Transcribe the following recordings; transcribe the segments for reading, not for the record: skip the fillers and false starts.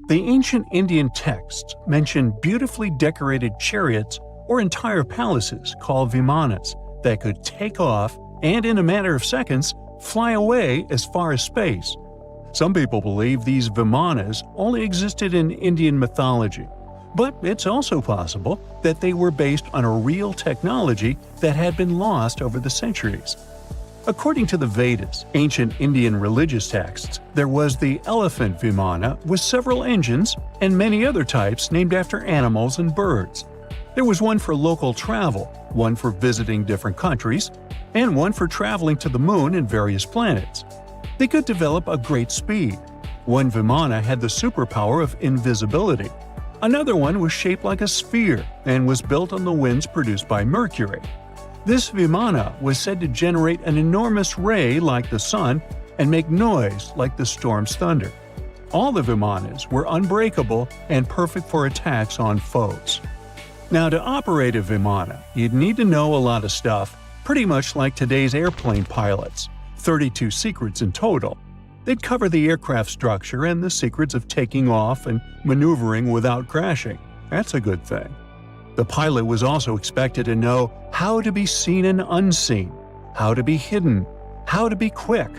The ancient Indian texts mention beautifully decorated chariots or entire palaces called Vimanas that could take off and, in a matter of seconds, fly away as far as space. Some people believe these Vimanas only existed in Indian mythology, but it's also possible that they were based on a real technology that had been lost over the centuries. According to the Vedas, ancient Indian religious texts, there was the elephant Vimana with several engines and many other types named after animals and birds. There was one for local travel, one for visiting different countries, and one for traveling to the moon and various planets. They could develop a great speed. One Vimana had the superpower of invisibility. Another one was shaped like a sphere and was built on the winds produced by Mercury. This Vimana was said to generate an enormous ray like the sun and make noise like the storm's thunder. All the Vimanas were unbreakable and perfect for attacks on foes. Now, to operate a Vimana, you'd need to know a lot of stuff, pretty much like today's airplane pilots, 32 secrets in total. They'd cover the aircraft structure and the secrets of taking off and maneuvering without crashing. That's a good thing. The pilot was also expected to know how to be seen and unseen, how to be hidden, how to be quick,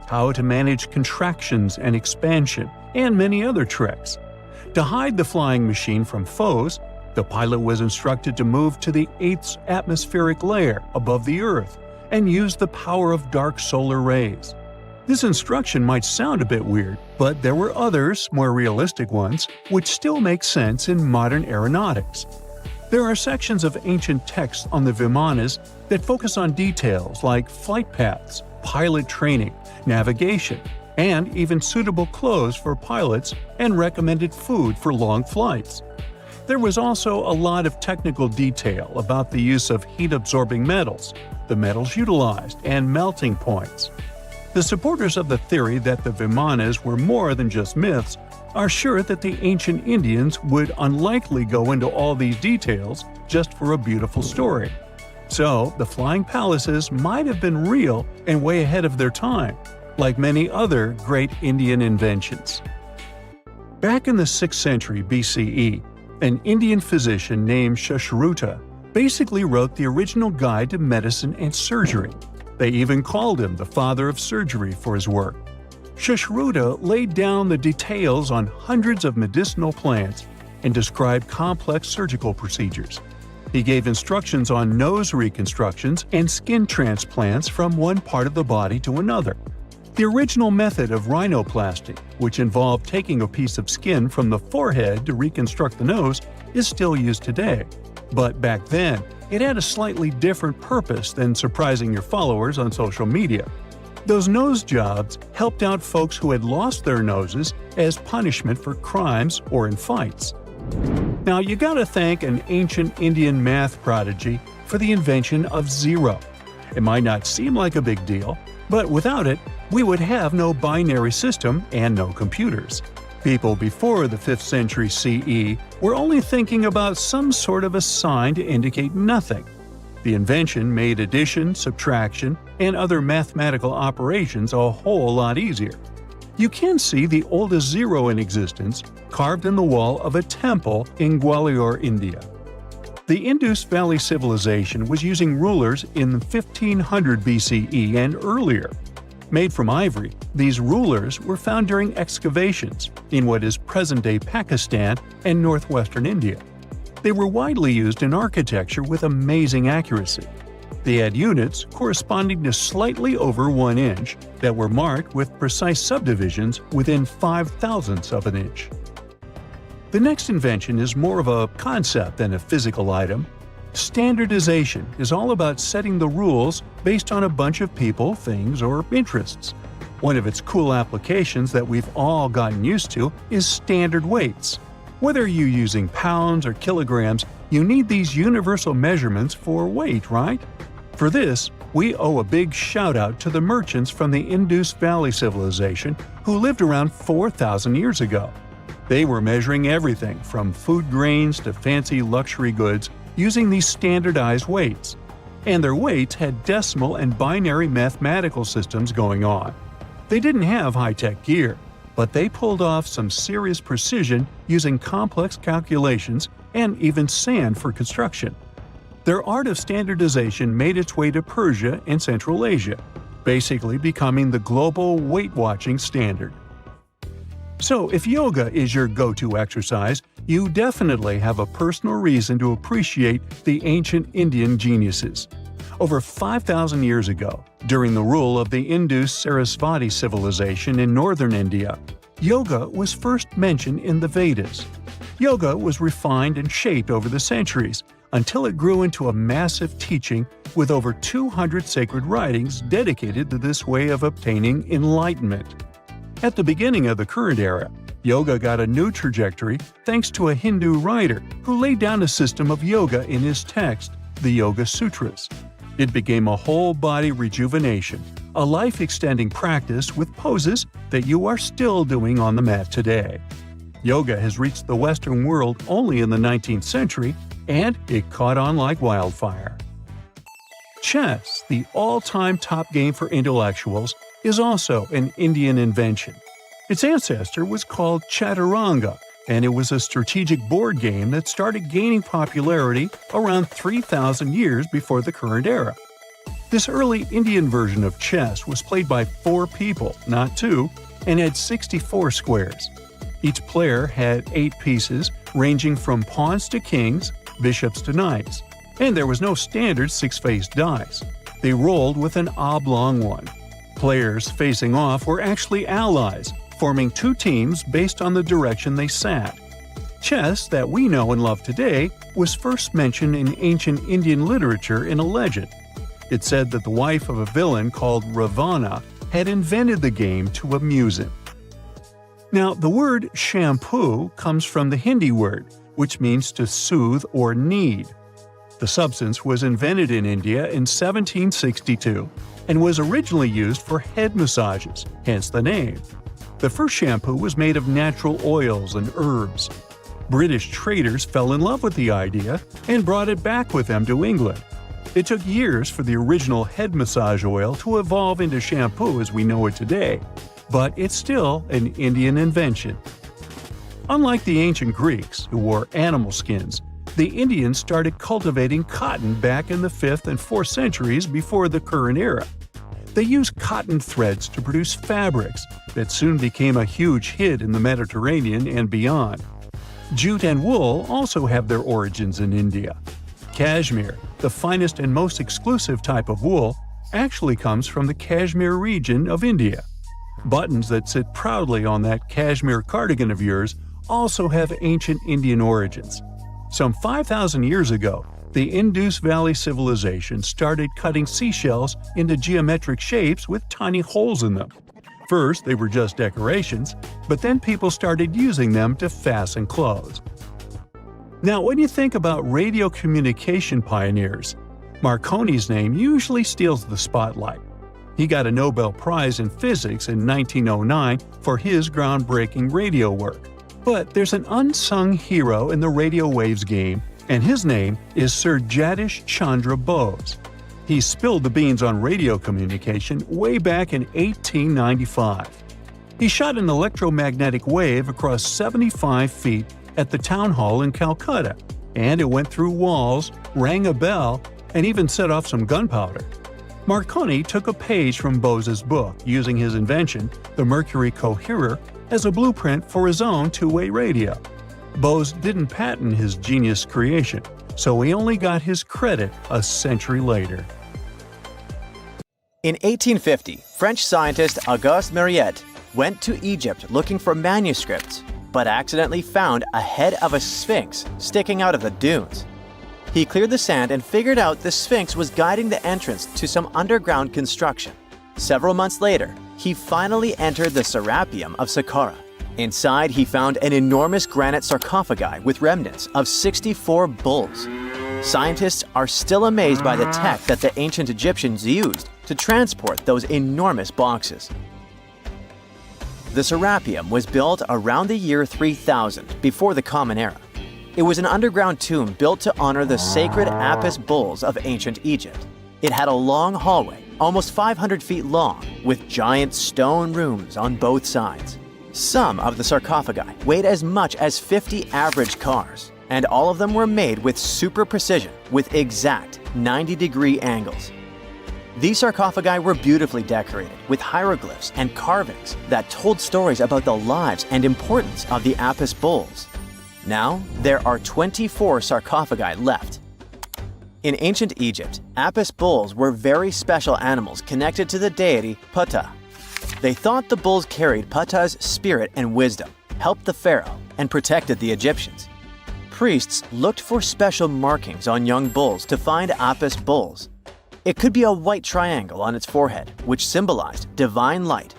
how to manage contractions and expansion, and many other tricks. To hide the flying machine from foes, the pilot was instructed to move to the 8th atmospheric layer above the Earth and use the power of dark solar rays. This instruction might sound a bit weird, but there were others, more realistic ones, which still make sense in modern aeronautics. There are sections of ancient texts on the Vimanas that focus on details like flight paths, pilot training, navigation, and even suitable clothes for pilots and recommended food for long flights. There was also a lot of technical detail about the use of heat-absorbing metals, the metals utilized, and melting points. The supporters of the theory that the Vimanas were more than just myths are sure that the ancient Indians would unlikely go into all these details just for a beautiful story. So, the flying palaces might have been real and way ahead of their time, like many other great Indian inventions. Back in the 6th century BCE, an Indian physician named Sushruta basically wrote the original guide to medicine and surgery. They even called him the father of surgery for his work. Sushruta laid down the details on hundreds of medicinal plants and described complex surgical procedures. He gave instructions on nose reconstructions and skin transplants from one part of the body to another. The original method of rhinoplasty, which involved taking a piece of skin from the forehead to reconstruct the nose, is still used today. But back then, it had a slightly different purpose than surprising your followers on social media. Those nose jobs helped out folks who had lost their noses as punishment for crimes or in fights. Now, you gotta thank an ancient Indian math prodigy for the invention of zero. It might not seem like a big deal, but without it, we would have no binary system and no computers. People before the 5th century CE were only thinking about some sort of a sign to indicate nothing. The invention made addition, subtraction, and other mathematical operations a whole lot easier. You can see the oldest zero in existence carved in the wall of a temple in Gwalior, India. The Indus Valley Civilization was using rulers in 1500 BCE and earlier. Made from ivory, these rulers were found during excavations in what is present-day Pakistan and northwestern India. They were widely used in architecture with amazing accuracy. They had units corresponding to slightly over 1 inch that were marked with precise subdivisions within 5/1000ths of an inch. The next invention is more of a concept than a physical item. Standardization is all about setting the rules based on a bunch of people, things, or interests. One of its cool applications that we've all gotten used to is standard weights. Whether you're using pounds or kilograms, you need these universal measurements for weight, right? For this, we owe a big shout-out to the merchants from the Indus Valley Civilization who lived around 4,000 years ago. They were measuring everything from food grains to fancy luxury goods using these standardized weights. And their weights had decimal and binary mathematical systems going on. They didn't have high-tech gear. but they pulled off some serious precision using complex calculations and even sand for construction. Their art of standardization made its way to Persia and Central Asia, basically becoming the global weight-watching standard. So, if yoga is your go-to exercise, you definitely have a personal reason to appreciate the ancient Indian geniuses. Over 5,000 years ago, during the rule of the Indus-Sarasvati civilization in northern India, yoga was first mentioned in the Vedas. Yoga was refined and shaped over the centuries, until it grew into a massive teaching with over 200 sacred writings dedicated to this way of obtaining enlightenment. At the beginning of the current era, yoga got a new trajectory thanks to a Hindu writer who laid down a system of yoga in his text, the Yoga Sutras. It became a whole-body rejuvenation, a life-extending practice with poses that you are still doing on the mat today. Yoga has reached the Western world only in the 19th century, and it caught on like wildfire. Chess, the all-time top game for intellectuals, is also an Indian invention. Its ancestor was called Chaturanga, and it was a strategic board game that started gaining popularity around 3,000 years before the current era. This early Indian version of chess was played by 4 people, not 2, and had 64 squares. Each player had 8 pieces, ranging from pawns to kings, bishops to knights, and there was no standard 6-faced dice. They rolled with an oblong one. Players facing off were actually allies, forming 2 teams based on the direction they sat. Chess, that we know and love today, was first mentioned in ancient Indian literature in a legend. It said that the wife of a villain called Ravana had invented the game to amuse him. Now, the word shampoo comes from the Hindi word, which means to soothe or knead. The substance was invented in India in 1762 and was originally used for head massages, hence the name. The first shampoo was made of natural oils and herbs. British traders fell in love with the idea and brought it back with them to England. It took years for the original head massage oil to evolve into shampoo as we know it today, but it's still an Indian invention. Unlike the ancient Greeks, who wore animal skins, the Indians started cultivating cotton back in the 5th and 4th centuries before the current era. They used cotton threads to produce fabrics that soon became a huge hit in the Mediterranean and beyond. Jute and wool also have their origins in India. Cashmere, the finest and most exclusive type of wool, actually comes from the Kashmir region of India. Buttons that sit proudly on that cashmere cardigan of yours also have ancient Indian origins. Some 5,000 years ago, the Indus Valley civilization started cutting seashells into geometric shapes with tiny holes in them. First, they were just decorations, but then people started using them to fasten clothes. Now, when you think about radio communication pioneers, Marconi's name usually steals the spotlight. He got a Nobel Prize in Physics in 1909 for his groundbreaking radio work. But there's an unsung hero in the radio waves game, and his name is Sir Jagdish Chandra Bose. He spilled the beans on radio communication way back in 1895. He shot an electromagnetic wave across 75 feet at the town hall in Calcutta, and it went through walls, rang a bell, and even set off some gunpowder. Marconi took a page from Bose's book, using his invention, the Mercury Coherer, as a blueprint for his own two-way radio. Bose didn't patent his genius creation, so he only got his credit a century later. In 1850, French scientist Auguste Mariette went to Egypt looking for manuscripts, but accidentally found a head of a sphinx sticking out of the dunes. He cleared the sand and figured out the sphinx was guiding the entrance to some underground construction. Several months later, he finally entered the Serapeum of Saqqara. Inside, he found an enormous granite sarcophagi with remnants of 64 bulls. Scientists are still amazed by the tech that the ancient Egyptians used to transport those enormous boxes. The Serapeum was built around the year 3000 before the Common Era. It was an underground tomb built to honor the sacred Apis bulls of ancient Egypt. It had a long hallway, almost 500 feet long, with giant stone rooms on both sides. Some of the sarcophagi weighed as much as 50 average cars, and all of them were made with super precision with exact 90-degree angles. These sarcophagi were beautifully decorated with hieroglyphs and carvings that told stories about the lives and importance of the Apis bulls. Now, there are 24 sarcophagi left. In ancient Egypt, Apis bulls were very special animals connected to the deity Ptah. They thought the bulls carried Ptah's spirit and wisdom, helped the pharaoh, and protected the Egyptians. Priests looked for special markings on young bulls to find Apis bulls. It could be a white triangle on its forehead, which symbolized divine light,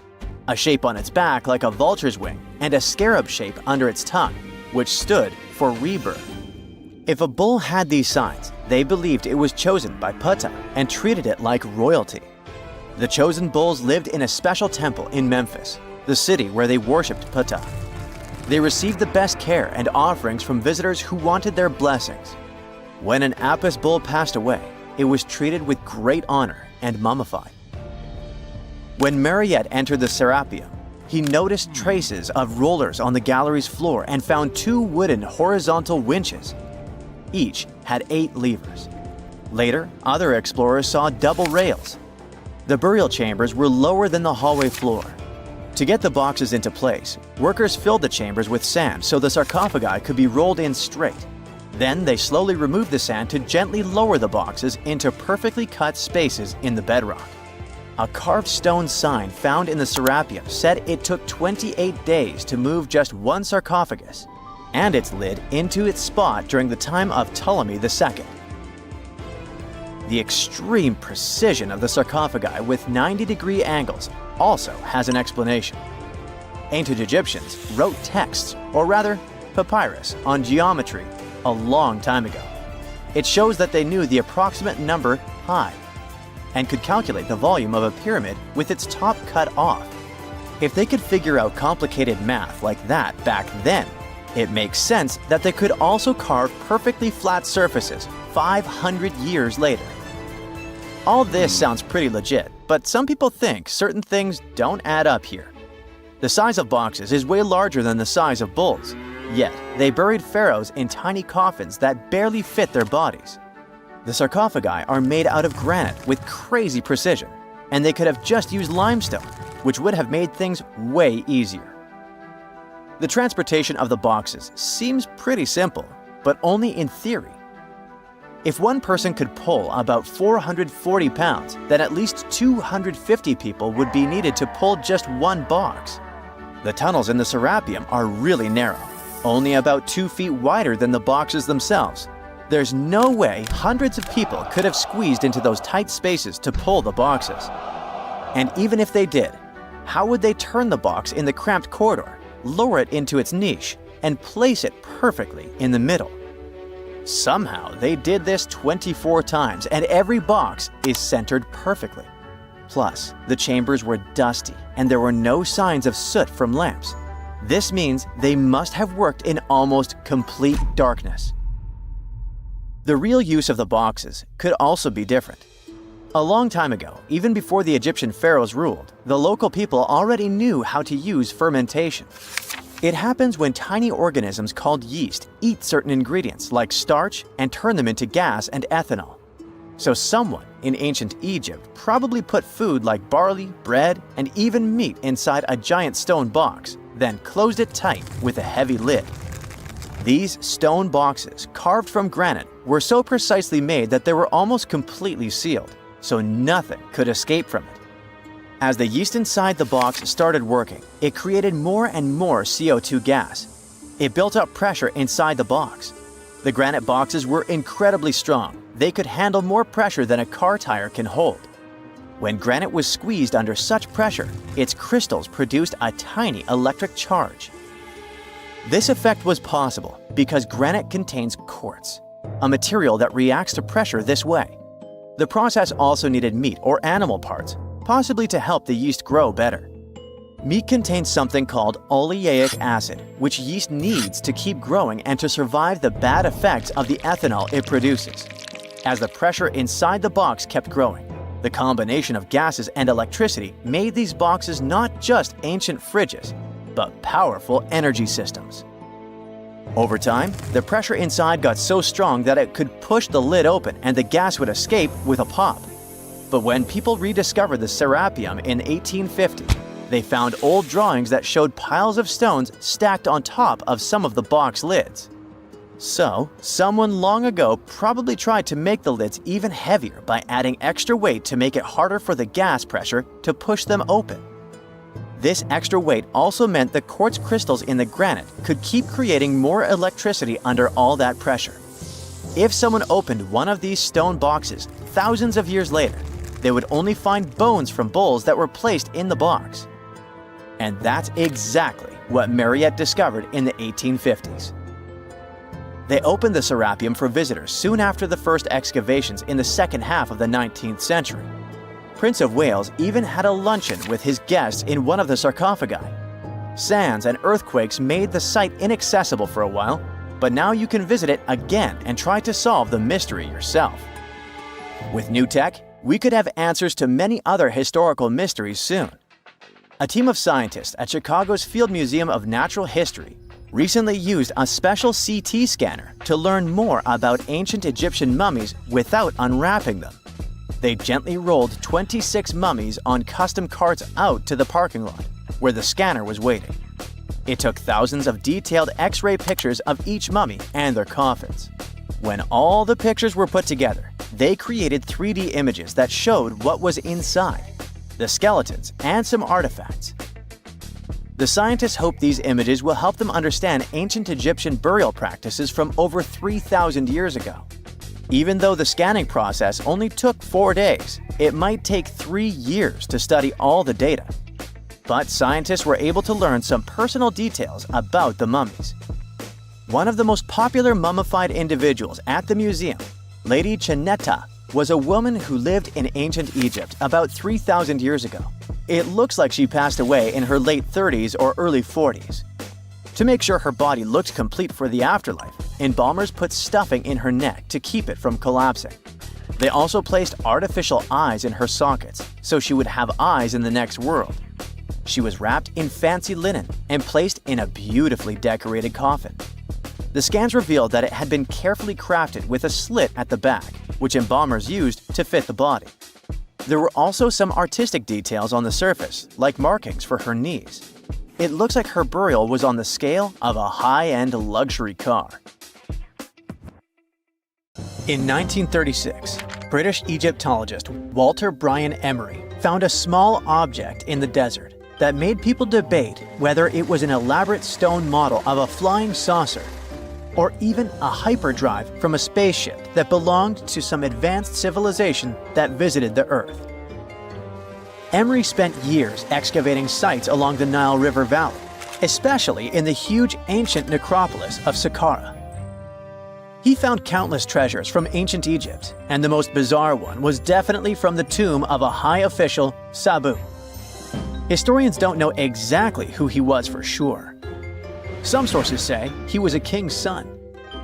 a shape on its back like a vulture's wing, and a scarab shape under its tongue, which stood for rebirth. If a bull had these signs, they believed it was chosen by Ptah and treated it like royalty. The chosen bulls lived in a special temple in Memphis, the city where they worshipped Ptah. They received the best care and offerings from visitors who wanted their blessings. When an Apis bull passed away, it was treated with great honor and mummified. When Mariette entered the Serapeum, he noticed traces of rollers on the gallery's floor and found 2 wooden horizontal winches. Each had 8 levers. Later, other explorers saw double rails. The burial chambers were lower than the hallway floor. To get the boxes into place, workers filled the chambers with sand so the sarcophagi could be rolled in straight. Then they slowly removed the sand to gently lower the boxes into perfectly cut spaces in the bedrock. A carved stone sign found in the Serapeum said it took 28 days to move just one sarcophagus and its lid into its spot during the time of Ptolemy II. The extreme precision of the sarcophagi with 90-degree angles also has an explanation. Ancient Egyptians wrote texts, or rather, papyrus, on geometry a long time ago. It shows that they knew the approximate number pi and could calculate the volume of a pyramid with its top cut off. If they could figure out complicated math like that back then, it makes sense that they could also carve perfectly flat surfaces 500 years later. All this sounds pretty legit, but some people think certain things don't add up here. The size of boxes is way larger than the size of bulls, yet they buried pharaohs in tiny coffins that barely fit their bodies. The sarcophagi are made out of granite with crazy precision, and they could have just used limestone, which would have made things way easier. The transportation of the boxes seems pretty simple, but only in theory. If one person could pull about 440 pounds, then at least 250 people would be needed to pull just one box. The tunnels in the Serapeum are really narrow, only about 2 feet wider than the boxes themselves. There's no way hundreds of people could have squeezed into those tight spaces to pull the boxes. And even if they did, how would they turn the box in the cramped corridor, lower it into its niche, and place it perfectly in the middle? Somehow, they did this 24 times, and every box is centered perfectly. Plus, the chambers were dusty, and there were no signs of soot from lamps. This means they must have worked in almost complete darkness. The real use of the boxes could also be different. A long time ago, even before the Egyptian pharaohs ruled, the local people already knew how to use fermentation. It happens when tiny organisms called yeast eat certain ingredients like starch and turn them into gas and ethanol. So someone in ancient Egypt probably put food like barley, bread, and even meat inside a giant stone box, then closed it tight with a heavy lid. These stone boxes, carved from granite, were so precisely made that they were almost completely sealed, so nothing could escape from it. As the yeast inside the box started working, it created more and more CO2 gas. It built up pressure inside the box. The granite boxes were incredibly strong. They could handle more pressure than a car tire can hold. When granite was squeezed under such pressure, its crystals produced a tiny electric charge. This effect was possible because granite contains quartz, a material that reacts to pressure this way. The process also needed meat or animal parts, possibly to help the yeast grow better. Meat contains something called oleic acid, which yeast needs to keep growing and to survive the bad effects of the ethanol it produces. As the pressure inside the box kept growing, the combination of gases and electricity made these boxes not just ancient fridges, but powerful energy systems. Over time, the pressure inside got so strong that it could push the lid open and the gas would escape with a pop. But when people rediscovered the Serapeum in 1850, they found old drawings that showed piles of stones stacked on top of some of the box lids. So, someone long ago probably tried to make the lids even heavier by adding extra weight to make it harder for the gas pressure to push them open. This extra weight also meant the quartz crystals in the granite could keep creating more electricity under all that pressure. If someone opened one of these stone boxes thousands of years later, they would only find bones from bowls that were placed in the box. And that's exactly what Mariette discovered in the 1850s. They opened the Serapeum for visitors soon after the first excavations in the second half of the 19th century. Prince of Wales even had a luncheon with his guests in one of the sarcophagi. Sands and earthquakes made the site inaccessible for a while, but now you can visit it again and try to solve the mystery yourself. With new tech, we could have answers to many other historical mysteries soon. A team of scientists at Chicago's Field Museum of Natural History recently used a special CT scanner to learn more about ancient Egyptian mummies without unwrapping them. They gently rolled 26 mummies on custom carts out to the parking lot, where the scanner was waiting. It took thousands of detailed X-ray pictures of each mummy and their coffins. When all the pictures were put together, they created 3D images that showed what was inside, the skeletons, and some artifacts. The scientists hope these images will help them understand ancient Egyptian burial practices from over 3,000 years ago. Even though the scanning process only took 4 days, it might take 3 years to study all the data. But scientists were able to learn some personal details about the mummies. One of the most popular mummified individuals at the museum, Lady Chineta, was a woman who lived in ancient Egypt about 3,000 years ago. It looks like she passed away in her late 30s or early 40s. To make sure her body looked complete for the afterlife, embalmers put stuffing in her neck to keep it from collapsing. They also placed artificial eyes in her sockets, so she would have eyes in the next world. She was wrapped in fancy linen and placed in a beautifully decorated coffin. The scans revealed that it had been carefully crafted with a slit at the back, which embalmers used to fit the body. There were also some artistic details on the surface, like markings for her knees. It looks like her burial was on the scale of a high-end luxury car. In 1936, British Egyptologist Walter Bryan Emery found a small object in the desert that made people debate whether it was an elaborate stone model of a flying saucer or even a hyperdrive from a spaceship that belonged to some advanced civilization that visited the Earth. Emery spent years excavating sites along the Nile River Valley, especially in the huge ancient necropolis of Saqqara. He found countless treasures from ancient Egypt, and the most bizarre one was definitely from the tomb of a high official, Sabu. Historians don't know exactly who he was for sure. Some sources say he was a king's son.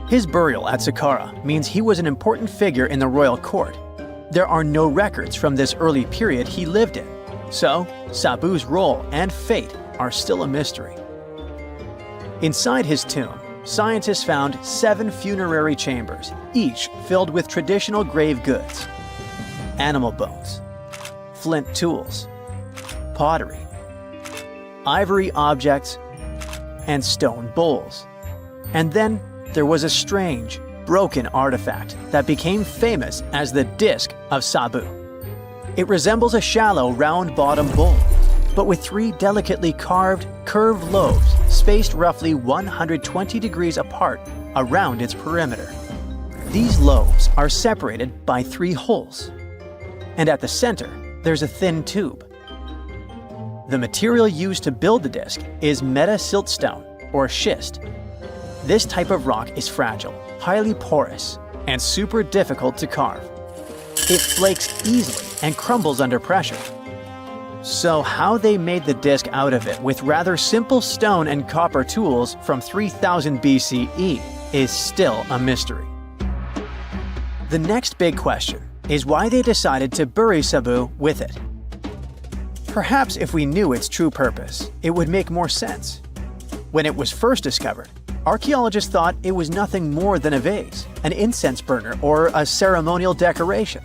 His burial at Saqqara means he was an important figure in the royal court. There are no records from this early period he lived in, so Sabu's role and fate are still a mystery. Inside his tomb, scientists found 7 funerary chambers, each filled with traditional grave goods: animal bones, flint tools, pottery, ivory objects, and stone bowls. And then there was a strange, broken artifact that became famous as the Disc of Sabu. It resembles a shallow, round-bottomed bowl, but with 3 delicately carved, curved lobes spaced roughly 120 degrees apart around its perimeter. These lobes are separated by 3 holes, and at the center, there's a thin tube. The material used to build the disc is meta-siltstone, or schist. This type of rock is fragile, highly porous, and super difficult to carve. It flakes easily and crumbles under pressure. So how they made the disc out of it with rather simple stone and copper tools from 3000 BCE is still a mystery. The next big question is why they decided to bury Sabu with it. Perhaps if we knew its true purpose, it would make more sense. When it was first discovered, archaeologists thought it was nothing more than a vase, an incense burner, or a ceremonial decoration.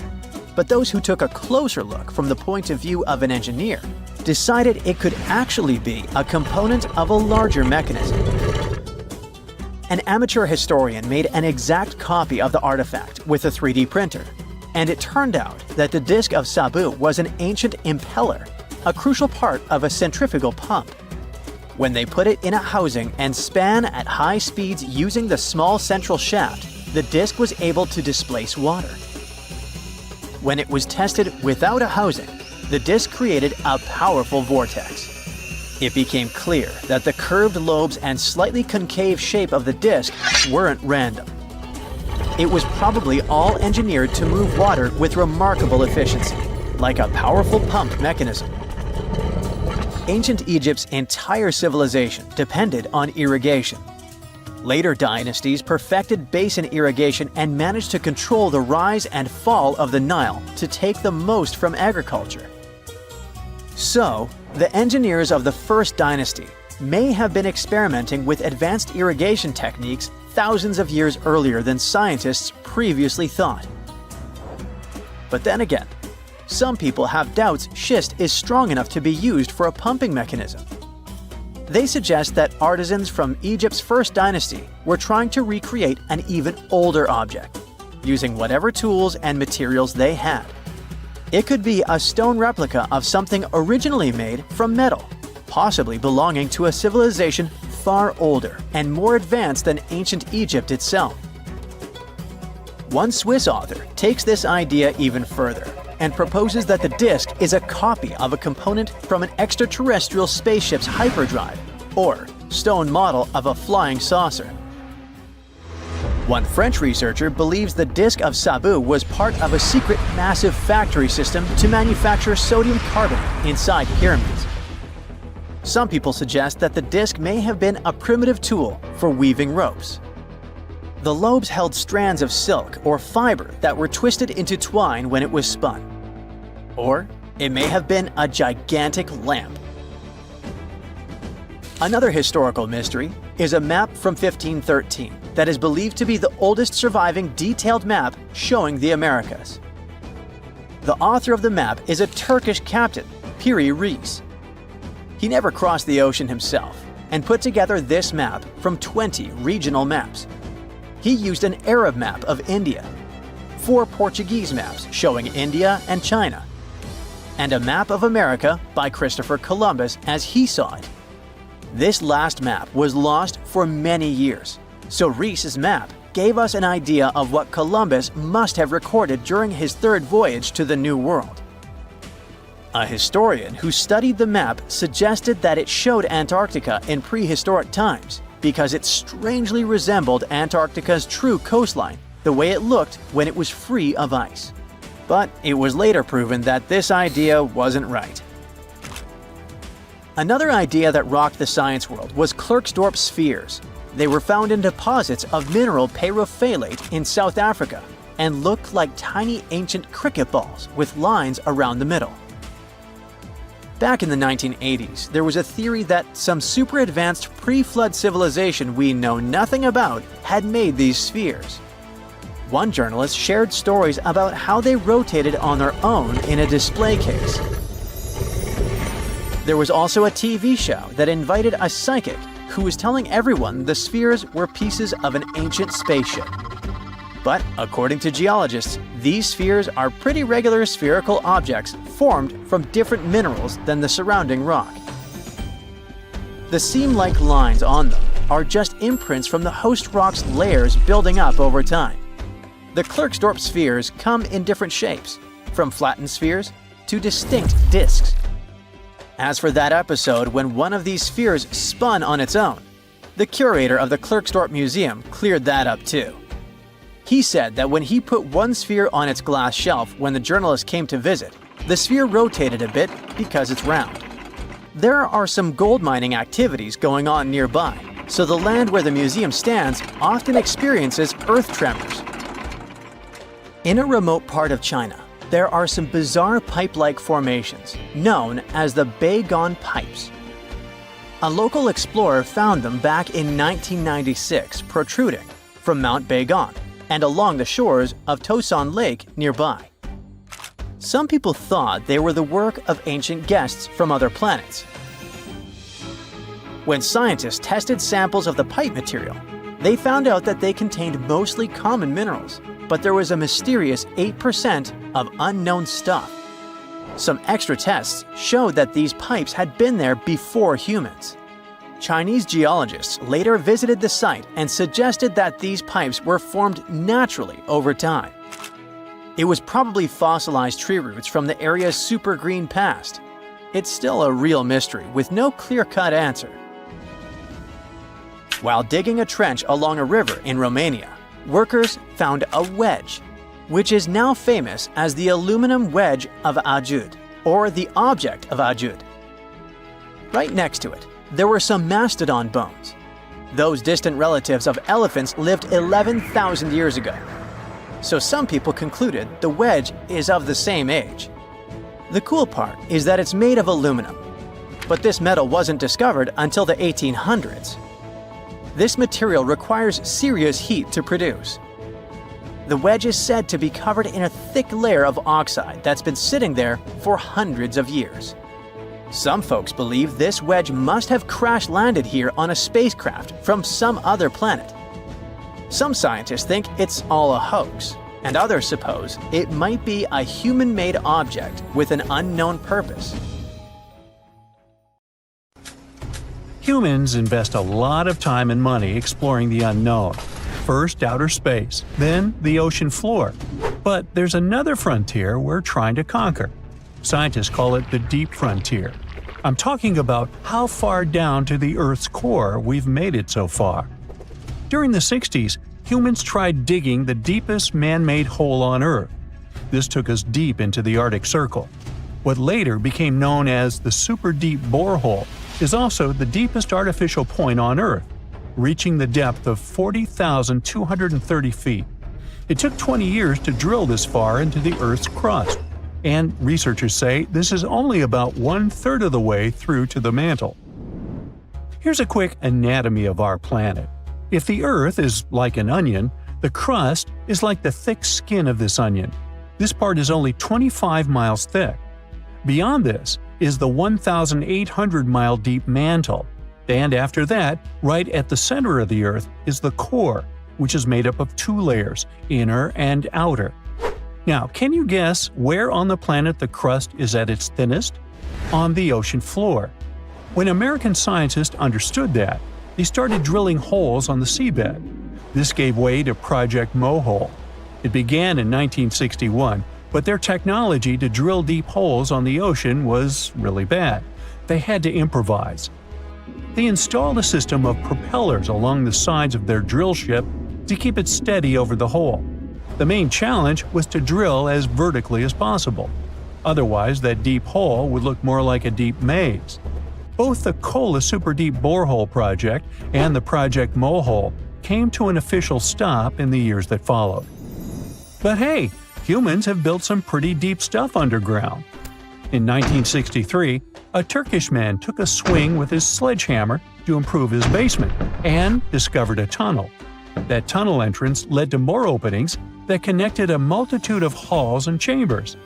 But those who took a closer look from the point of view of an engineer decided it could actually be a component of a larger mechanism. An amateur historian made an exact copy of the artifact with a 3D printer, and it turned out that the disc of Sabu was an ancient impeller, a crucial part of a centrifugal pump. When they put it in a housing and span at high speeds using the small central shaft, the disc was able to displace water. When it was tested without a housing, the disc created a powerful vortex. It became clear that the curved lobes and slightly concave shape of the disc weren't random. It was probably all engineered to move water with remarkable efficiency, like a powerful pump mechanism. Ancient Egypt's entire civilization depended on irrigation. Later dynasties perfected basin irrigation and managed to control the rise and fall of the Nile to take the most from agriculture. So, the engineers of the first dynasty may have been experimenting with advanced irrigation techniques thousands of years earlier than scientists previously thought. But then again, some people have doubts schist is strong enough to be used for a pumping mechanism. They suggest that artisans from Egypt's first dynasty were trying to recreate an even older object, using whatever tools and materials they had. It could be a stone replica of something originally made from metal, possibly belonging to a civilization far older and more advanced than ancient Egypt itself. One Swiss author takes this idea even further and proposes that the disc is a copy of a component from an extraterrestrial spaceship's hyperdrive, or stone model of a flying saucer. One French researcher believes the disc of Sabu was part of a secret massive factory system to manufacture sodium carbonate inside pyramids. Some people suggest that the disc may have been a primitive tool for weaving ropes. The lobes held strands of silk or fiber that were twisted into twine when it was spun. Or it may have been a gigantic lamp. Another historical mystery is a map from 1513 that is believed to be the oldest surviving detailed map showing the Americas. The author of the map is a Turkish captain, Piri Reis. He never crossed the ocean himself and put together this map from 20 regional maps. He used an Arab map of India, 4 Portuguese maps showing India and China, and a map of America by Christopher Columbus as he saw it. This last map was lost for many years, so Reis's map gave us an idea of what Columbus must have recorded during his third voyage to the New World. A historian who studied the map suggested that it showed Antarctica in prehistoric times because it strangely resembled Antarctica's true coastline, the way it looked when it was free of ice. But it was later proven that this idea wasn't right. Another idea that rocked the science world was Klerksdorp spheres. They were found in deposits of mineral pyrophyllite in South Africa and looked like tiny ancient cricket balls with lines around the middle. Back in the 1980s, there was a theory that some super advanced pre-flood civilization we know nothing about had made these spheres. One journalist shared stories about how they rotated on their own in a display case. There was also a TV show that invited a psychic who was telling everyone the spheres were pieces of an ancient spaceship. But according to geologists, these spheres are pretty regular spherical objects formed from different minerals than the surrounding rock. The seam-like lines on them are just imprints from the host rock's layers building up over time. The Klerksdorp spheres come in different shapes, from flattened spheres to distinct discs. As for that episode when one of these spheres spun on its own, the curator of the Klerksdorp Museum cleared that up too. He said that when he put one sphere on its glass shelf when the journalist came to visit, the sphere rotated a bit because it's round. There are some gold mining activities going on nearby, so the land where the museum stands often experiences earth tremors. In a remote part of China, there are some bizarre pipe-like formations known as the Beigon Pipes. A local explorer found them back in 1996 protruding from Mount Bagan and along the shores of Tosan Lake nearby. Some people thought they were the work of ancient guests from other planets. When scientists tested samples of the pipe material, they found out that they contained mostly common minerals, but there was a mysterious 8% of unknown stuff. Some extra tests showed that these pipes had been there before humans. Chinese geologists later visited the site and suggested that these pipes were formed naturally over time. It was probably fossilized tree roots from the area's super green past. It's still a real mystery with no clear-cut answer. While digging a trench along a river in Romania, workers found a wedge, which is now famous as the aluminum wedge of Ajud, or the object of Ajud. Right next to it, there were some mastodon bones. Those distant relatives of elephants lived 11,000 years ago. So some people concluded the wedge is of the same age. The cool part is that it's made of aluminum, but this metal wasn't discovered until the 1800s. This material requires serious heat to produce. The wedge is said to be covered in a thick layer of oxide that's been sitting there for hundreds of years. Some folks believe this wedge must have crash-landed here on a spacecraft from some other planet. Some scientists think it's all a hoax, and others suppose it might be a human-made object with an unknown purpose. Humans invest a lot of time and money exploring the unknown. First outer space, then the ocean floor. But there's another frontier we're trying to conquer. Scientists call it the deep frontier. I'm talking about how far down to the Earth's core we've made it so far. During the 60s, humans tried digging the deepest man-made hole on Earth. This took us deep into the Arctic Circle. What later became known as the super deep borehole is also the deepest artificial point on Earth, reaching the depth of 40,230 feet. It took 20 years to drill this far into the Earth's crust, and researchers say this is only about 1/3 of the way through to the mantle. Here's a quick anatomy of our planet. If the Earth is like an onion, the crust is like the thick skin of this onion. This part is only 25 miles thick. Beyond this is the 1,800-mile deep mantle. And after that, right at the center of the Earth is the core, which is made up of 2 layers, inner and outer. Now, can you guess where on the planet the crust is at its thinnest? On the ocean floor. When American scientists understood that, they started drilling holes on the seabed. This gave way to Project Mohole. It began in 1961, but their technology to drill deep holes on the ocean was really bad. They had to improvise. They installed a system of propellers along the sides of their drill ship to keep it steady over the hole. The main challenge was to drill as vertically as possible. Otherwise, that deep hole would look more like a deep maze. Both the Kola Super Deep Borehole project and the Project Mohole came to an official stop in the years that followed. But hey, humans have built some pretty deep stuff underground. In 1963, a Turkish man took a swing with his sledgehammer to improve his basement and discovered a tunnel. That tunnel entrance led to more openings that connected a multitude of halls and chambers.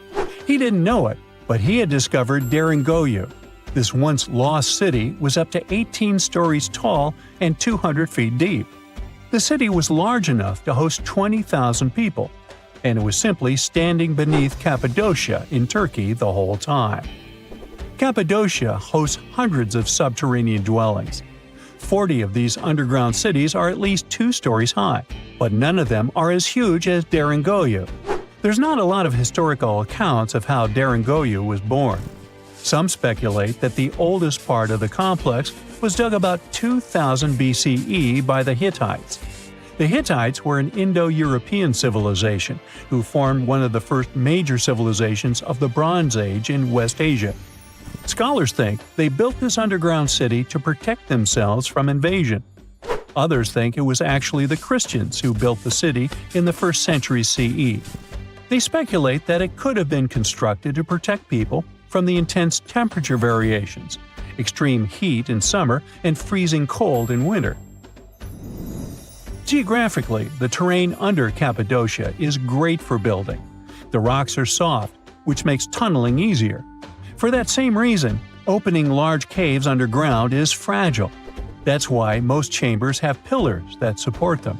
He didn't know it, but he had discovered Deringoyu. This once lost city was up to 18 stories tall and 200 feet deep. The city was large enough to host 20,000 people, and it was simply standing beneath Cappadocia in Turkey the whole time. Cappadocia hosts hundreds of subterranean dwellings. 40 of these underground cities are at least 2 stories high, but none of them are as huge as Deringoyu. There's not a lot of historical accounts of how Deringoyu was born. Some speculate that the oldest part of the complex was dug about 2000 BCE by the Hittites. The Hittites were an Indo-European civilization who formed one of the first major civilizations of the Bronze Age in West Asia. Scholars think they built this underground city to protect themselves from invasion. Others think it was actually the Christians who built the city in the 1st century CE. They speculate that it could have been constructed to protect people from the intense temperature variations, extreme heat in summer and freezing cold in winter. Geographically, the terrain under Cappadocia is great for building. The rocks are soft, which makes tunneling easier. For that same reason, opening large caves underground is fragile. That's why most chambers have pillars that support them.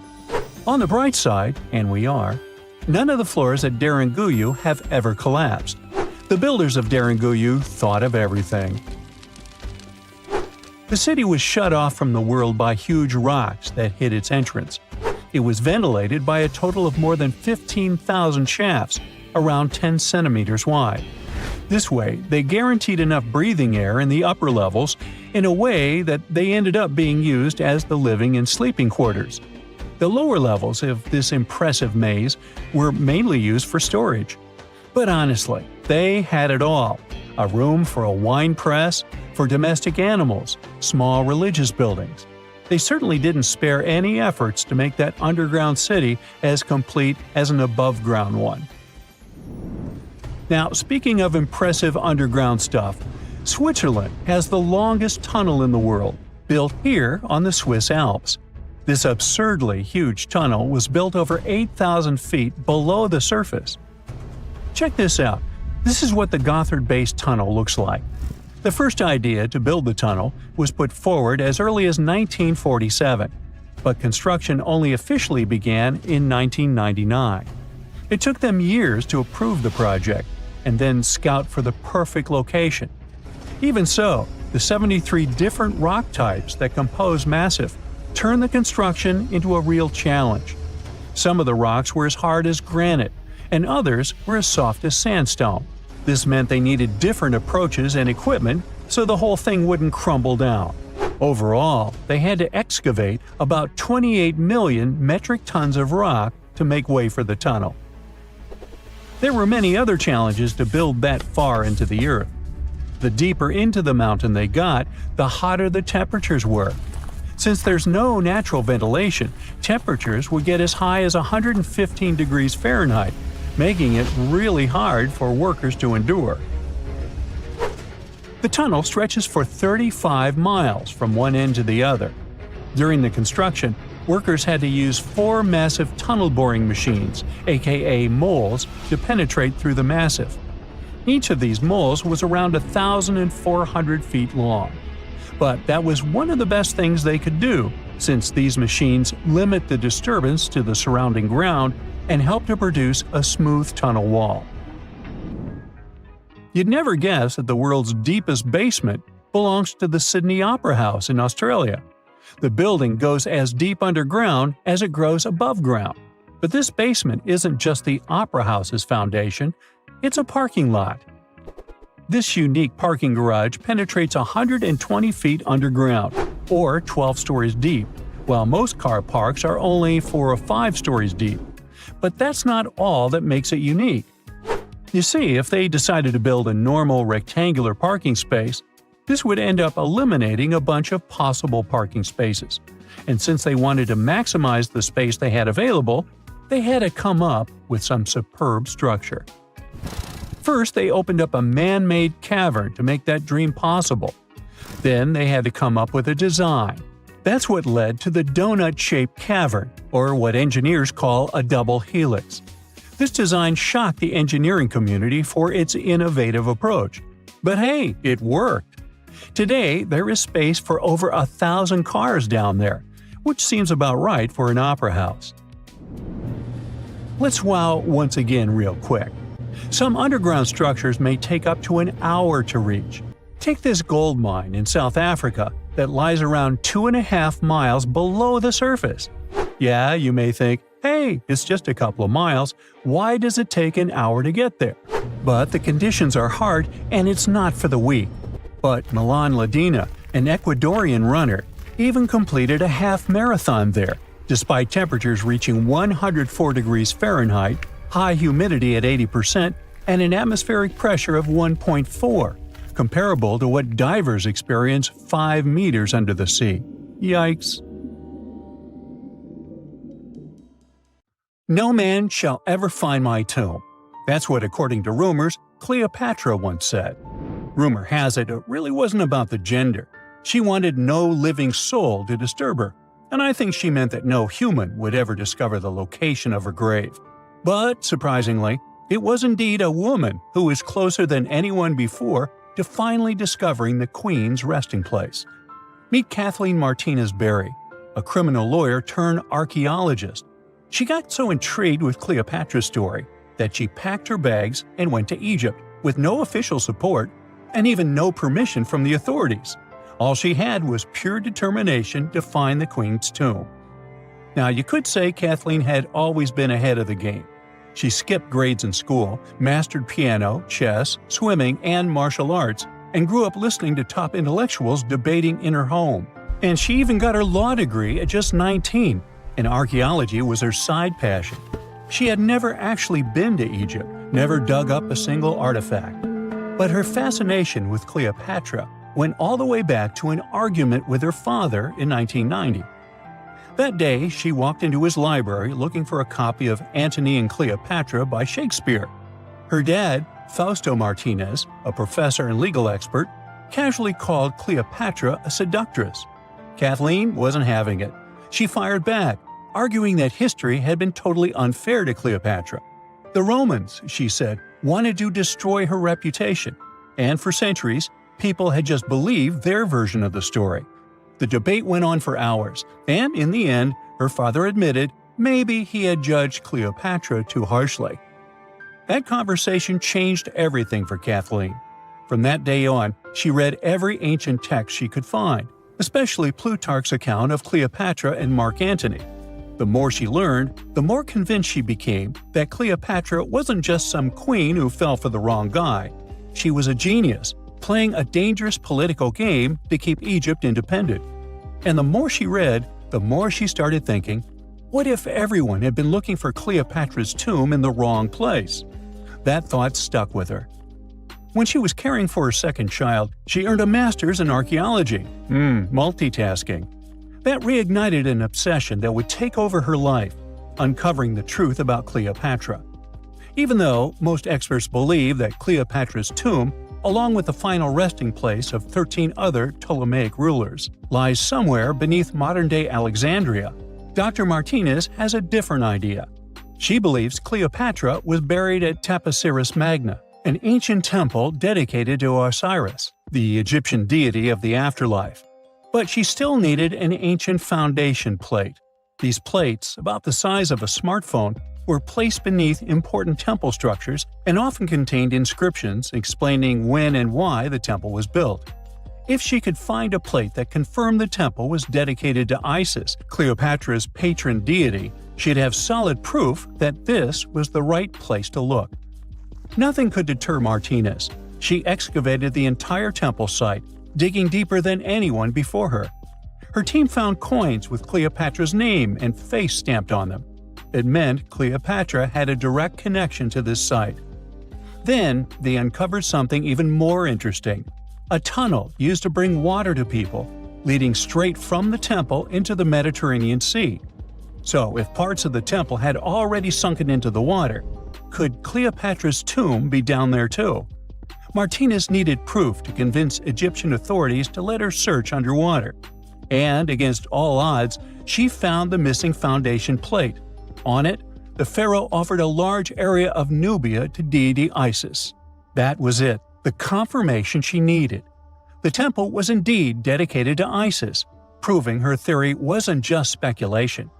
On the bright side, and we are, none of the floors at Deringuyu have ever collapsed. The builders of Deringuyu thought of everything. The city was shut off from the world by huge rocks that hid its entrance. It was ventilated by a total of more than 15,000 shafts, around 10 centimeters wide. This way, they guaranteed enough breathing air in the upper levels in a way that they ended up being used as the living and sleeping quarters. The lower levels of this impressive maze were mainly used for storage. But honestly, they had it all: a room for a wine press, for domestic animals, small religious buildings. They certainly didn't spare any efforts to make that underground city as complete as an above-ground one. Now, speaking of impressive underground stuff, Switzerland has the longest tunnel in the world, built here on the Swiss Alps. This absurdly huge tunnel was built over 8,000 feet below the surface. Check this out. This is what the Gotthard-based tunnel looks like. The first idea to build the tunnel was put forward as early as 1947, but construction only officially began in 1999. It took them years to approve the project and then scout for the perfect location. Even so, the 73 different rock types that compose Massif turned the construction into a real challenge. Some of the rocks were as hard as granite, and others were as soft as sandstone. This meant they needed different approaches and equipment so the whole thing wouldn't crumble down. Overall, they had to excavate about 28 million metric tons of rock to make way for the tunnel. There were many other challenges to build that far into the earth. The deeper into the mountain they got, the hotter the temperatures were. Since there's no natural ventilation, temperatures would get as high as 115 degrees Fahrenheit, making it really hard for workers to endure. The tunnel stretches for 35 miles from one end to the other. During the construction, workers had to use 4 massive tunnel boring machines, aka moles, to penetrate through the massif. Each of these moles was around 1,400 feet long. But that was one of the best things they could do, since these machines limit the disturbance to the surrounding ground and help to produce a smooth tunnel wall. You'd never guess that the world's deepest basement belongs to the Sydney Opera House in Australia. The building goes as deep underground as it grows above ground. But this basement isn't just the Opera House's foundation, it's a parking lot. This unique parking garage penetrates 120 feet underground, or 12 stories deep, while most car parks are only 4 or 5 stories deep. But that's not all that makes it unique. You see, if they decided to build a normal rectangular parking space, this would end up eliminating a bunch of possible parking spaces. And since they wanted to maximize the space they had available, they had to come up with some superb structure. First, they opened up a man-made cavern to make that dream possible. Then they had to come up with a design. That's what led to the donut-shaped cavern, or what engineers call a double helix. This design shocked the engineering community for its innovative approach. But hey, it worked. Today, there is space for over 1,000 cars down there, which seems about right for an opera house. Let's wow once again real quick. Some underground structures may take up to an hour to reach. Take this gold mine in South Africa that lies around 2.5 miles below the surface. Yeah, you may think, hey, it's just a couple of miles, why does it take an hour to get there? But the conditions are hard and it's not for the weak. But Milan Ladina, an Ecuadorian runner, even completed a half marathon there, despite temperatures reaching 104 degrees Fahrenheit, high humidity at 80%, and an atmospheric pressure of 1.4, comparable to what divers experience 5 meters under the sea. Yikes. No man shall ever find my tomb. That's what, according to rumors, Cleopatra once said. Rumor has it really wasn't about the gender. She wanted no living soul to disturb her, and I think she meant that no human would ever discover the location of her grave. But, surprisingly, it was indeed a woman who was closer than anyone before to finally discovering the Queen's resting place. Meet Kathleen Martinez Berry, a criminal lawyer turned archaeologist. She got so intrigued with Cleopatra's story that she packed her bags and went to Egypt with no official support and even no permission from the authorities. All she had was pure determination to find the Queen's tomb. Now, you could say Kathleen had always been ahead of the game. She skipped grades in school, mastered piano, chess, swimming, and martial arts, and grew up listening to top intellectuals debating in her home. And she even got her law degree at just 19, and archaeology was her side passion. She had never actually been to Egypt, never dug up a single artifact. But her fascination with Cleopatra went all the way back to an argument with her father in 1990. That day, she walked into his library looking for a copy of Antony and Cleopatra by Shakespeare. Her dad, Fausto Martinez, a professor and legal expert, casually called Cleopatra a seductress. Kathleen wasn't having it. She fired back, arguing that history had been totally unfair to Cleopatra. The Romans, she said, wanted to destroy her reputation, and for centuries, people had just believed their version of the story. The debate went on for hours, and in the end, her father admitted maybe he had judged Cleopatra too harshly. That conversation changed everything for Kathleen. From that day on, she read every ancient text she could find, especially Plutarch's account of Cleopatra and Mark Antony. The more she learned, the more convinced she became that Cleopatra wasn't just some queen who fell for the wrong guy. She was a genius, playing a dangerous political game to keep Egypt independent. And the more she read, the more she started thinking, what if everyone had been looking for Cleopatra's tomb in the wrong place? That thought stuck with her. When she was caring for her second child, she earned a master's in archaeology. Multitasking. That reignited an obsession that would take over her life, uncovering the truth about Cleopatra. Even though most experts believe that Cleopatra's tomb, along with the final resting place of 13 other Ptolemaic rulers, lies somewhere beneath modern-day Alexandria, Dr. Martinez has a different idea. She believes Cleopatra was buried at Taposiris Magna, an ancient temple dedicated to Osiris, the Egyptian deity of the afterlife. But she still needed an ancient foundation plate. These plates, about the size of a smartphone, were placed beneath important temple structures and often contained inscriptions explaining when and why the temple was built. If she could find a plate that confirmed the temple was dedicated to Isis, Cleopatra's patron deity, she'd have solid proof that this was the right place to look. Nothing could deter Martinez. She excavated the entire temple site, digging deeper than anyone before her. Her team found coins with Cleopatra's name and face stamped on them. It meant Cleopatra had a direct connection to this site. Then, they uncovered something even more interesting: a tunnel used to bring water to people, leading straight from the temple into the Mediterranean Sea. So, if parts of the temple had already sunken into the water, could Cleopatra's tomb be down there too? Martinez needed proof to convince Egyptian authorities to let her search underwater. And, against all odds, she found the missing foundation plate. On it, the pharaoh offered a large area of Nubia to deity Isis. That was it, the confirmation she needed. The temple was indeed dedicated to Isis, proving her theory wasn't just speculation.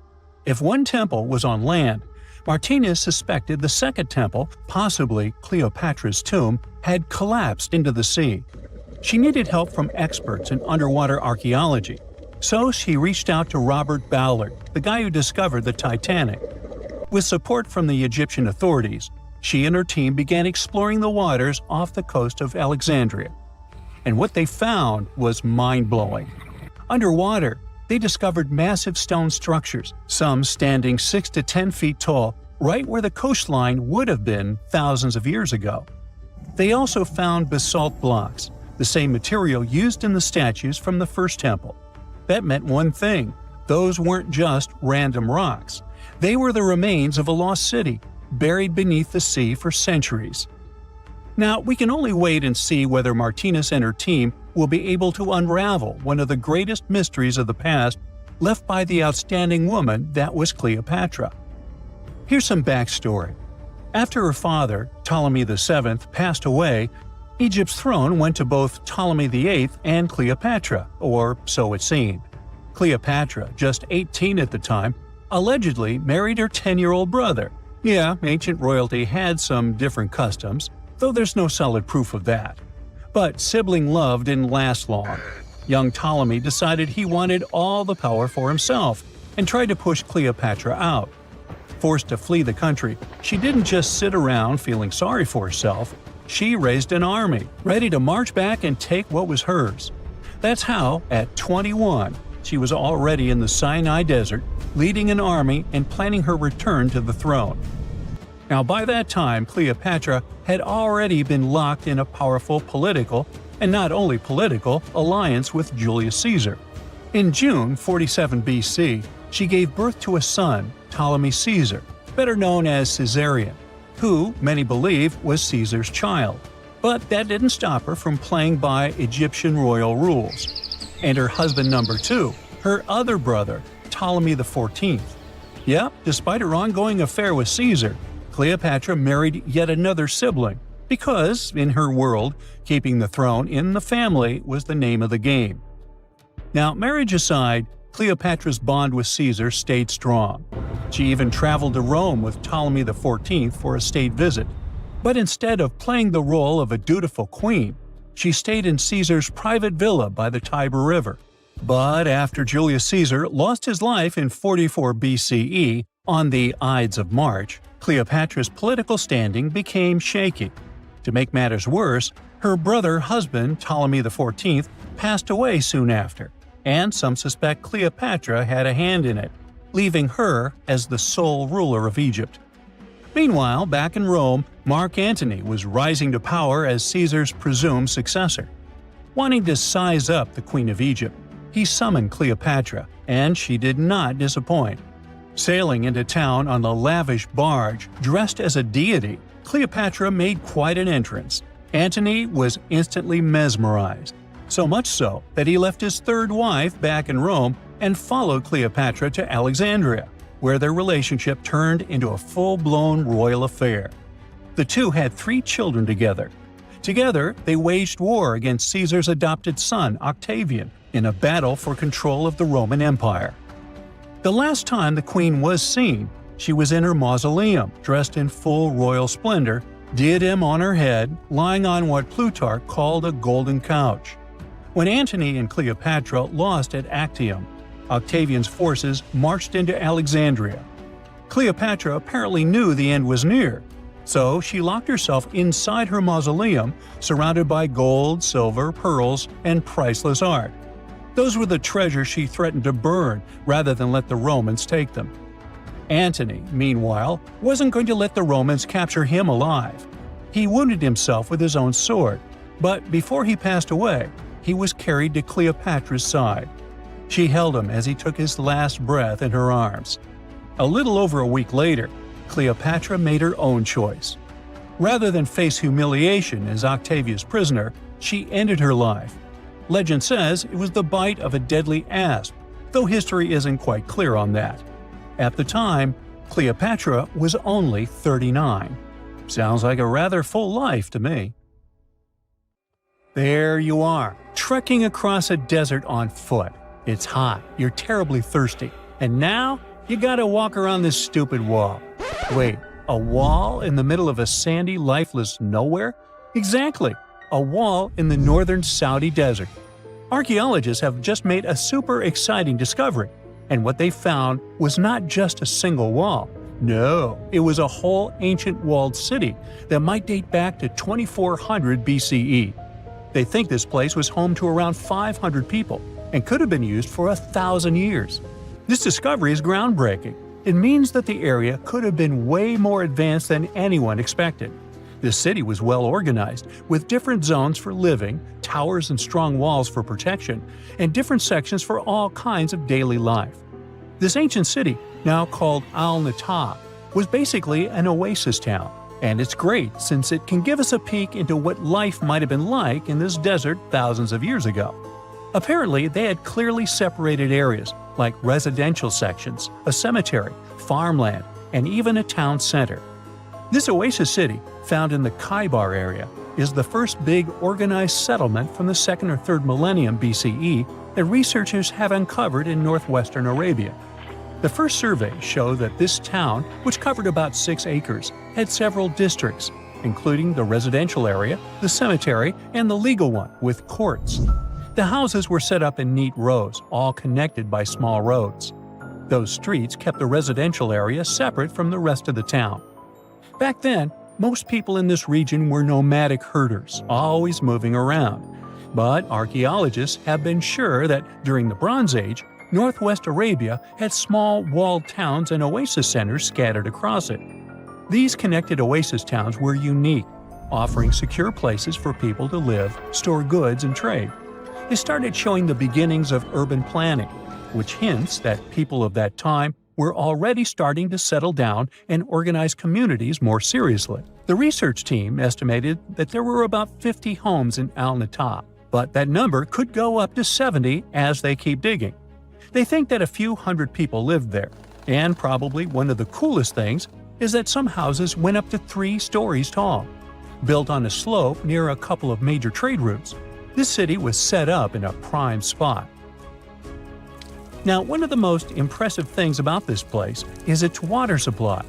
If one temple was on land, Martinez suspected the second temple, possibly Cleopatra's tomb, had collapsed into the sea. She needed help from experts in underwater archaeology, so she reached out to Robert Ballard, the guy who discovered the Titanic. With support from the Egyptian authorities, she and her team began exploring the waters off the coast of Alexandria. And what they found was mind-blowing. Underwater, they discovered massive stone structures, some standing 6 to 10 feet tall, right where the coastline would have been thousands of years ago. They also found basalt blocks, the same material used in the statues from the first temple. That meant one thing: those weren't just random rocks. They were the remains of a lost city, buried beneath the sea for centuries. Now, we can only wait and see whether Martinez and her team will be able to unravel one of the greatest mysteries of the past left by the outstanding woman that was Cleopatra. Here's some backstory. After her father, Ptolemy VII, passed away, Egypt's throne went to both Ptolemy VIII and Cleopatra, or so it seemed. Cleopatra, just 18 at the time, allegedly married her 10-year-old brother. Yeah, ancient royalty had some different customs, though there's no solid proof of that. But sibling love didn't last long. Young Ptolemy decided he wanted all the power for himself and tried to push Cleopatra out. Forced to flee the country, she didn't just sit around feeling sorry for herself. She raised an army, ready to march back and take what was hers. That's how, at 21, she was already in the Sinai Desert, leading an army and planning her return to the throne. Now, by that time, Cleopatra had already been locked in a powerful political, and not only political, alliance with Julius Caesar. In June 47 BC, she gave birth to a son, Ptolemy Caesar, better known as Caesarion, who, many believe, was Caesar's child. But that didn't stop her from playing by Egyptian royal rules. And her husband number 2, her other brother, Ptolemy XIV. Yep, despite her ongoing affair with Caesar, Cleopatra married yet another sibling, because, in her world, keeping the throne in the family was the name of the game. Now, marriage aside, Cleopatra's bond with Caesar stayed strong. She even traveled to Rome with Ptolemy XIV for a state visit. But instead of playing the role of a dutiful queen, she stayed in Caesar's private villa by the Tiber River. But after Julius Caesar lost his life in 44 BCE on the Ides of March, Cleopatra's political standing became shaky. To make matters worse, her brother-husband Ptolemy XIV passed away soon after, and some suspect Cleopatra had a hand in it, leaving her as the sole ruler of Egypt. Meanwhile, back in Rome, Mark Antony was rising to power as Caesar's presumed successor. Wanting to size up the Queen of Egypt, he summoned Cleopatra, and she did not disappoint. Sailing into town on a lavish barge dressed as a deity, Cleopatra made quite an entrance. Antony was instantly mesmerized, so much so that he left his third wife back in Rome and followed Cleopatra to Alexandria, where their relationship turned into a full-blown royal affair. The two had 3 children together. Together, they waged war against Caesar's adopted son, Octavian, in a battle for control of the Roman Empire. The last time the queen was seen, she was in her mausoleum, dressed in full royal splendor, diadem on her head, lying on what Plutarch called a golden couch. When Antony and Cleopatra lost at Actium, Octavian's forces marched into Alexandria. Cleopatra apparently knew the end was near, so she locked herself inside her mausoleum, surrounded by gold, silver, pearls, and priceless art. Those were the treasures she threatened to burn rather than let the Romans take them. Antony, meanwhile, wasn't going to let the Romans capture him alive. He wounded himself with his own sword, but before he passed away, he was carried to Cleopatra's side. She held him as he took his last breath in her arms. A little over a week later, Cleopatra made her own choice. Rather than face humiliation as Octavia's prisoner, she ended her life. Legend says it was the bite of a deadly asp, though history isn't quite clear on that. At the time, Cleopatra was only 39. Sounds like a rather full life to me. There you are, trekking across a desert on foot. It's hot, you're terribly thirsty, and now you gotta walk around this stupid wall. Wait, a wall in the middle of a sandy, lifeless nowhere? Exactly, a wall in the northern Saudi desert. Archaeologists have just made a super exciting discovery, and what they found was not just a single wall. No, it was a whole ancient walled city that might date back to 2400 BCE. They think this place was home to around 500 people and could have been used for 1,000 years. This discovery is groundbreaking. It means that the area could have been way more advanced than anyone expected. The city was well organized, with different zones for living, towers and strong walls for protection, and different sections for all kinds of daily life. This ancient city, now called Al-Natab, was basically an oasis town. And it's great since it can give us a peek into what life might have been like in this desert thousands of years ago. Apparently, they had clearly separated areas, like residential sections, a cemetery, farmland, and even a town center. This oasis city, found in the Khaybar area, is the first big organized settlement from the 2nd or 3rd millennium BCE that researchers have uncovered in northwestern Arabia. The first surveys show that this town, which covered about 6 acres, had several districts, including the residential area, the cemetery, and the legal one, with courts. The houses were set up in neat rows, all connected by small roads. Those streets kept the residential area separate from the rest of the town. Back then, most people in this region were nomadic herders, always moving around. But archaeologists have been sure that during the Bronze Age, northwest Arabia had small walled towns and oasis centers scattered across it. These connected oasis towns were unique, offering secure places for people to live, store goods, and trade. They started showing the beginnings of urban planning, which hints that people of that time were already starting to settle down and organize communities more seriously. The research team estimated that there were about 50 homes in Al-Natab, but that number could go up to 70 as they keep digging. They think that a few hundred people lived there, and probably one of the coolest things is that some houses went up to 3 stories tall. Built on a slope near a couple of major trade routes, this city was set up in a prime spot. Now, one of the most impressive things about this place is its water supply.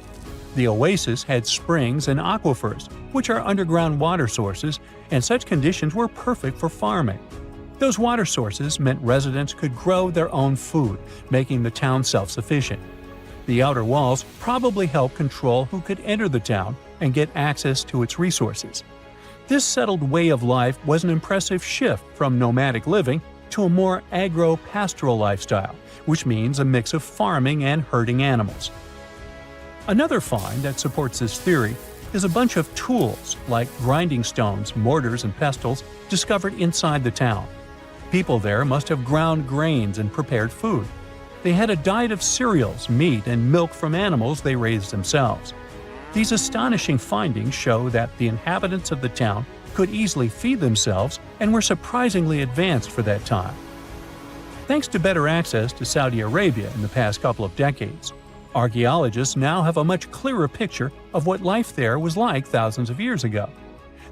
The oasis had springs and aquifers, which are underground water sources, and such conditions were perfect for farming. Those water sources meant residents could grow their own food, making the town self-sufficient. The outer walls probably helped control who could enter the town and get access to its resources. This settled way of life was an impressive shift from nomadic living to a more agro-pastoral lifestyle, which means a mix of farming and herding animals. Another find that supports this theory is a bunch of tools, like grinding stones, mortars, and pestles, discovered inside the town. People there must have ground grains and prepared food. They had a diet of cereals, meat, and milk from animals they raised themselves. These astonishing findings show that the inhabitants of the town could easily feed themselves and were surprisingly advanced for that time. Thanks to better access to Saudi Arabia in the past couple of decades, archaeologists now have a much clearer picture of what life there was like thousands of years ago.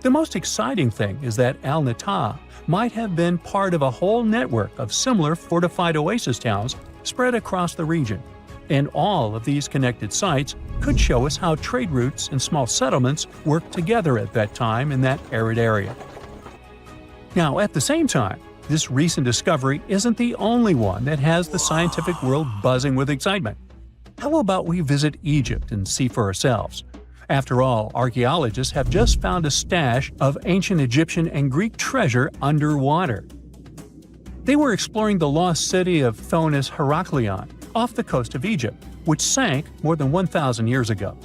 The most exciting thing is that Al-Natab might have been part of a whole network of similar fortified oasis towns spread across the region, and all of these connected sites could show us how trade routes and small settlements worked together at that time in that arid area. Now, at the same time, this recent discovery isn't the only one that has the scientific world buzzing with excitement. How about we visit Egypt and see for ourselves? After all, archaeologists have just found a stash of ancient Egyptian and Greek treasure underwater. They were exploring the lost city of Thonis Heraklion off the coast of Egypt, which sank more than 1,000 years ago.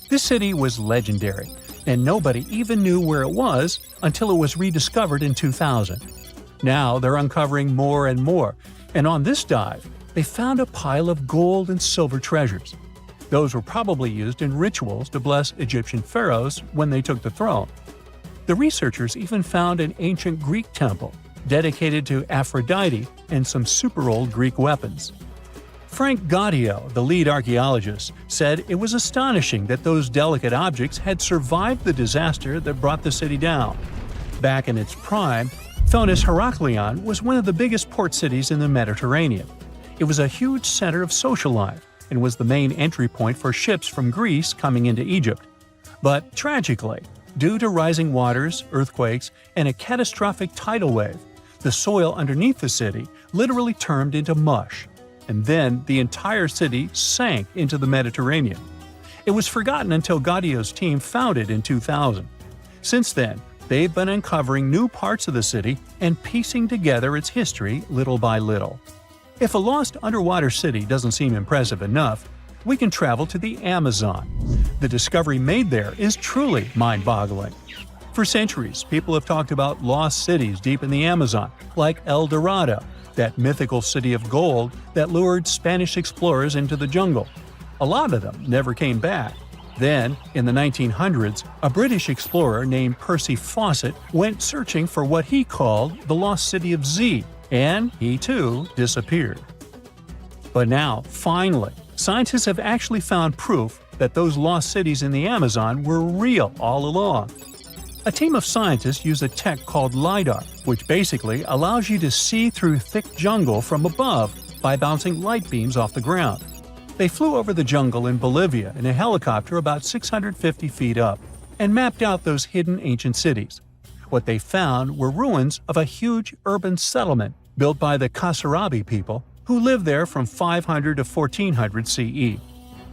This city was legendary, and nobody even knew where it was until it was rediscovered in 2000. Now they're uncovering more and more, and on this dive, they found a pile of gold and silver treasures. Those were probably used in rituals to bless Egyptian pharaohs when they took the throne. The researchers even found an ancient Greek temple dedicated to Aphrodite and some super old Greek weapons. Frank Gaudio, the lead archaeologist, said it was astonishing that those delicate objects had survived the disaster that brought the city down. Back in its prime, Thonis Heraklion was one of the biggest port cities in the Mediterranean. It was a huge center of social life and was the main entry point for ships from Greece coming into Egypt. But tragically, due to rising waters, earthquakes, and a catastrophic tidal wave, the soil underneath the city literally turned into mush, and then the entire city sank into the Mediterranean. It was forgotten until Gaudio's team found it in 2000. Since then, they've been uncovering new parts of the city and piecing together its history little by little. If a lost underwater city doesn't seem impressive enough, we can travel to the Amazon. The discovery made there is truly mind-boggling. For centuries, people have talked about lost cities deep in the Amazon, like El Dorado, that mythical city of gold that lured Spanish explorers into the jungle. A lot of them never came back. Then, in the 1900s, a British explorer named Percy Fawcett went searching for what he called the lost city of Z, and he too disappeared. But now, finally, scientists have actually found proof that those lost cities in the Amazon were real all along. A team of scientists use a tech called LiDAR, which basically allows you to see through thick jungle from above by bouncing light beams off the ground. They flew over the jungle in Bolivia in a helicopter about 650 feet up and mapped out those hidden ancient cities. What they found were ruins of a huge urban settlement built by the Kasarabi people who lived there from 500 to 1400 CE.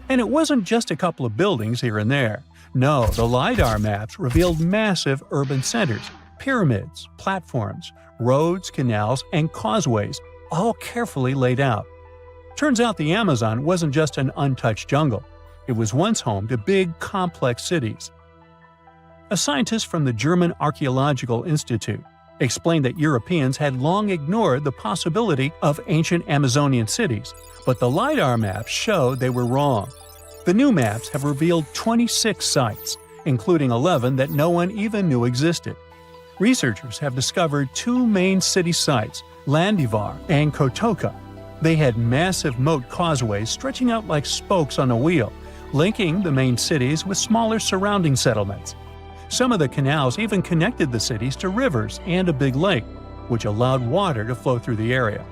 And it wasn't just a couple of buildings here and there. No, the LiDAR maps revealed massive urban centers, pyramids, platforms, roads, canals, and causeways, all carefully laid out. Turns out the Amazon wasn't just an untouched jungle. It was once home to big, complex cities. A scientist from the German Archaeological Institute explained that Europeans had long ignored the possibility of ancient Amazonian cities, but the LiDAR maps showed they were wrong. The new maps have revealed 26 sites, including 11 that no one even knew existed. Researchers have discovered two main city sites, Landivar and Kotoka. They had massive moat causeways stretching out like spokes on a wheel, linking the main cities with smaller surrounding settlements. Some of the canals even connected the cities to rivers and a big lake, which allowed water to flow through the area.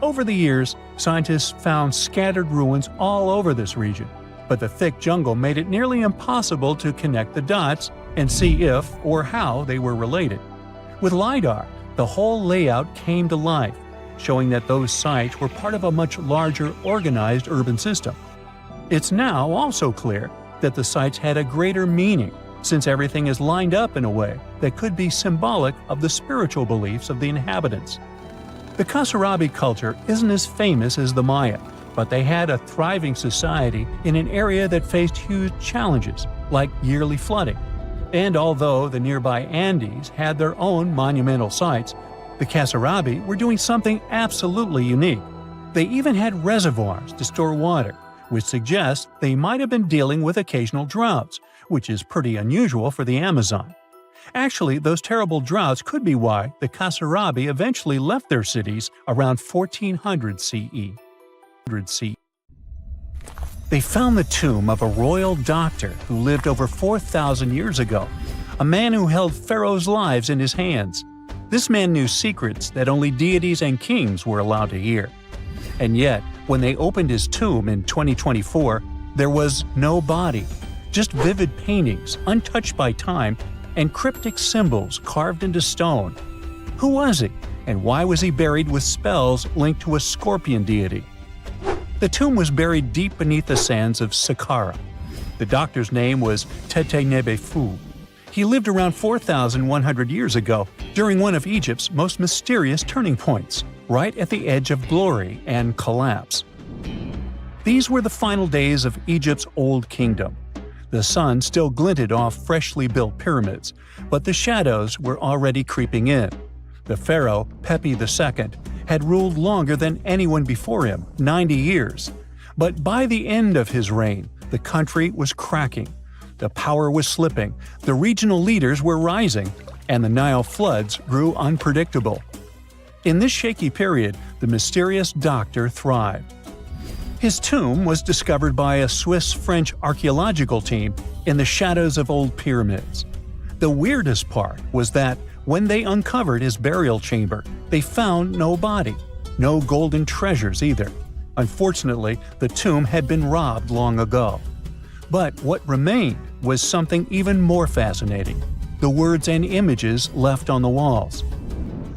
Over the years, scientists found scattered ruins all over this region, but the thick jungle made it nearly impossible to connect the dots and see if or how they were related. With LiDAR, the whole layout came to life, showing that those sites were part of a much larger, organized urban system. It's now also clear that the sites had a greater meaning, since everything is lined up in a way that could be symbolic of the spiritual beliefs of the inhabitants. The Kasarabi culture isn't as famous as the Maya, but they had a thriving society in an area that faced huge challenges, like yearly flooding. And although the nearby Andes had their own monumental sites, the Kasarabi were doing something absolutely unique. They even had reservoirs to store water, which suggests they might have been dealing with occasional droughts, which is pretty unusual for the Amazon. Actually, those terrible droughts could be why the Kasarabi eventually left their cities around 1400 CE. They found the tomb of a royal doctor who lived over 4,000 years ago, a man who held pharaohs' lives in his hands. This man knew secrets that only deities and kings were allowed to hear. And yet, when they opened his tomb in 2024, there was no body, just vivid paintings, untouched by time, and cryptic symbols carved into stone. Who was he, and why was he buried with spells linked to a scorpion deity? The tomb was buried deep beneath the sands of Saqqara. The doctor's name was Tete Nebefu. He lived around 4,100 years ago, during one of Egypt's most mysterious turning points, right at the edge of glory and collapse. These were the final days of Egypt's Old Kingdom. The sun still glinted off freshly built pyramids, but the shadows were already creeping in. The pharaoh, Pepi II, had ruled longer than anyone before him, 90 years. But by the end of his reign, the country was cracking. The power was slipping, the regional leaders were rising, and the Nile floods grew unpredictable. In this shaky period, the mysterious doctor thrived. His tomb was discovered by a Swiss-French archaeological team in the shadows of old pyramids. The weirdest part was that when they uncovered his burial chamber, they found no body, no golden treasures either. Unfortunately, the tomb had been robbed long ago. But what remained was something even more fascinating: the words and images left on the walls.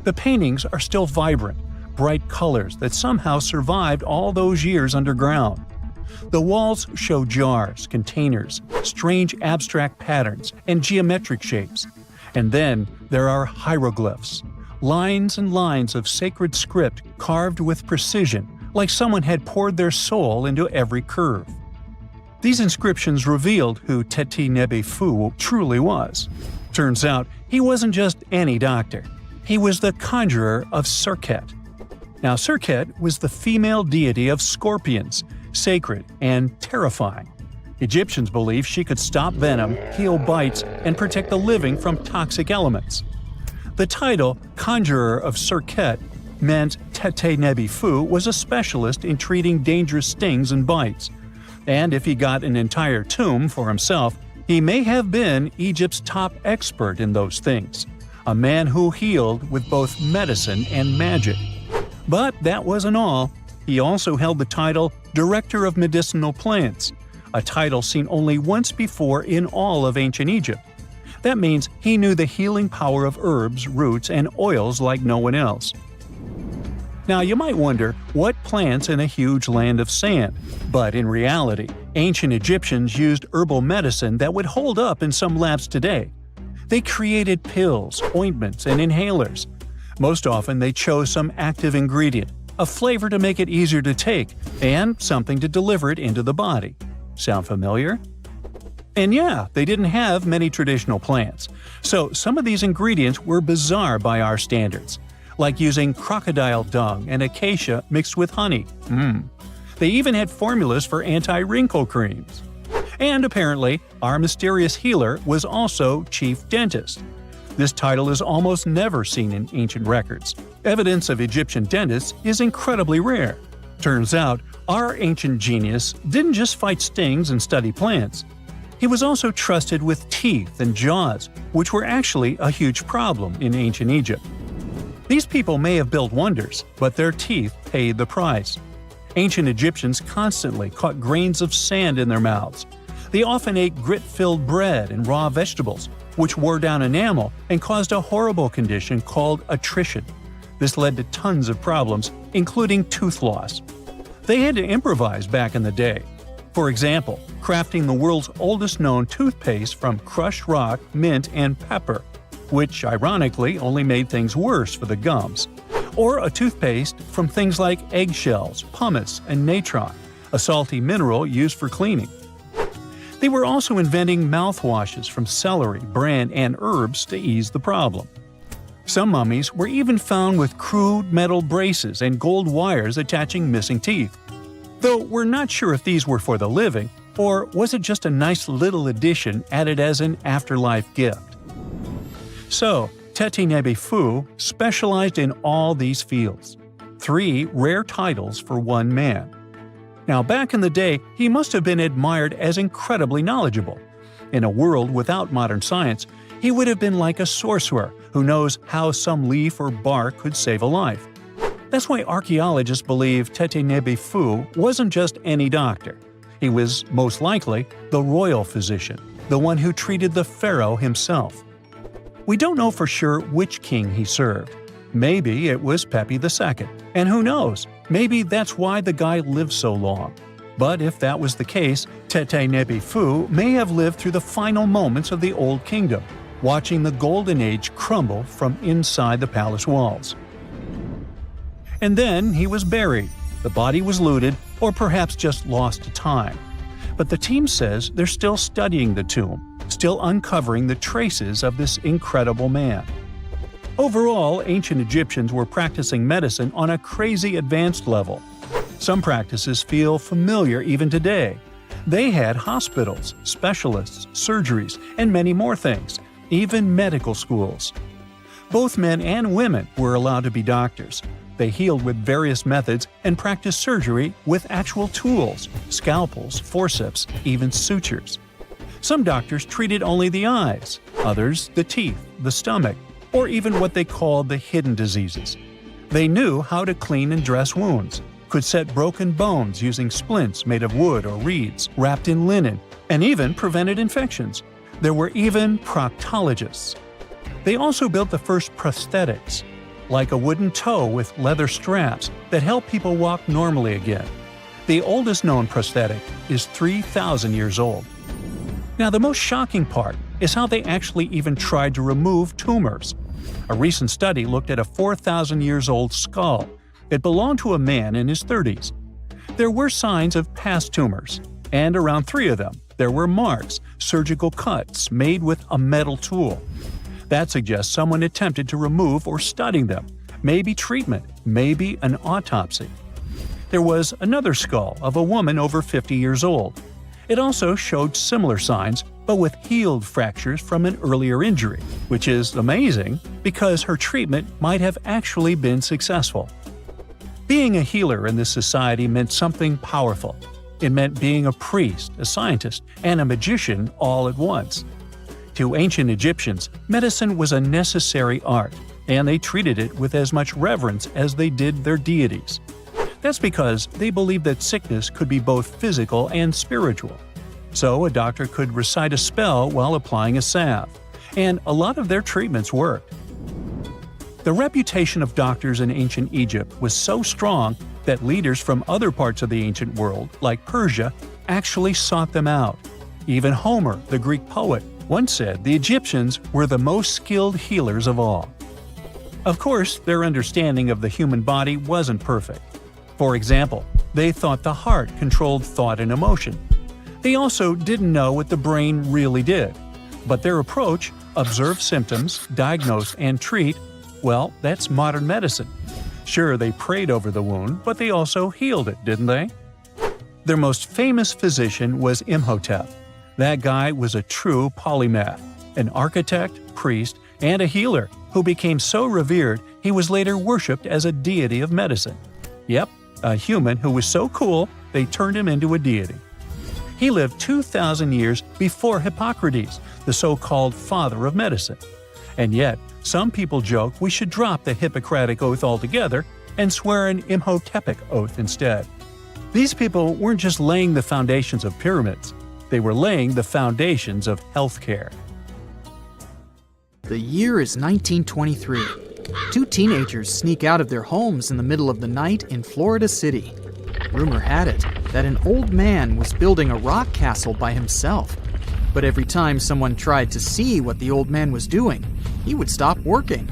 The paintings are still vibrant, bright colors that somehow survived all those years underground. The walls show jars, containers, strange abstract patterns, and geometric shapes. And then there are hieroglyphs, lines and lines of sacred script carved with precision, like someone had poured their soul into every curve. These inscriptions revealed who Teti Nebefu truly was. Turns out, he wasn't just any doctor. He was the conjurer of Serket. Now, Serket was the female deity of scorpions, sacred and terrifying. Egyptians believed she could stop venom, heal bites, and protect the living from toxic elements. The title, Conjurer of Serket, meant Tete Nebi Fu was a specialist in treating dangerous stings and bites. And if he got an entire tomb for himself, he may have been Egypt's top expert in those things, a man who healed with both medicine and magic. But that wasn't all. He also held the title Director of Medicinal Plants, a title seen only once before in all of ancient Egypt. That means he knew the healing power of herbs, roots, and oils like no one else. Now you might wonder, what plants in a huge land of sand? But in reality, ancient Egyptians used herbal medicine that would hold up in some labs today. They created pills, ointments, and inhalers. Most often they chose some active ingredient, a flavor to make it easier to take, and something to deliver it into the body. Sound familiar? And yeah, they didn't have many traditional plants, so some of these ingredients were bizarre by our standards, like using crocodile dung and acacia mixed with honey. They even had formulas for anti-wrinkle creams. And apparently, our mysterious healer was also chief dentist. This title is almost never seen in ancient records. Evidence of Egyptian dentists is incredibly rare. Turns out, our ancient genius didn't just fight stings and study plants. He was also trusted with teeth and jaws, which were actually a huge problem in ancient Egypt. These people may have built wonders, but their teeth paid the price. Ancient Egyptians constantly caught grains of sand in their mouths. They often ate grit-filled bread and raw vegetables, which wore down enamel and caused a horrible condition called attrition. This led to tons of problems, including tooth loss. They had to improvise back in the day. For example, crafting the world's oldest known toothpaste from crushed rock, mint, and pepper, which ironically only made things worse for the gums. Or a toothpaste from things like eggshells, pumice, and natron, a salty mineral used for cleaning. They were also inventing mouthwashes from celery, bran, and herbs to ease the problem. Some mummies were even found with crude metal braces and gold wires attaching missing teeth. Though we're not sure if these were for the living, or was it just a nice little addition added as an afterlife gift. So, Tete Nebi Fu specialized in all these fields. 3 rare titles for one man. Now back in the day, he must have been admired as incredibly knowledgeable. In a world without modern science, he would have been like a sorcerer who knows how some leaf or bark could save a life. That's why archaeologists believe Tete Nebi Fu wasn't just any doctor. He was, most likely, the royal physician, the one who treated the pharaoh himself. We don't know for sure which king he served. Maybe it was Pepi II, and who knows, maybe that's why the guy lived so long. But if that was the case, Tete Nebi Fu may have lived through the final moments of the Old Kingdom, watching the Golden Age crumble from inside the palace walls. And then he was buried. The body was looted, or perhaps just lost to time. But the team says they're still studying the tomb, still uncovering the traces of this incredible man. Overall, ancient Egyptians were practicing medicine on a crazy advanced level. Some practices feel familiar even today. They had hospitals, specialists, surgeries, and many more things, even medical schools. Both men and women were allowed to be doctors. They healed with various methods and practiced surgery with actual tools, scalpels, forceps, even sutures. Some doctors treated only the eyes, others the teeth, the stomach, or even what they called the hidden diseases. They knew how to clean and dress wounds, could set broken bones using splints made of wood or reeds wrapped in linen, and even prevented infections. There were even proctologists. They also built the first prosthetics, like a wooden toe with leather straps that help people walk normally again. The oldest known prosthetic is 3,000 years old. Now, the most shocking part is how they actually even tried to remove tumors. A recent study looked at a 4,000 years old skull. It belonged to a man in his 30s. There were signs of past tumors, and around 3 of them, there were marks, surgical cuts made with a metal tool. That suggests someone attempted to remove or study them, maybe treatment, maybe an autopsy. There was another skull of a woman over 50 years old. It also showed similar signs, but with healed fractures from an earlier injury, which is amazing because her treatment might have actually been successful. Being a healer in this society meant something powerful. It meant being a priest, a scientist, and a magician all at once. To ancient Egyptians, medicine was a necessary art, and they treated it with as much reverence as they did their deities. That's because they believed that sickness could be both physical and spiritual. So a doctor could recite a spell while applying a salve, and a lot of their treatments worked. The reputation of doctors in ancient Egypt was so strong that leaders from other parts of the ancient world, like Persia, actually sought them out. Even Homer, the Greek poet, once said the Egyptians were the most skilled healers of all. Of course, their understanding of the human body wasn't perfect. For example, they thought the heart controlled thought and emotion. They also didn't know what the brain really did. But their approach, observe symptoms, diagnose, and treat, well, that's modern medicine. Sure, they prayed over the wound, but they also healed it, didn't they? Their most famous physician was Imhotep. That guy was a true polymath, an architect, priest, and a healer who became so revered he was later worshipped as a deity of medicine. Yep, a human who was so cool they turned him into a deity. He lived 2,000 years before Hippocrates, the so-called father of medicine. And yet, some people joke we should drop the Hippocratic Oath altogether and swear an Imhotepic Oath instead. These people weren't just laying the foundations of pyramids, they were laying the foundations of healthcare. The year is 1923. Two teenagers sneak out of their homes in the middle of the night in Florida City. Rumor had it that an old man was building a rock castle by himself. But every time someone tried to see what the old man was doing, he would stop working.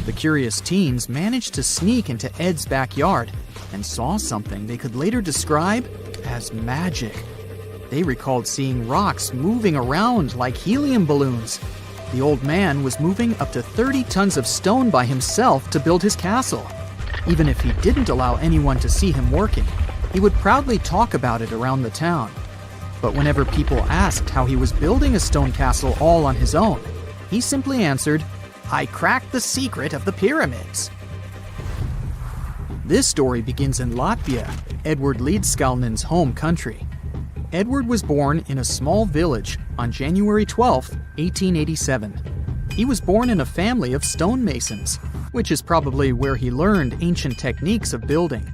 The curious teens managed to sneak into Ed's backyard and saw something they could later describe as magic. They recalled seeing rocks moving around like helium balloons. The old man was moving up to 30 tons of stone by himself to build his castle. Even if he didn't allow anyone to see him working, he would proudly talk about it around the town. But whenever people asked how he was building a stone castle all on his own, he simply answered, "I cracked the secret of the pyramids." This story begins in Latvia, Edward Leedskalnin's home country. Edward was born in a small village on January 12, 1887. He was born in a family of stonemasons, which is probably where he learned ancient techniques of building.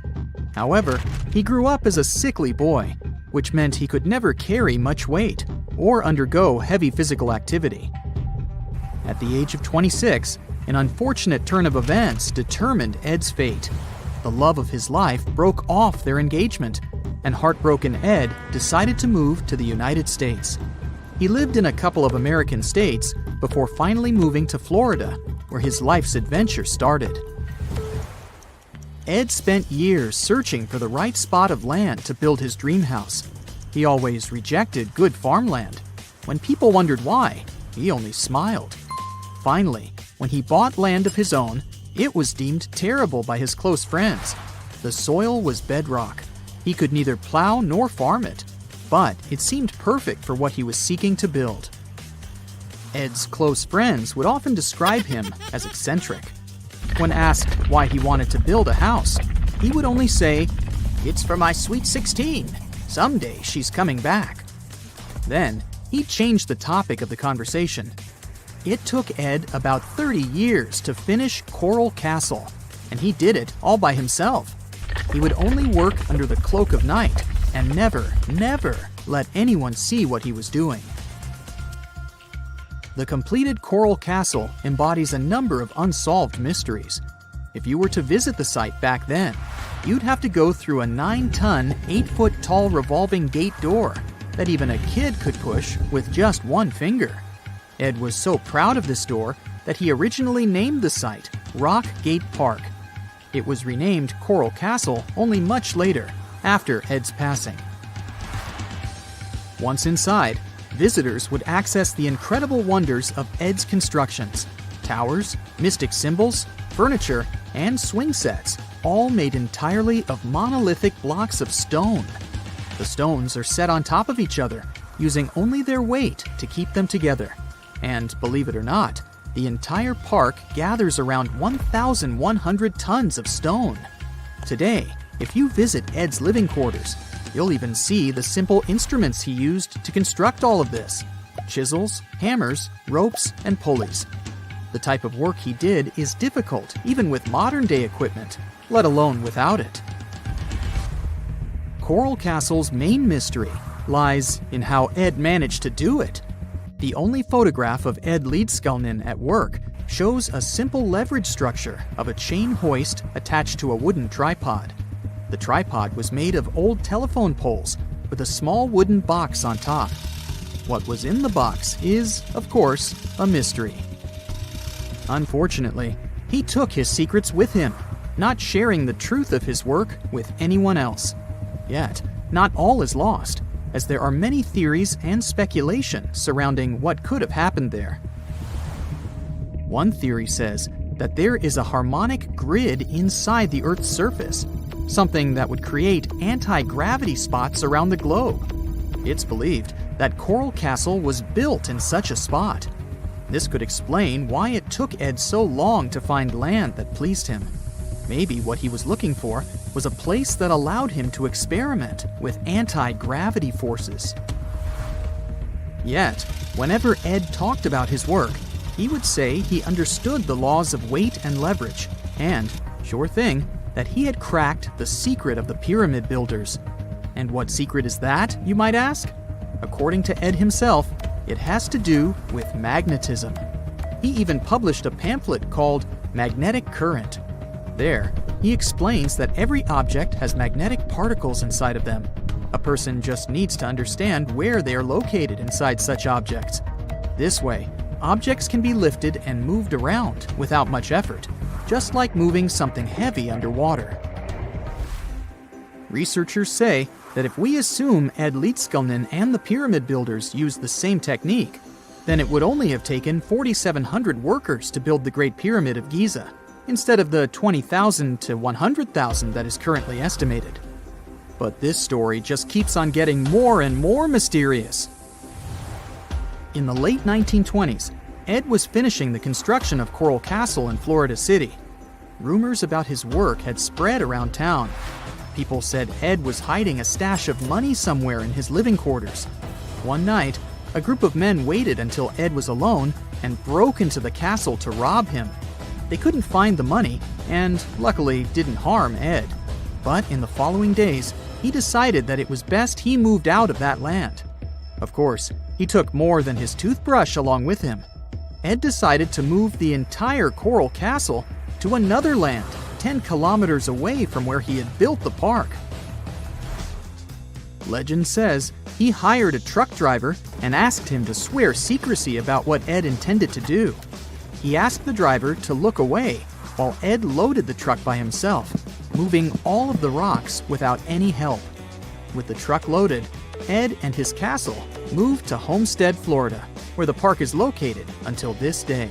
However, he grew up as a sickly boy, which meant he could never carry much weight or undergo heavy physical activity. At the age of 26, an unfortunate turn of events determined Ed's fate. The love of his life broke off their engagement, and heartbroken Ed decided to move to the United States. He lived in a couple of American states before finally moving to Florida, where his life's adventure started. Ed spent years searching for the right spot of land to build his dream house. He always rejected good farmland. When people wondered why, he only smiled. Finally, when he bought land of his own, it was deemed terrible by his close friends. The soil was bedrock. He could neither plow nor farm it, but it seemed perfect for what he was seeking to build. Ed's close friends would often describe him as eccentric. When asked why he wanted to build a house, he would only say, "It's for my sweet 16. Someday she's coming back." Then, he changed the topic of the conversation. It took Ed about 30 years to finish Coral Castle, and he did it all by himself. He would only work under the cloak of night and never let anyone see what he was doing. The completed Coral Castle embodies a number of unsolved mysteries. If you were to visit the site back then, you'd have to go through a 9-ton, 8-foot-tall revolving gate door that even a kid could push with just one finger. Ed was so proud of this door that he originally named the site Rock Gate Park. It was renamed Coral Castle only much later, after Ed's passing. Once inside, visitors would access the incredible wonders of Ed's constructions: towers, mystic symbols, furniture, and swing sets, all made entirely of monolithic blocks of stone. The stones are set on top of each other, using only their weight to keep them together. And believe it or not, the entire park gathers around 1,100 tons of stone. Today, if you visit Ed's living quarters, you'll even see the simple instruments he used to construct all of this: chisels, hammers, ropes, and pulleys. The type of work he did is difficult even with modern-day equipment, let alone without it. Coral Castle's main mystery lies in how Ed managed to do it. The only photograph of Ed Leedskalnin at work shows a simple leverage structure of a chain hoist attached to a wooden tripod. The tripod was made of old telephone poles with a small wooden box on top. What was in the box is, of course, a mystery. Unfortunately, he took his secrets with him, not sharing the truth of his work with anyone else. Yet, not all is lost, as there are many theories and speculation surrounding what could have happened there. One theory says that there is a harmonic grid inside the Earth's surface, something that would create anti-gravity spots around the globe. It's believed that Coral Castle was built in such a spot. This could explain why it took Ed so long to find land that pleased him. Maybe what he was looking for was a place that allowed him to experiment with anti-gravity forces. Yet, whenever Ed talked about his work, he would say he understood the laws of weight and leverage, and, sure thing, that he had cracked the secret of the pyramid builders. And what secret is that, you might ask? According to Ed himself, it has to do with magnetism. He even published a pamphlet called Magnetic Current. There, he explains that every object has magnetic particles inside of them. A person just needs to understand where they are located inside such objects. This way, objects can be lifted and moved around without much effort, just like moving something heavy underwater. Researchers say that if we assume Ed Leedskalnin and the pyramid builders used the same technique, then it would only have taken 4,700 workers to build the Great Pyramid of Giza, instead of the 20,000 to 100,000 that is currently estimated. But this story just keeps on getting more and more mysterious. In the late 1920s, Ed was finishing the construction of Coral Castle in Florida City. Rumors about his work had spread around town. People said Ed was hiding a stash of money somewhere in his living quarters. One night, a group of men waited until Ed was alone and broke into the castle to rob him. They couldn't find the money and, luckily, didn't harm Ed. But in the following days, he decided that it was best he moved out of that land. Of course, he took more than his toothbrush along with him. Ed decided to move the entire Coral Castle to another land 10 kilometers away from where he had built the park. Legend says he hired a truck driver and asked him to swear secrecy about what Ed intended to do. He asked the driver to look away while Ed loaded the truck by himself, moving all of the rocks without any help. With the truck loaded, Ed and his castle moved to Homestead, Florida, where the park is located until this day.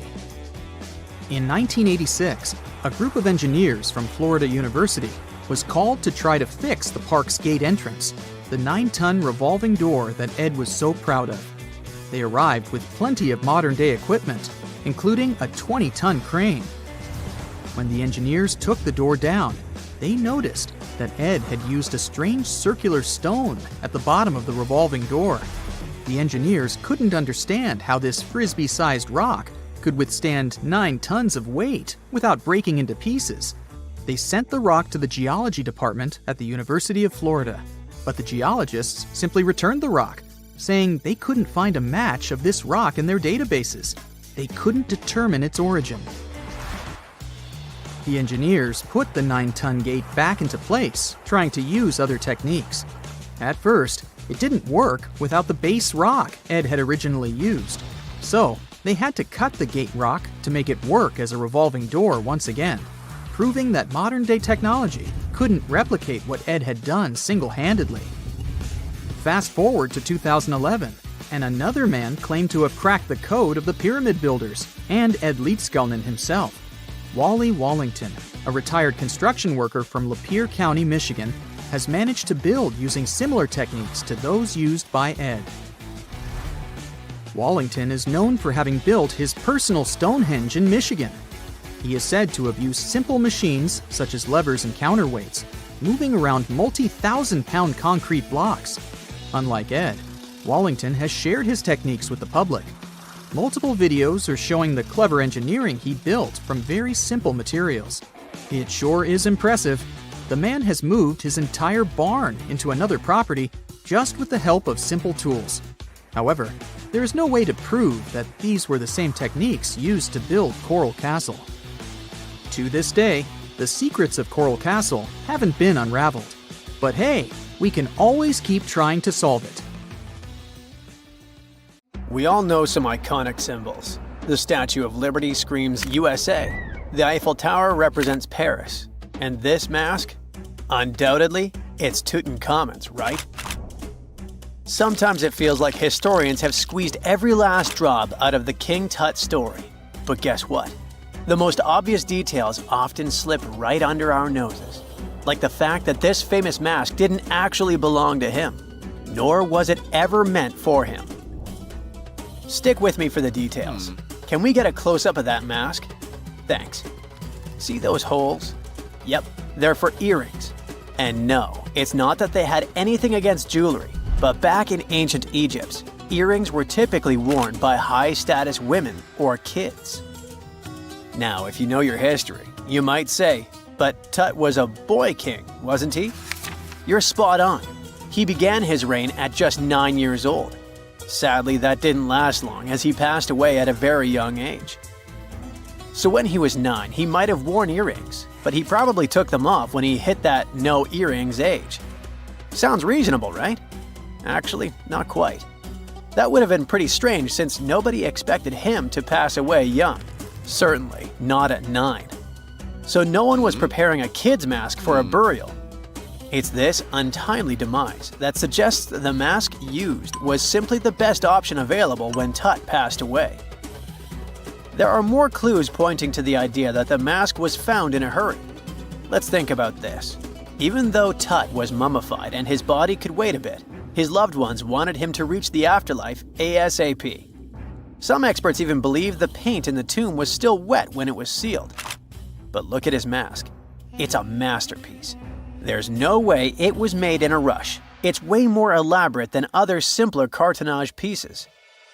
In 1986, a group of engineers from Florida University was called to try to fix the park's gate entrance, the 9-ton revolving door that Ed was so proud of. They arrived with plenty of modern-day equipment, including a 20-ton crane. When the engineers took the door down, they noticed that Ed had used a strange circular stone at the bottom of the revolving door. The engineers couldn't understand how this frisbee-sized rock could withstand 9 tons of weight without breaking into pieces. They sent the rock to the geology department at the University of Florida, but the geologists simply returned the rock, saying they couldn't find a match of this rock in their databases. They couldn't determine its origin. The engineers put the 9-ton gate back into place, trying to use other techniques. At first, it didn't work without the base rock Ed had originally used. So, they had to cut the gate rock to make it work as a revolving door once again, proving that modern-day technology couldn't replicate what Ed had done single-handedly. Fast forward to 2011, and another man claimed to have cracked the code of the pyramid builders and Ed Leedskalnin himself. Wally Wallington, a retired construction worker from Lapeer County, Michigan, has managed to build using similar techniques to those used by Ed. Wallington is known for having built his personal Stonehenge in Michigan. He is said to have used simple machines, such as levers and counterweights, moving around multi-thousand-pound concrete blocks. Unlike Ed, Wallington has shared his techniques with the public. Multiple videos are showing the clever engineering he built from very simple materials. It sure is impressive. The man has moved his entire barn into another property just with the help of simple tools. However, there is no way to prove that these were the same techniques used to build Coral Castle. To this day, the secrets of Coral Castle haven't been unraveled. But hey, we can always keep trying to solve it. We all know some iconic symbols. The Statue of Liberty screams USA. The Eiffel Tower represents Paris. And this mask? Undoubtedly, it's Tutankhamun's, right? Sometimes it feels like historians have squeezed every last drop out of the King Tut story. But guess what? The most obvious details often slip right under our noses. Like the fact that this famous mask didn't actually belong to him, nor was it ever meant for him. Stick with me for the details. Can we get a close-up of that mask? Thanks. See those holes? Yep, they're for earrings. And no, it's not that they had anything against jewelry, but back in ancient Egypt, earrings were typically worn by high-status women or kids. Now, if you know your history, you might say, but Tut was a boy king, wasn't he? You're spot on. He began his reign at just 9 years old. Sadly, that didn't last long as he passed away at a very young age. So when he was 9, he might have worn earrings, but he probably took them off when he hit that no earrings age. Sounds reasonable, right? Actually, not quite. That would have been pretty strange since nobody expected him to pass away young. Certainly not at 9. So no one was preparing a kid's mask for a burial. It's this untimely demise that suggests the mask used was simply the best option available when Tut passed away. There are more clues pointing to the idea that the mask was found in a hurry. Let's think about this. Even though Tut was mummified and his body could wait a bit, his loved ones wanted him to reach the afterlife ASAP. Some experts even believe the paint in the tomb was still wet when it was sealed. But look at his mask. It's a masterpiece. There's no way it was made in a rush. It's way more elaborate than other simpler cartonnage pieces.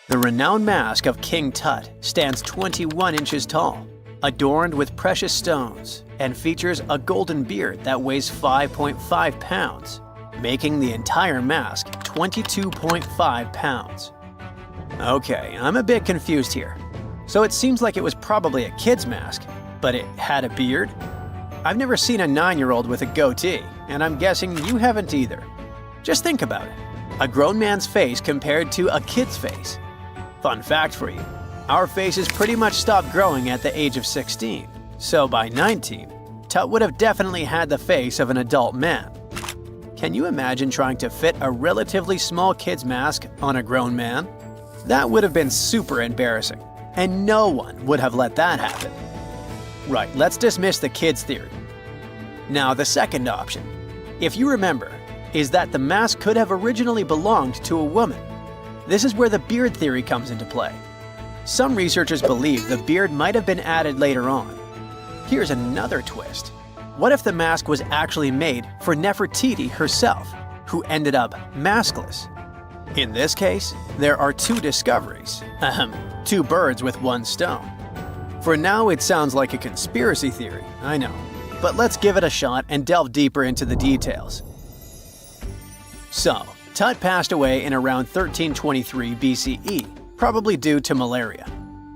The renowned mask of King Tut stands 21 inches tall, adorned with precious stones, and features a golden beard that weighs 5.5 pounds, making the entire mask 22.5 pounds. Okay, I'm a bit confused here. So it seems like it was probably a kid's mask, but it had a beard? I've never seen a 9-year-old with a goatee, and I'm guessing you haven't either. Just think about it. A grown man's face compared to a kid's face. Fun fact for you, our faces pretty much stopped growing at the age of 16, so by 19, Tut would have definitely had the face of an adult man. Can you imagine trying to fit a relatively small kid's mask on a grown man? That would have been super embarrassing, and no one would have let that happen. Right, let's dismiss the kids' theory. Now, the second option, if you remember, is that the mask could have originally belonged to a woman. This is where the beard theory comes into play. Some researchers believe the beard might have been added later on. Here's another twist. What if the mask was actually made for Nefertiti herself, who ended up maskless? In this case, there are two discoveries. Two birds with one stone. For now, it sounds like a conspiracy theory, I know. But let's give it a shot and delve deeper into the details. So, Tut passed away in around 1323 BCE, probably due to malaria.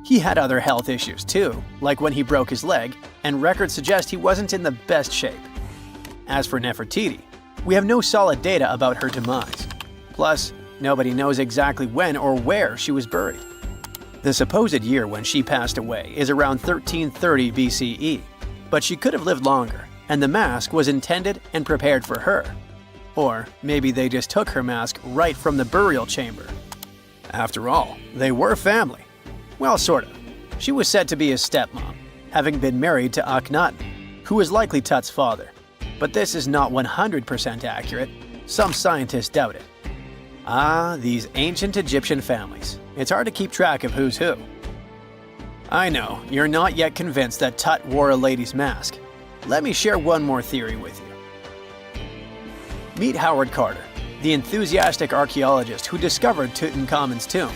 He had other health issues too, like when he broke his leg, and records suggest he wasn't in the best shape. As for Nefertiti, we have no solid data about her demise. Plus, nobody knows exactly when or where she was buried. The supposed year when she passed away is around 1330 BCE, but she could have lived longer, and the mask was intended and prepared for her. Or maybe they just took her mask right from the burial chamber. After all, they were family. Well, sort of. She was said to be his stepmom, having been married to Akhenaten, who was likely Tut's father. but this is not 100% accurate. Some scientists doubt it. Ah, these ancient Egyptian families. It's hard to keep track of who's who. I know, you're not yet convinced that Tut wore a lady's mask. Let me share one more theory with you. Meet Howard Carter, the enthusiastic archaeologist who discovered Tutankhamun's tomb.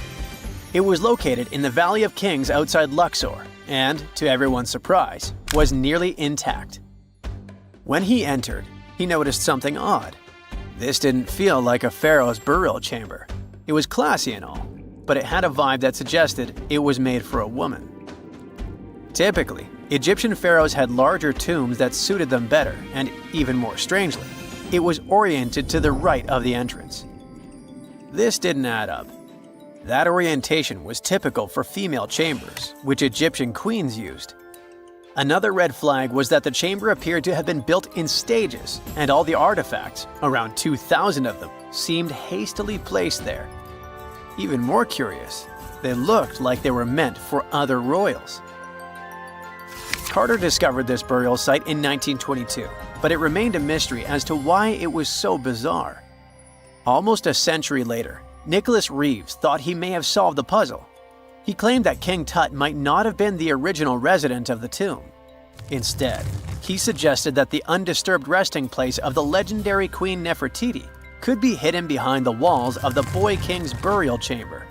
It was located in the Valley of Kings outside Luxor, and, to everyone's surprise, was nearly intact. When he entered, he noticed something odd. This didn't feel like a pharaoh's burial chamber. It was classy and all, but it had a vibe that suggested it was made for a woman. Typically, Egyptian pharaohs had larger tombs that suited them better, and even more strangely, it was oriented to the right of the entrance. This didn't add up. That orientation was typical for female chambers, which Egyptian queens used. Another red flag was that the chamber appeared to have been built in stages, and all the artifacts, around 2,000 of them, seemed hastily placed there. Even more curious, they looked like they were meant for other royals. Carter discovered this burial site in 1922, but it remained a mystery as to why it was so bizarre. Almost a century later, Nicholas Reeves thought he may have solved the puzzle. He claimed that King Tut might not have been the original resident of the tomb. Instead, he suggested that the undisturbed resting place of the legendary Queen Nefertiti could be hidden behind the walls of the boy king's burial chamber.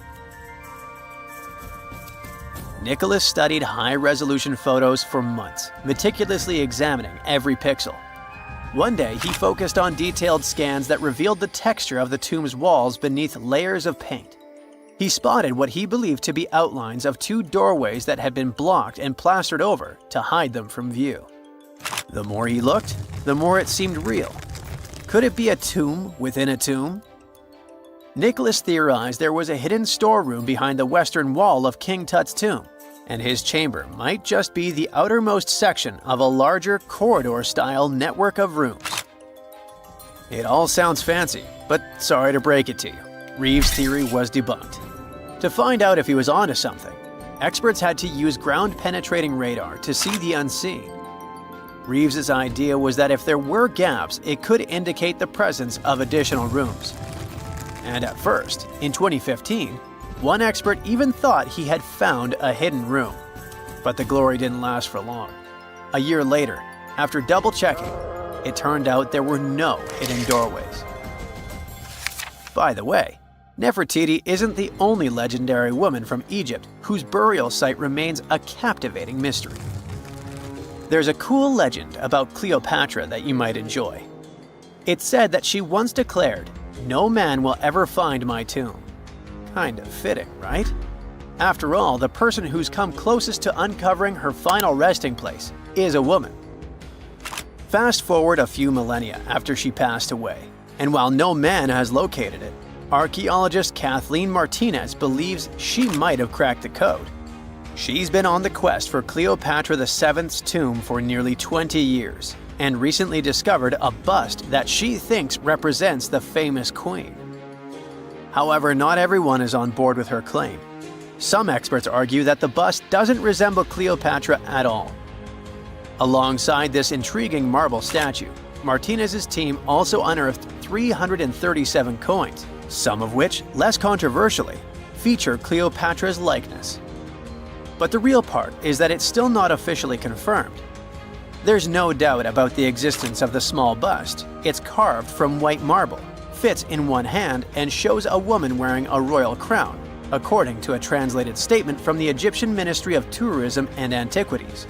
Nicholas studied high-resolution photos for months, meticulously examining every pixel. One day, he focused on detailed scans that revealed the texture of the tomb's walls beneath layers of paint. He spotted what he believed to be outlines of two doorways that had been blocked and plastered over to hide them from view. The more he looked, the more it seemed real. Could it be a tomb within a tomb? Nicholas theorized there was a hidden storeroom behind the western wall of King Tut's tomb, and his chamber might just be the outermost section of a larger corridor-style network of rooms. It all sounds fancy, but sorry to break it to you, Reeves' theory was debunked. To find out if he was onto something, experts had to use ground-penetrating radar to see the unseen. Reeves' idea was that if there were gaps, it could indicate the presence of additional rooms. And at first, in 2015, one expert even thought he had found a hidden room. But the glory didn't last for long. A year later, after double-checking, it turned out there were no hidden doorways. By the way, Nefertiti isn't the only legendary woman from Egypt whose burial site remains a captivating mystery. There's a cool legend about Cleopatra that you might enjoy. It's said that she once declared, "No man will ever find my tomb." Kind of fitting, right? After all, the person who's come closest to uncovering her final resting place is a woman. Fast forward a few millennia after she passed away, and while no man has located it, archaeologist Kathleen Martinez believes she might have cracked the code. She's been on the quest for Cleopatra VII's tomb for nearly 20 years, and recently discovered a bust that she thinks represents the famous queen. However, not everyone is on board with her claim. Some experts argue that the bust doesn't resemble Cleopatra at all. Alongside this intriguing marble statue, Martinez's team also unearthed 337 coins, some of which, less controversially, feature Cleopatra's likeness. But the real part is that it's still not officially confirmed. There's no doubt about the existence of the small bust. It's carved from white marble, fits in one hand, and shows a woman wearing a royal crown, according to a translated statement from the Egyptian Ministry of Tourism and Antiquities.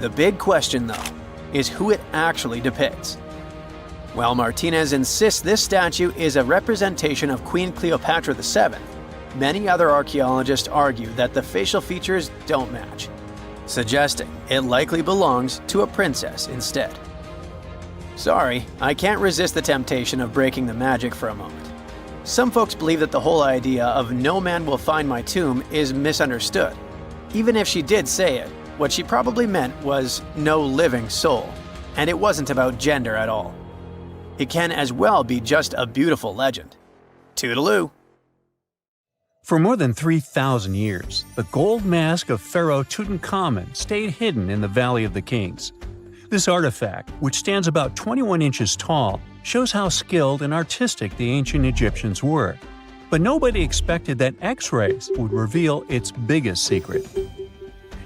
The big question, though, is who it actually depicts. While Martinez insists this statue is a representation of Queen Cleopatra VII, many other archaeologists argue that the facial features don't match, suggesting it likely belongs to a princess instead. Sorry, I can't resist the temptation of breaking the magic for a moment. Some folks believe that the whole idea of "no man will find my tomb" is misunderstood. Even if she did say it, what she probably meant was "no living soul," and it wasn't about gender at all. It can as well be just a beautiful legend. Toodaloo! For more than 3,000 years, the gold mask of Pharaoh Tutankhamun stayed hidden in the Valley of the Kings. This artifact, which stands about 21 inches tall, shows how skilled and artistic the ancient Egyptians were. But nobody expected that X-rays would reveal its biggest secret.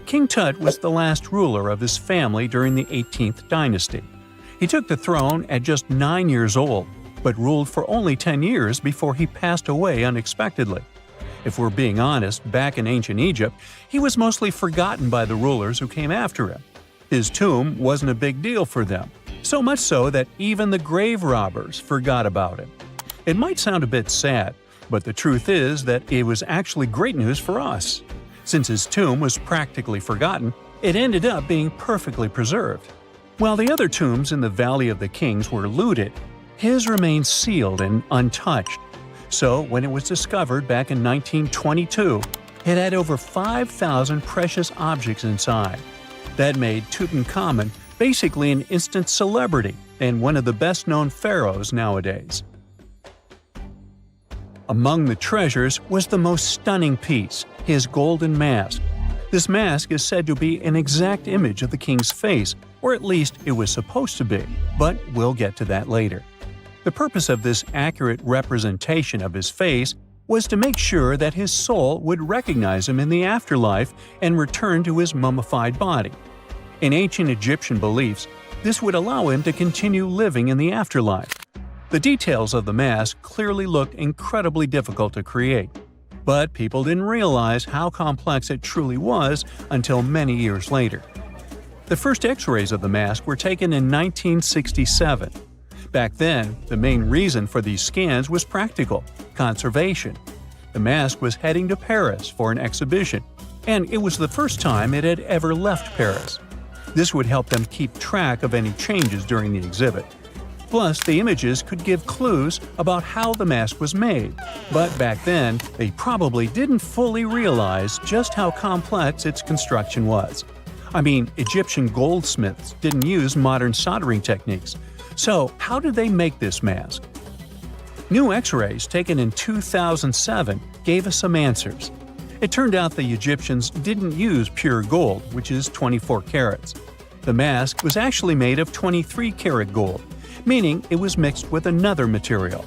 King Tut was the last ruler of his family during the 18th dynasty. He took the throne at just 9 years old, but ruled for only 10 years before he passed away unexpectedly. If we're being honest, back in ancient Egypt, he was mostly forgotten by the rulers who came after him. His tomb wasn't a big deal for them, so much so that even the grave robbers forgot about him. It might sound a bit sad, but the truth is that it was actually great news for us. Since his tomb was practically forgotten, it ended up being perfectly preserved. While the other tombs in the Valley of the Kings were looted, his remained sealed and untouched. So, when it was discovered back in 1922, it had over 5,000 precious objects inside. That made Tutankhamun basically an instant celebrity and one of the best-known pharaohs nowadays. Among the treasures was the most stunning piece, his golden mask. This mask is said to be an exact image of the king's face, or at least it was supposed to be, but we'll get to that later. The purpose of this accurate representation of his face was to make sure that his soul would recognize him in the afterlife and return to his mummified body. In ancient Egyptian beliefs, this would allow him to continue living in the afterlife. The details of the mask clearly looked incredibly difficult to create, but people didn't realize how complex it truly was until many years later. The first X-rays of the mask were taken in 1967. Back then, the main reason for these scans was practical – conservation. The mask was heading to Paris for an exhibition, and it was the first time it had ever left Paris. This would help them keep track of any changes during the exhibit. Plus, the images could give clues about how the mask was made. But back then, they probably didn't fully realize just how complex its construction was. I mean, Egyptian goldsmiths didn't use modern soldering techniques. So, how did they make this mask? New X-rays taken in 2007 gave us some answers. It turned out the Egyptians didn't use pure gold, which is 24 carats. The mask was actually made of 23-karat gold, meaning it was mixed with another material.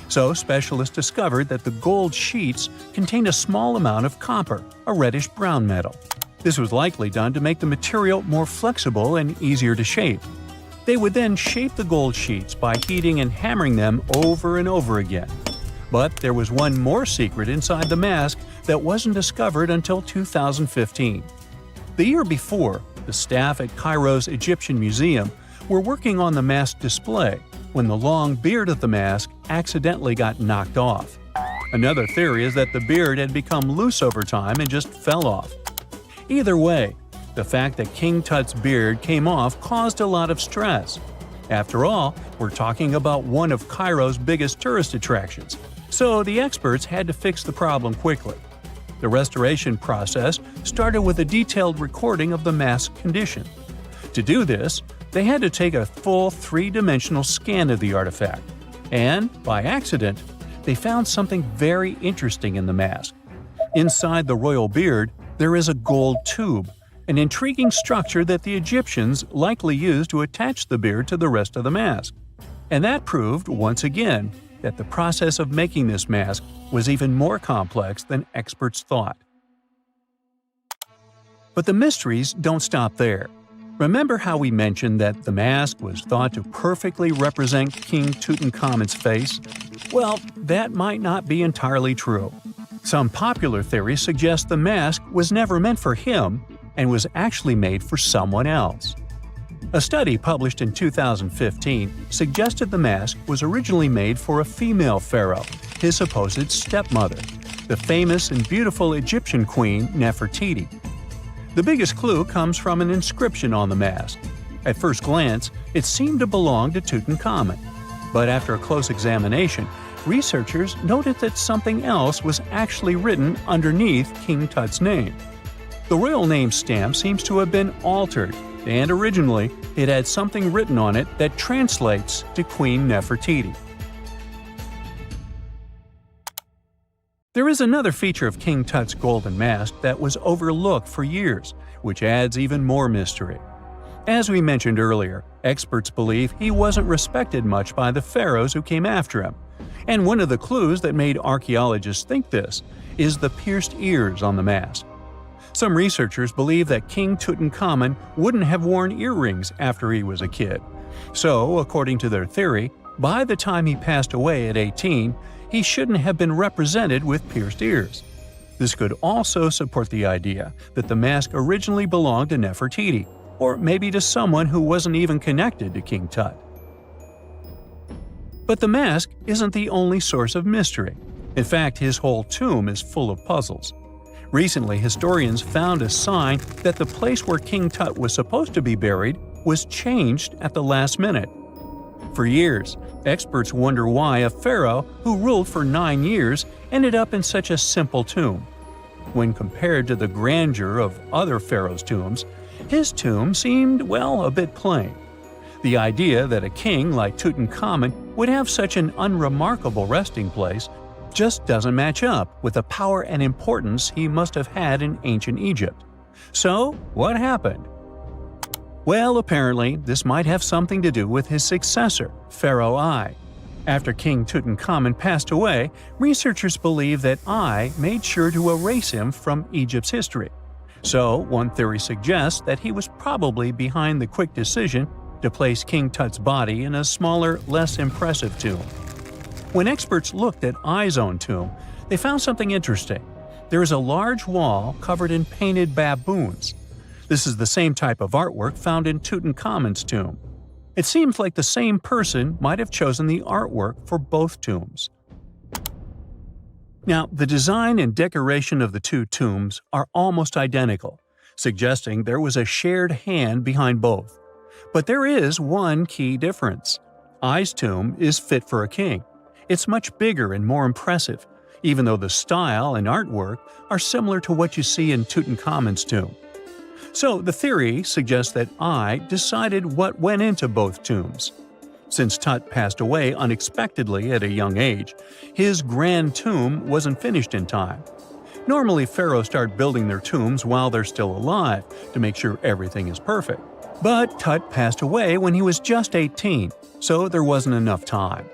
So specialists discovered that the gold sheets contained a small amount of copper, a reddish-brown metal. This was likely done to make the material more flexible and easier to shape. They would then shape the gold sheets by heating and hammering them over and over again. But there was one more secret inside the mask that wasn't discovered until 2015. The year before, the staff at Cairo's Egyptian Museum were working on the mask display when the long beard of the mask accidentally got knocked off. Another theory is that the beard had become loose over time and just fell off. Either way, the fact that King Tut's beard came off caused a lot of stress. After all, we're talking about one of Cairo's biggest tourist attractions, so the experts had to fix the problem quickly. The restoration process started with a detailed recording of the mask's condition. To do this, they had to take a full three-dimensional scan of the artifact. And, by accident, they found something very interesting in the mask. Inside the royal beard, there is a gold tube, an intriguing structure that the Egyptians likely used to attach the beard to the rest of the mask. And that proved, once again, that the process of making this mask was even more complex than experts thought. But the mysteries don't stop there. Remember how we mentioned that the mask was thought to perfectly represent King Tutankhamun's face? Well, that might not be entirely true. Some popular theories suggest the mask was never meant for him and was actually made for someone else. A study published in 2015 suggested the mask was originally made for a female pharaoh, his supposed stepmother, the famous and beautiful Egyptian queen Nefertiti. The biggest clue comes from an inscription on the mask. At first glance, it seemed to belong to Tutankhamun, but after a close examination, researchers noted that something else was actually written underneath King Tut's name. The royal name stamp seems to have been altered, and originally it had something written on it that translates to Queen Nefertiti. There is another feature of King Tut's golden mask that was overlooked for years, which adds even more mystery. As we mentioned earlier, experts believe he wasn't respected much by the pharaohs who came after him. And one of the clues that made archaeologists think this is the pierced ears on the mask. Some researchers believe that King Tutankhamun wouldn't have worn earrings after he was a kid. So, according to their theory, by the time he passed away at 18, he shouldn't have been represented with pierced ears. This could also support the idea that the mask originally belonged to Nefertiti, or maybe to someone who wasn't even connected to King Tut. But the mask isn't the only source of mystery. In fact, his whole tomb is full of puzzles. Recently, historians found a sign that the place where King Tut was supposed to be buried was changed at the last minute. For years, experts wonder why a pharaoh who ruled for 9 years ended up in such a simple tomb. When compared to the grandeur of other pharaohs' tombs, his tomb seemed, well, a bit plain. The idea that a king like Tutankhamun would have such an unremarkable resting place just doesn't match up with the power and importance he must have had in ancient Egypt. So, what happened? Well, apparently, this might have something to do with his successor, Pharaoh I. After King Tutankhamun passed away, researchers believe that I made sure to erase him from Egypt's history. So, one theory suggests that he was probably behind the quick decision to place King Tut's body in a smaller, less impressive tomb. When experts looked at I's own tomb, they found something interesting. There is a large wall covered in painted baboons. This is the same type of artwork found in Tutankhamun's tomb. It seems like the same person might have chosen the artwork for both tombs. Now, the design and decoration of the two tombs are almost identical, suggesting there was a shared hand behind both. But there is one key difference. I's tomb is fit for a king. It's much bigger and more impressive, even though the style and artwork are similar to what you see in Tutankhamun's tomb. So the theory suggests that I decided what went into both tombs. Since Tut passed away unexpectedly at a young age, his grand tomb wasn't finished in time. Normally, pharaohs start building their tombs while they're still alive to make sure everything is perfect. But Tut passed away when he was just 18, so there wasn't enough time.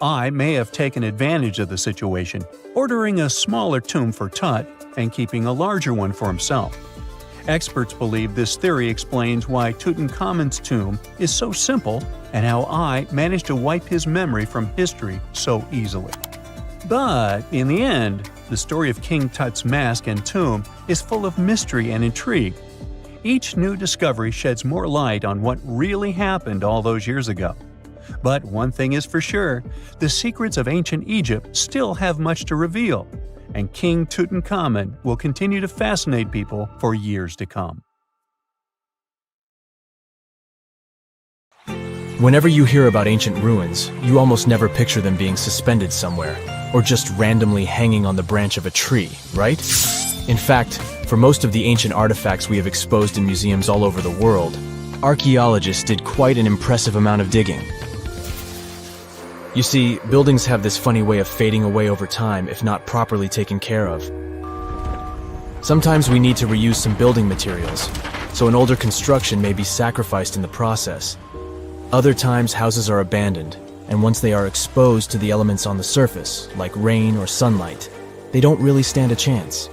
I may have taken advantage of the situation, ordering a smaller tomb for Tut and keeping a larger one for himself. Experts believe this theory explains why Tutankhamun's tomb is so simple and how I managed to wipe his memory from history so easily. But in the end, the story of King Tut's mask and tomb is full of mystery and intrigue. Each new discovery sheds more light on what really happened all those years ago. But one thing is for sure, the secrets of ancient Egypt still have much to reveal, and King Tutankhamun will continue to fascinate people for years to come. Whenever you hear about ancient ruins, you almost never picture them being suspended somewhere, or just randomly hanging on the branch of a tree, right? In fact, for most of the ancient artifacts we have exposed in museums all over the world, archaeologists did quite an impressive amount of digging. You see, buildings have this funny way of fading away over time if not properly taken care of. Sometimes we need to reuse some building materials, so an older construction may be sacrificed in the process. Other times houses are abandoned, and once they are exposed to the elements on the surface, like rain or sunlight, they don't really stand a chance.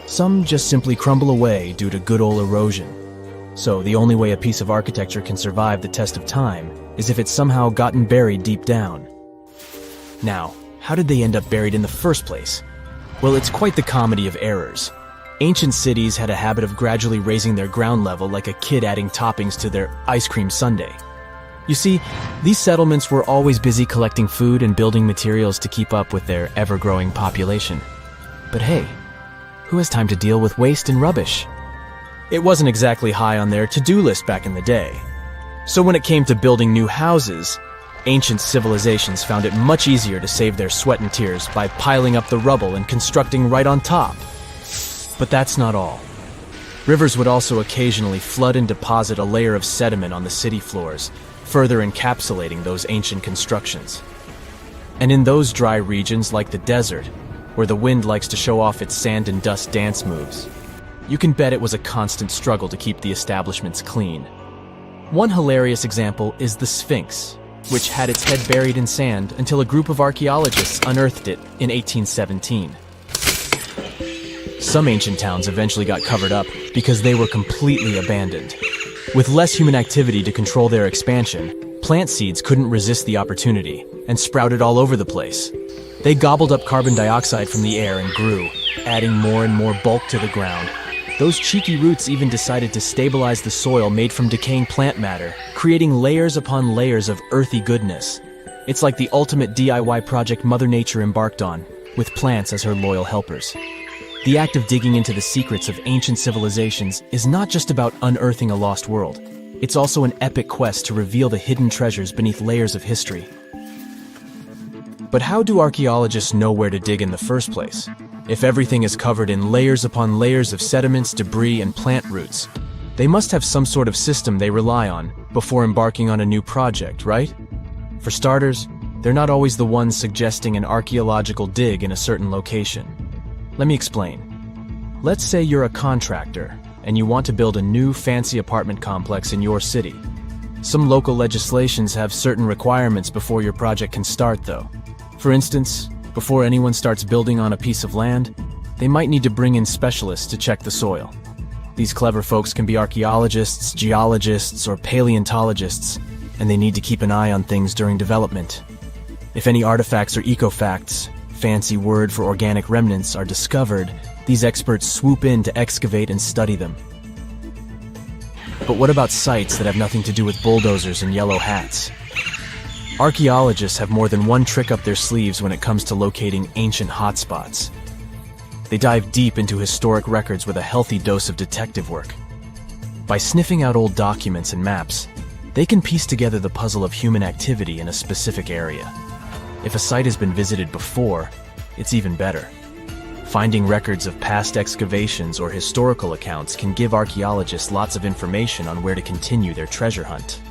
Some just simply crumble away due to good old erosion. So the only way a piece of architecture can survive the test of time is if it's somehow gotten buried deep down. Now, how did they end up buried in the first place? Well, it's quite the comedy of errors. Ancient cities had a habit of gradually raising their ground level like a kid adding toppings to their ice cream sundae. You see, these settlements were always busy collecting food and building materials to keep up with their ever-growing population. But hey, who has time to deal with waste and rubbish? It wasn't exactly high on their to-do list back in the day. So when it came to building new houses, ancient civilizations found it much easier to save their sweat and tears by piling up the rubble and constructing right on top. But that's not all. Rivers would also occasionally flood and deposit a layer of sediment on the city floors, further encapsulating those ancient constructions. And in those dry regions like the desert, where the wind likes to show off its sand and dust dance moves, you can bet it was a constant struggle to keep the establishments clean. One hilarious example is the Sphinx, which had its head buried in sand until a group of archaeologists unearthed it in 1817. Some ancient towns eventually got covered up because they were completely abandoned. With less human activity to control their expansion, plant seeds couldn't resist the opportunity and sprouted all over the place. They gobbled up carbon dioxide from the air and grew, adding more and more bulk to the ground. Those cheeky roots even decided to stabilize the soil made from decaying plant matter, creating layers upon layers of earthy goodness. It's like the ultimate DIY project Mother Nature embarked on, with plants as her loyal helpers. The act of digging into the secrets of ancient civilizations is not just about unearthing a lost world. It's also an epic quest to reveal the hidden treasures beneath layers of history. But how do archaeologists know where to dig in the first place? If everything is covered in layers upon layers of sediments, debris, and plant roots, they must have some sort of system they rely on before embarking on a new project, right? For starters, they're not always the ones suggesting an archaeological dig in a certain location. Let me explain. Let's say you're a contractor and you want to build a new fancy apartment complex in your city. Some local legislations have certain requirements before your project can start, though. For instance, before anyone starts building on a piece of land, they might need to bring in specialists to check the soil. These clever folks can be archaeologists, geologists, or paleontologists, and they need to keep an eye on things during development. If any artifacts or ecofacts, fancy word for organic remnants, are discovered, these experts swoop in to excavate and study them. But what about sites that have nothing to do with bulldozers and yellow hats? Archaeologists have more than one trick up their sleeves when it comes to locating ancient hotspots. They dive deep into historic records with a healthy dose of detective work. By sniffing out old documents and maps, they can piece together the puzzle of human activity in a specific area. If a site has been visited before, it's even better. Finding records of past excavations or historical accounts can give archaeologists lots of information on where to continue their treasure hunt.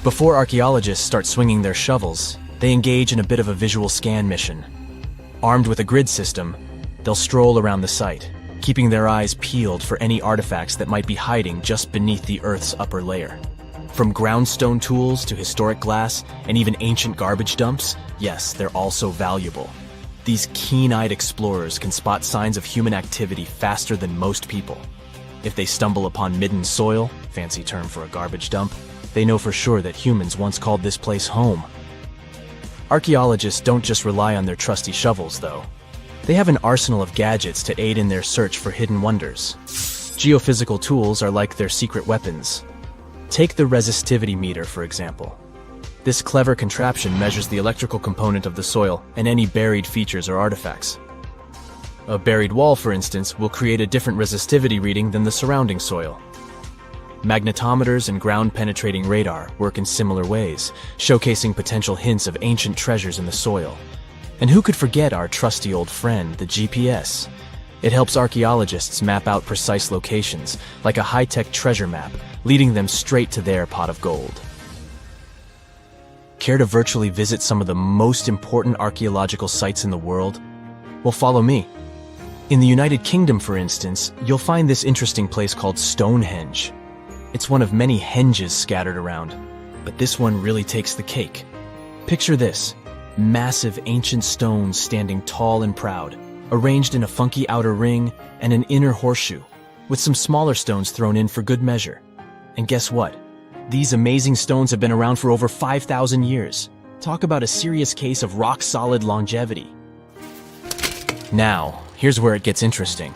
Before archaeologists start swinging their shovels, they engage in a bit of a visual scan mission. Armed with a grid system, they'll stroll around the site, keeping their eyes peeled for any artifacts that might be hiding just beneath the Earth's upper layer. From groundstone tools to historic glass and even ancient garbage dumps, yes, they're also valuable. These keen-eyed explorers can spot signs of human activity faster than most people. If they stumble upon midden soil, fancy term for a garbage dump, they know for sure that humans once called this place home. Archaeologists don't just rely on their trusty shovels, though. They have an arsenal of gadgets to aid in their search for hidden wonders. Geophysical tools are like their secret weapons. Take the resistivity meter, for example. This clever contraption measures the electrical component of the soil and any buried features or artifacts. A buried wall, for instance, will create a different resistivity reading than the surrounding soil. Magnetometers and ground-penetrating radar work in similar ways, showcasing potential hints of ancient treasures in the soil. And who could forget our trusty old friend, the GPS? It helps archaeologists map out precise locations, like a high-tech treasure map, leading them straight to their pot of gold. Care to virtually visit some of the most important archaeological sites in the world? Well, follow me. In the United Kingdom, for instance, you'll find this interesting place called Stonehenge. It's one of many henges scattered around, but this one really takes the cake. Picture this: massive ancient stones standing tall and proud, arranged in a funky outer ring and an inner horseshoe, with some smaller stones thrown in for good measure. And guess what? These amazing stones have been around for over 5,000 years. Talk about a serious case of rock-solid longevity. Now, here's where it gets interesting.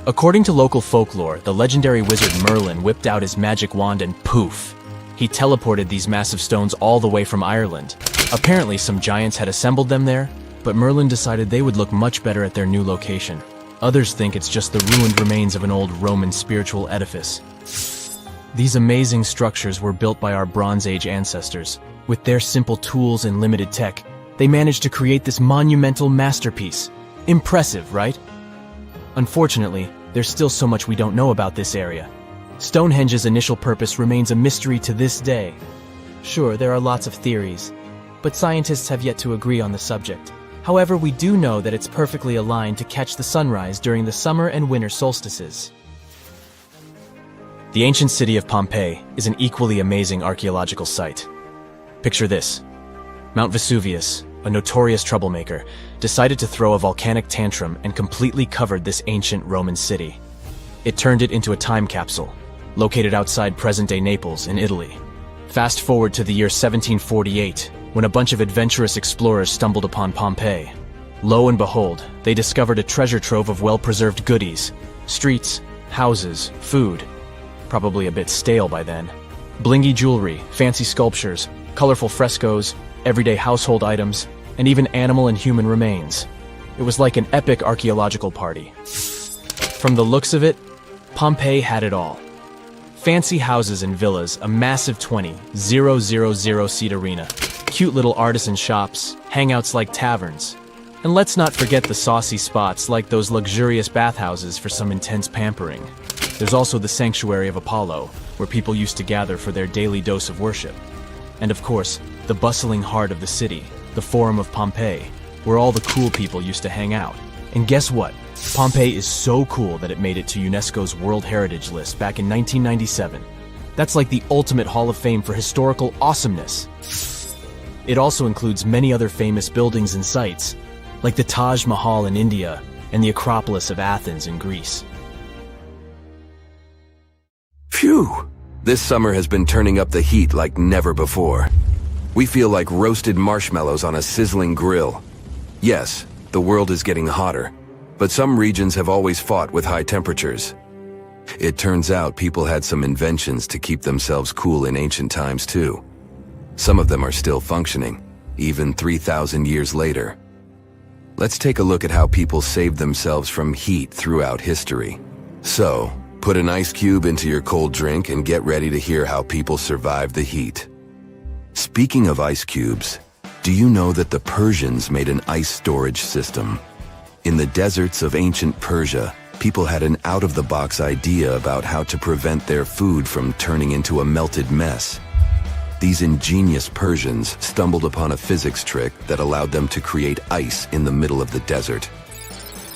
According to local folklore, the legendary wizard Merlin whipped out his magic wand and poof! He teleported these massive stones all the way from Ireland. Apparently some giants had assembled them there, but Merlin decided they would look much better at their new location. Others think it's just the ruined remains of an old Roman spiritual edifice. These amazing structures were built by our Bronze Age ancestors. With their simple tools and limited tech, they managed to create this monumental masterpiece. Impressive, right? Unfortunately, there's still so much we don't know about this area. Stonehenge's initial purpose remains a mystery to this day. Sure, there are lots of theories, but scientists have yet to agree on the subject. However, we do know that it's perfectly aligned to catch the sunrise during the summer and winter solstices. The ancient city of Pompeii is an equally amazing archaeological site. Picture this. Mount Vesuvius, a notorious troublemaker, decided to throw a volcanic tantrum and completely covered this ancient Roman city. It turned it into a time capsule, located outside present-day Naples in Italy. Fast forward to the year 1748, when a bunch of adventurous explorers stumbled upon Pompeii. Lo and behold, they discovered a treasure trove of well-preserved goodies: streets, houses, food. Probably a bit stale by then. Blingy jewelry, fancy sculptures, colorful frescoes, everyday household items, and even animal and human remains. It was like an epic archaeological party. From the looks of it, Pompeii had it all. Fancy houses and villas, a massive 20,000-seat arena, cute little artisan shops, hangouts like taverns. And let's not forget the saucy spots like those luxurious bathhouses for some intense pampering. There's also the sanctuary of Apollo, where people used to gather for their daily dose of worship. And of course, the bustling heart of the city, the Forum of Pompeii, where all the cool people used to hang out. And guess what? Pompeii is so cool that it made it to UNESCO's World Heritage List back in 1997. That's like the ultimate Hall of Fame for historical awesomeness. It also includes many other famous buildings and sites, like the Taj Mahal in India and the Acropolis of Athens in Greece. Phew! This summer has been turning up the heat like never before. We feel like roasted marshmallows on a sizzling grill. Yes, the world is getting hotter, but some regions have always fought with high temperatures. It turns out people had some inventions to keep themselves cool in ancient times too. Some of them are still functioning, even 3,000 years later. Let's take a look at how people saved themselves from heat throughout history. So, put an ice cube into your cold drink and get ready to hear how people survived the heat. Speaking of ice cubes, do you know that the Persians made an ice storage system? In the deserts of ancient Persia, people had an out-of-the-box idea about how to prevent their food from turning into a melted mess. These ingenious Persians stumbled upon a physics trick that allowed them to create ice in the middle of the desert.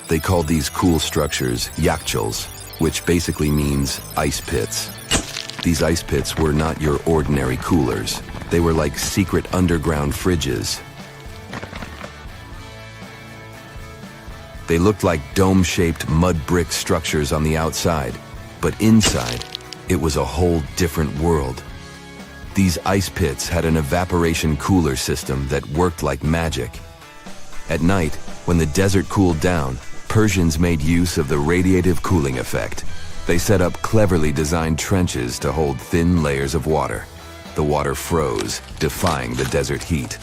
They called these cool structures yakhchals, which basically means ice pits. These ice pits were not your ordinary coolers. They were like secret underground fridges. They looked like dome-shaped mud brick structures on the outside, but inside, it was a whole different world. These ice pits had an evaporation cooler system that worked like magic. At night, when the desert cooled down, Persians made use of the radiative cooling effect. They set up cleverly designed trenches to hold thin layers of water. The water froze, defying the desert heat.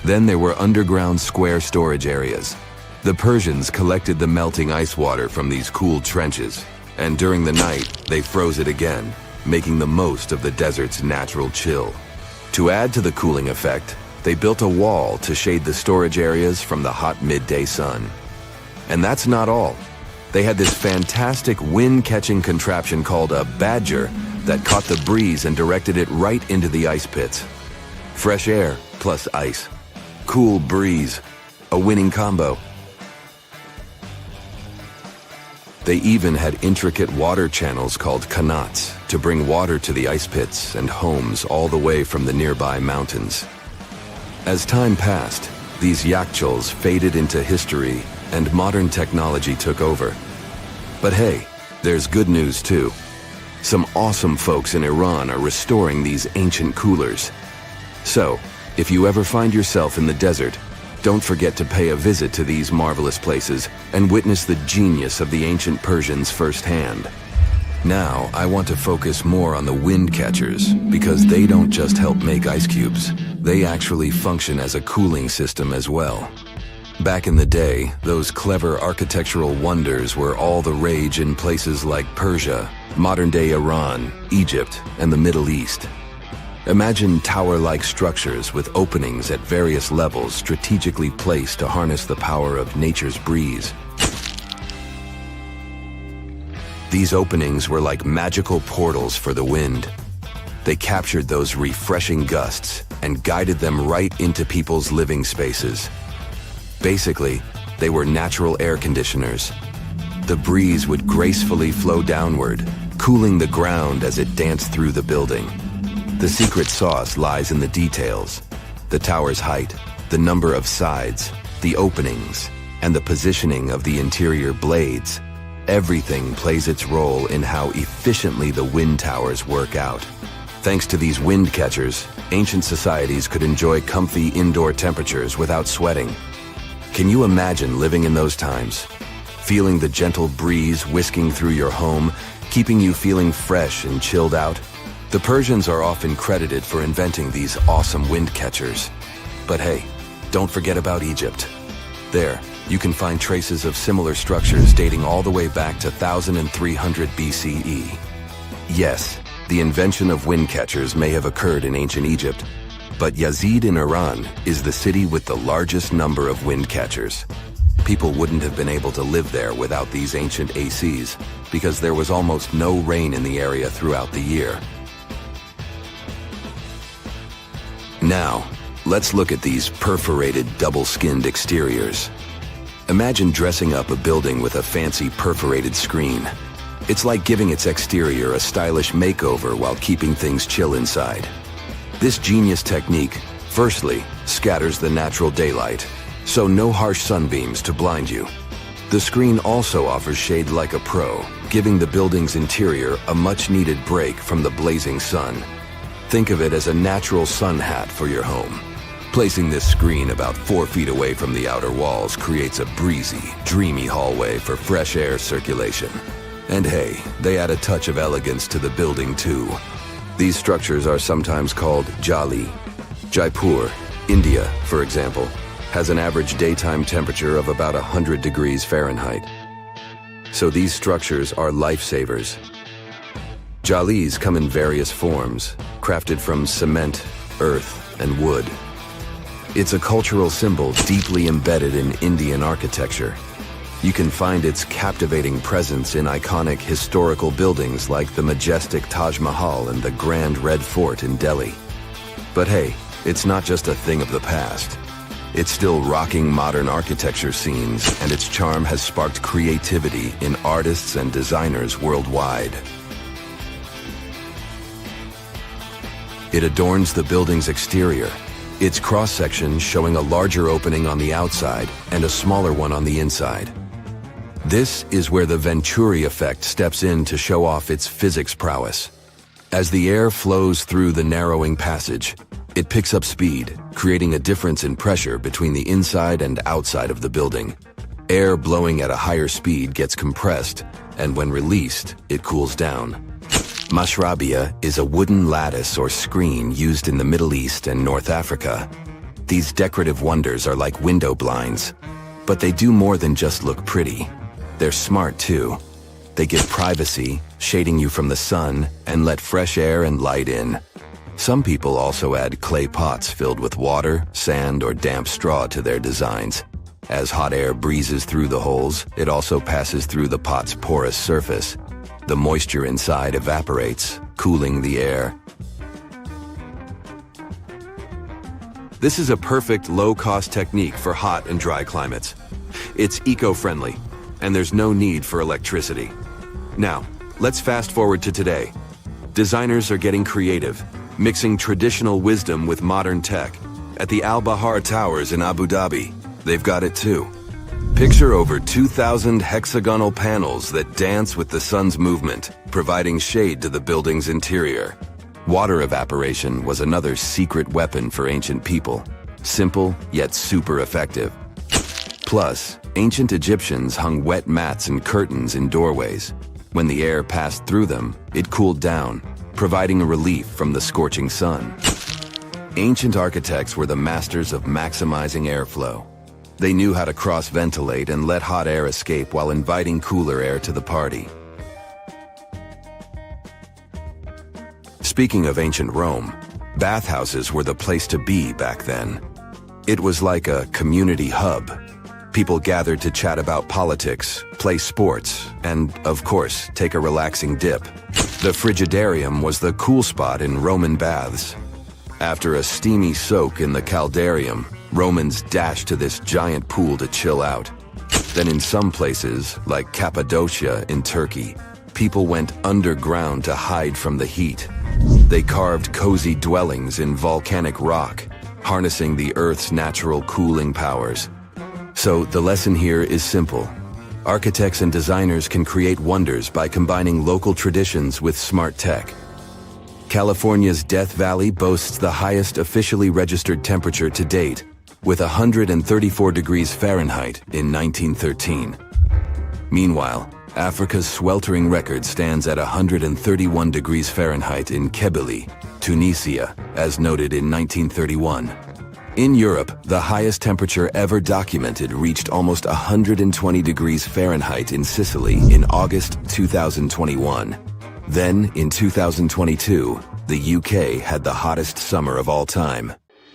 Then there were underground square storage areas. The Persians collected the melting ice water from these cool trenches, and during the night, they froze it again, making the most of the desert's natural chill. To add to the cooling effect, they built a wall to shade the storage areas from the hot midday sun. And that's not all. They had this fantastic wind-catching contraption called a badger that caught the breeze and directed it right into the ice pits. Fresh air plus ice. Cool breeze. A winning combo. They even had intricate water channels called qanats to bring water to the ice pits and homes all the way from the nearby mountains. As time passed, these yakhchals faded into history and modern technology took over. But hey, there's good news too. Some awesome folks in Iran are restoring these ancient coolers. So, if you ever find yourself in the desert, don't forget to pay a visit to these marvelous places and witness the genius of the ancient Persians firsthand. Now, I want to focus more on the wind catchers because they don't just help make ice cubes. They actually function as a cooling system as well. Back in the day, those clever architectural wonders were all the rage in places like Persia, modern-day Iran, Egypt, and the Middle East. Imagine tower-like structures with openings at various levels strategically placed to harness the power of nature's breeze. These openings were like magical portals for the wind. They captured those refreshing gusts and guided them right into people's living spaces. Basically, they were natural air conditioners. The breeze would gracefully flow downward, cooling the ground as it danced through the building. The secret sauce lies in the details: the tower's height, the number of sides, the openings, and the positioning of the interior blades. Everything plays its role in how efficiently the wind towers work out. Thanks to these wind catchers, ancient societies could enjoy comfy indoor temperatures without sweating. Can you imagine living in those times? Feeling the gentle breeze whisking through your home, keeping you feeling fresh and chilled out? The Persians are often credited for inventing these awesome wind catchers. But hey, don't forget about Egypt. There, you can find traces of similar structures dating all the way back to 1300 BCE. Yes, the invention of wind catchers may have occurred in ancient Egypt, but Yazid in Iran is the city with the largest number of wind catchers. People wouldn't have been able to live there without these ancient ACs, because there was almost no rain in the area throughout the year. Now, let's look at these perforated, double-skinned exteriors. Imagine dressing up a building with a fancy perforated screen. It's like giving its exterior a stylish makeover while keeping things chill inside. This genius technique, firstly, scatters the natural daylight, so no harsh sunbeams to blind you. The screen also offers shade like a pro, giving the building's interior a much-needed break from the blazing sun. Think of it as a natural sun hat for your home. Placing this screen about 4 feet away from the outer walls creates a breezy, dreamy hallway for fresh air circulation. And hey, they add a touch of elegance to the building too. These structures are sometimes called jali. Jaipur, India, for example, has an average daytime temperature of about 100 degrees Fahrenheit. So these structures are lifesavers. Jalis come in various forms, crafted from cement, earth, and wood. It's a cultural symbol deeply embedded in Indian architecture. You can find its captivating presence in iconic historical buildings like the majestic Taj Mahal and the Grand Red Fort in Delhi. But hey, it's not just a thing of the past. It's still rocking modern architecture scenes, and its charm has sparked creativity in artists and designers worldwide. It adorns the building's exterior, its cross-section showing a larger opening on the outside and a smaller one on the inside. This is where the Venturi effect steps in to show off its physics prowess. As the air flows through the narrowing passage, it picks up speed, creating a difference in pressure between the inside and outside of the building. Air blowing at a higher speed gets compressed, and when released, it cools down. Mashrabia is a wooden lattice or screen used in the Middle East and North Africa. These decorative wonders are like window blinds, but they do more than just look pretty. They're smart too. They give privacy, shading you from the sun, and let fresh air and light in. Some people also add clay pots filled with water, sand, or damp straw to their designs. As hot air breezes through the holes, it also passes through the pot's porous surface. The moisture inside evaporates, cooling the air. This is a perfect low-cost technique for hot and dry climates. It's eco-friendly, and there's no need for electricity. Now, let's fast forward to today. Designers are getting creative, mixing traditional wisdom with modern tech. At the Al Bahar Towers in Abu Dhabi, they've got it too. Picture over 2,000 hexagonal panels that dance with the sun's movement, providing shade to the building's interior. Water evaporation was another secret weapon for ancient people. Simple, yet super effective. Plus, ancient Egyptians hung wet mats and curtains in doorways. When the air passed through them, it cooled down, providing a relief from the scorching sun. Ancient architects were the masters of maximizing airflow. They knew how to cross-ventilate and let hot air escape while inviting cooler air to the party. Speaking of ancient Rome, bathhouses were the place to be back then. It was like a community hub. People gathered to chat about politics, play sports, and, of course, take a relaxing dip. The frigidarium was the cool spot in Roman baths. After a steamy soak in the caldarium, Romans dashed to this giant pool to chill out. Then in some places, like Cappadocia in Turkey, people went underground to hide from the heat. They carved cozy dwellings in volcanic rock, harnessing the Earth's natural cooling powers. So the lesson here is simple. Architects and designers can create wonders by combining local traditions with smart tech. California's Death Valley boasts the highest officially registered temperature to date, with 134 degrees Fahrenheit in 1913. Meanwhile, Africa's sweltering record stands at 131 degrees Fahrenheit in Kebili, Tunisia, as noted in 1931. In Europe, the highest temperature ever documented reached almost 120 degrees Fahrenheit in Sicily in August 2021. Then, in 2022, the UK had the hottest summer of all time.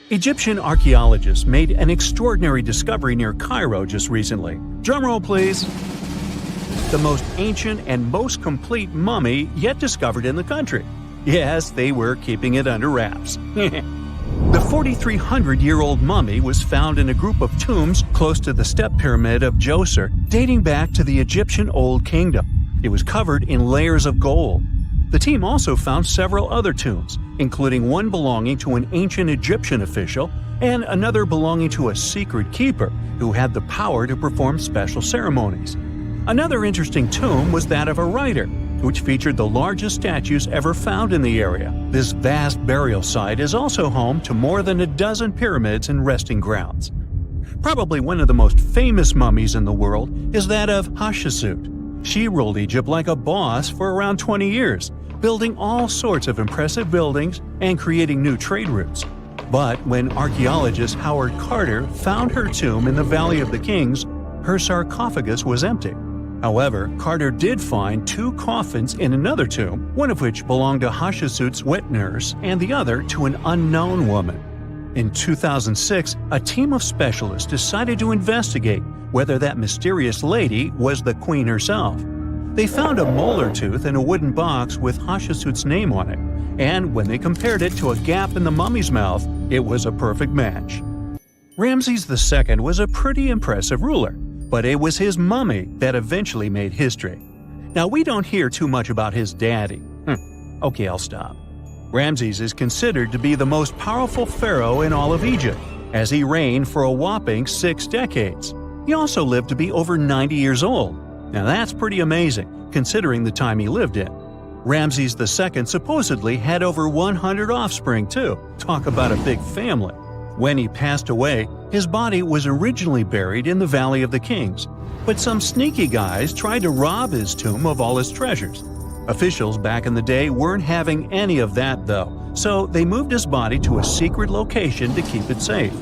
Egyptian archaeologists made an extraordinary discovery near Cairo just recently. Drumroll, please. The most ancient and most complete mummy yet discovered in the country. Yes, they were keeping it under wraps. The 4,300-year-old mummy was found in a group of tombs close to the step pyramid of Djoser, dating back to the Egyptian Old Kingdom. It was covered in layers of gold. The team also found several other tombs, including one belonging to an ancient Egyptian official and another belonging to a secret keeper who had the power to perform special ceremonies. Another interesting tomb was that of a writer, which featured the largest statues ever found in the area. This vast burial site is also home to more than a dozen pyramids and resting grounds. Probably one of the most famous mummies in the world is that of Hatshepsut. She ruled Egypt like a boss for around 20 years, building all sorts of impressive buildings and creating new trade routes. But when archaeologist Howard Carter found her tomb in the Valley of the Kings, her sarcophagus was empty. However, Carter did find two coffins in another tomb, one of which belonged to Hatshepsut's wet nurse and the other to an unknown woman. In 2006, a team of specialists decided to investigate whether that mysterious lady was the queen herself. They found a molar tooth in a wooden box with Hatshepsut's name on it, and when they compared it to a gap in the mummy's mouth, it was a perfect match. Ramses II was a pretty impressive ruler, but it was his mummy that eventually made history. Now, we don't hear too much about his daddy. Okay, I'll stop. Ramses is considered to be the most powerful pharaoh in all of Egypt, as he reigned for a whopping 6 decades. He also lived to be over 90 years old. Now that's pretty amazing, considering the time he lived in. Ramses II supposedly had over 100 offspring too. Talk about a big family. When he passed away, his body was originally buried in the Valley of the Kings, but some sneaky guys tried to rob his tomb of all his treasures. Officials back in the day weren't having any of that though, so they moved his body to a secret location to keep it safe.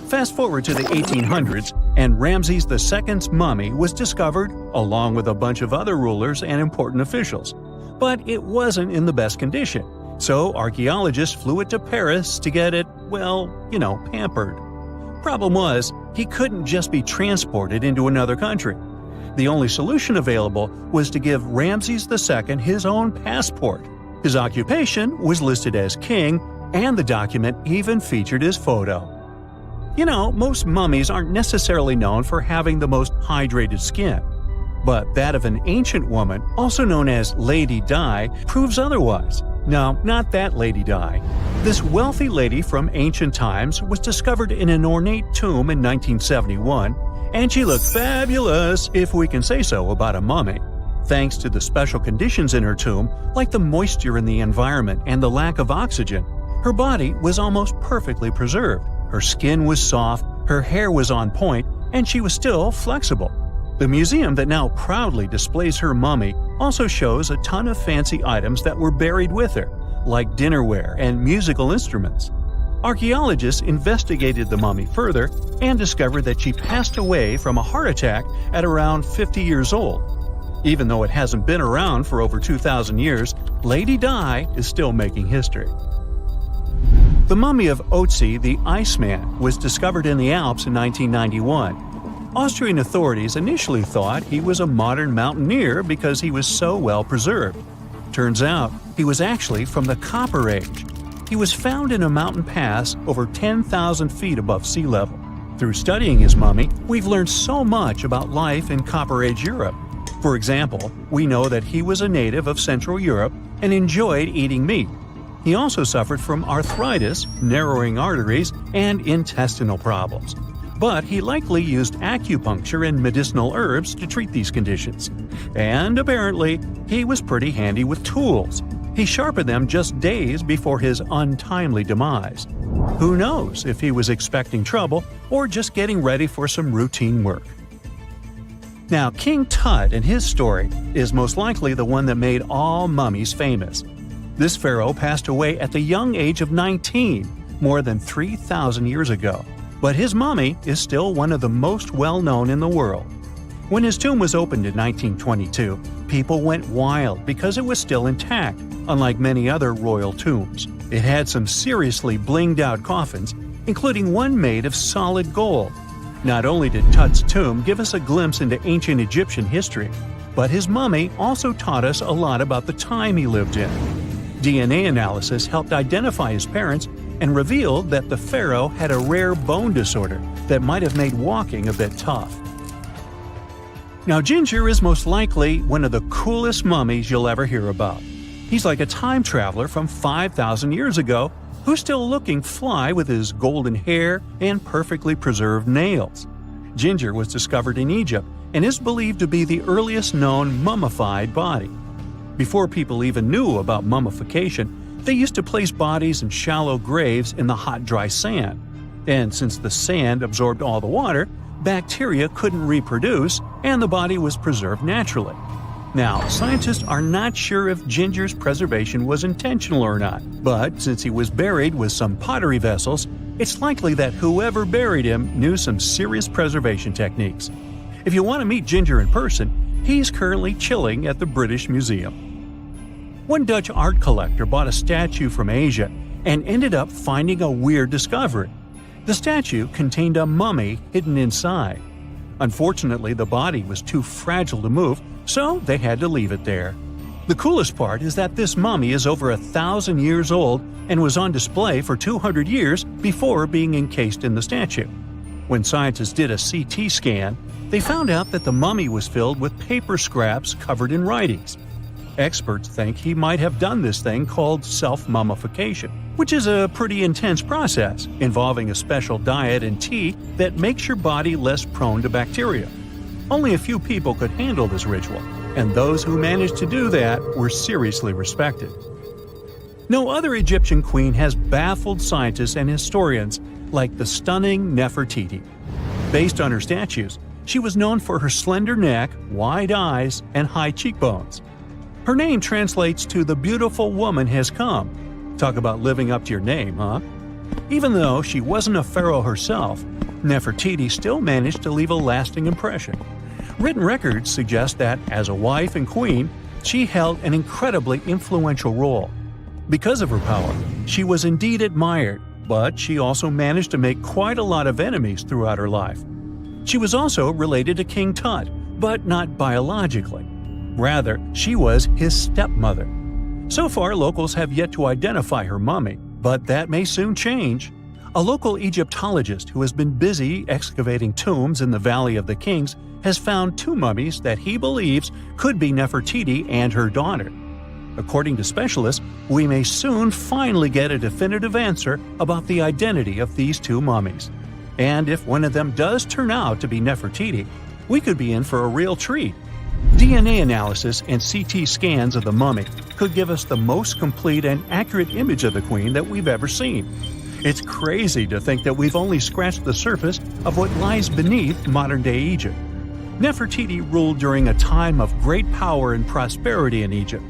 Fast forward to the 1800s, and Ramses II's mummy was discovered along with a bunch of other rulers and important officials. But it wasn't in the best condition, so archaeologists flew it to Paris to get it, pampered. Problem was, he couldn't just be transported into another country. The only solution available was to give Ramses II his own passport. His occupation was listed as king, and the document even featured his photo. Most mummies aren't necessarily known for having the most hydrated skin. But that of an ancient woman, also known as Lady Di, proves otherwise. No, not that Lady Di. This wealthy lady from ancient times was discovered in an ornate tomb in 1971, and she looked fabulous, if we can say so about a mummy. Thanks to the special conditions in her tomb, like the moisture in the environment and the lack of oxygen, her body was almost perfectly preserved. Her skin was soft, her hair was on point, and she was still flexible. The museum that now proudly displays her mummy also shows a ton of fancy items that were buried with her, like dinnerware and musical instruments. Archaeologists investigated the mummy further and discovered that she passed away from a heart attack at around 50 years old. Even though it hasn't been around for over 2,000 years, Lady Di is still making history. The mummy of Otzi the Iceman was discovered in the Alps in 1991. Austrian authorities initially thought he was a modern mountaineer because he was so well preserved. Turns out, he was actually from the Copper Age. He was found in a mountain pass over 10,000 feet above sea level. Through studying his mummy, we've learned so much about life in Copper Age Europe. For example, we know that he was a native of Central Europe and enjoyed eating meat. He also suffered from arthritis, narrowing arteries, and intestinal problems. But he likely used acupuncture and medicinal herbs to treat these conditions. And apparently, he was pretty handy with tools. He sharpened them just days before his untimely demise. Who knows if he was expecting trouble or just getting ready for some routine work. Now, King Tut and his story is most likely the one that made all mummies famous. This pharaoh passed away at the young age of 19, more than 3,000 years ago. But his mummy is still one of the most well-known in the world. When his tomb was opened in 1922, people went wild because it was still intact, unlike many other royal tombs. It had some seriously blinged-out coffins, including one made of solid gold. Not only did Tut's tomb give us a glimpse into ancient Egyptian history, but his mummy also taught us a lot about the time he lived in. DNA analysis helped identify his parents and revealed that the pharaoh had a rare bone disorder that might have made walking a bit tough. Now, Ginger is most likely one of the coolest mummies you'll ever hear about. He's like a time traveler from 5,000 years ago who's still looking fly with his golden hair and perfectly preserved nails. Ginger was discovered in Egypt and is believed to be the earliest known mummified body. Before people even knew about mummification, they used to place bodies in shallow graves in the hot, dry sand. And since the sand absorbed all the water, bacteria couldn't reproduce and the body was preserved naturally. Now, scientists are not sure if Ginger's preservation was intentional or not, but since he was buried with some pottery vessels, it's likely that whoever buried him knew some serious preservation techniques. If you want to meet Ginger in person, he's currently chilling at the British Museum. One Dutch art collector bought a statue from Asia and ended up finding a weird discovery. The statue contained a mummy hidden inside. Unfortunately, the body was too fragile to move, so they had to leave it there. The coolest part is that this mummy is over 1,000 years old and was on display for 200 years before being encased in the statue. When scientists did a CT scan, they found out that the mummy was filled with paper scraps covered in writings. Experts think he might have done this thing called self-mummification, which is a pretty intense process involving a special diet and tea that makes your body less prone to bacteria. Only a few people could handle this ritual, and those who managed to do that were seriously respected. No other Egyptian queen has baffled scientists and historians like the stunning Nefertiti. Based on her statues, she was known for her slender neck, wide eyes, and high cheekbones. Her name translates to "the beautiful woman has come." Talk about living up to your name, huh? Even though she wasn't a pharaoh herself, Nefertiti still managed to leave a lasting impression. Written records suggest that, as a wife and queen, she held an incredibly influential role. Because of her power, she was indeed admired, but she also managed to make quite a lot of enemies throughout her life. She was also related to King Tut, but not biologically. Rather, she was his stepmother. So far, locals have yet to identify her mummy, but that may soon change. A local Egyptologist who has been busy excavating tombs in the Valley of the Kings has found two mummies that he believes could be Nefertiti and her daughter. According to specialists, we may soon finally get a definitive answer about the identity of these two mummies. And if one of them does turn out to be Nefertiti, we could be in for a real treat. DNA analysis and CT scans of the mummy could give us the most complete and accurate image of the queen that we've ever seen. It's crazy to think that we've only scratched the surface of what lies beneath modern-day Egypt. Nefertiti ruled during a time of great power and prosperity in Egypt,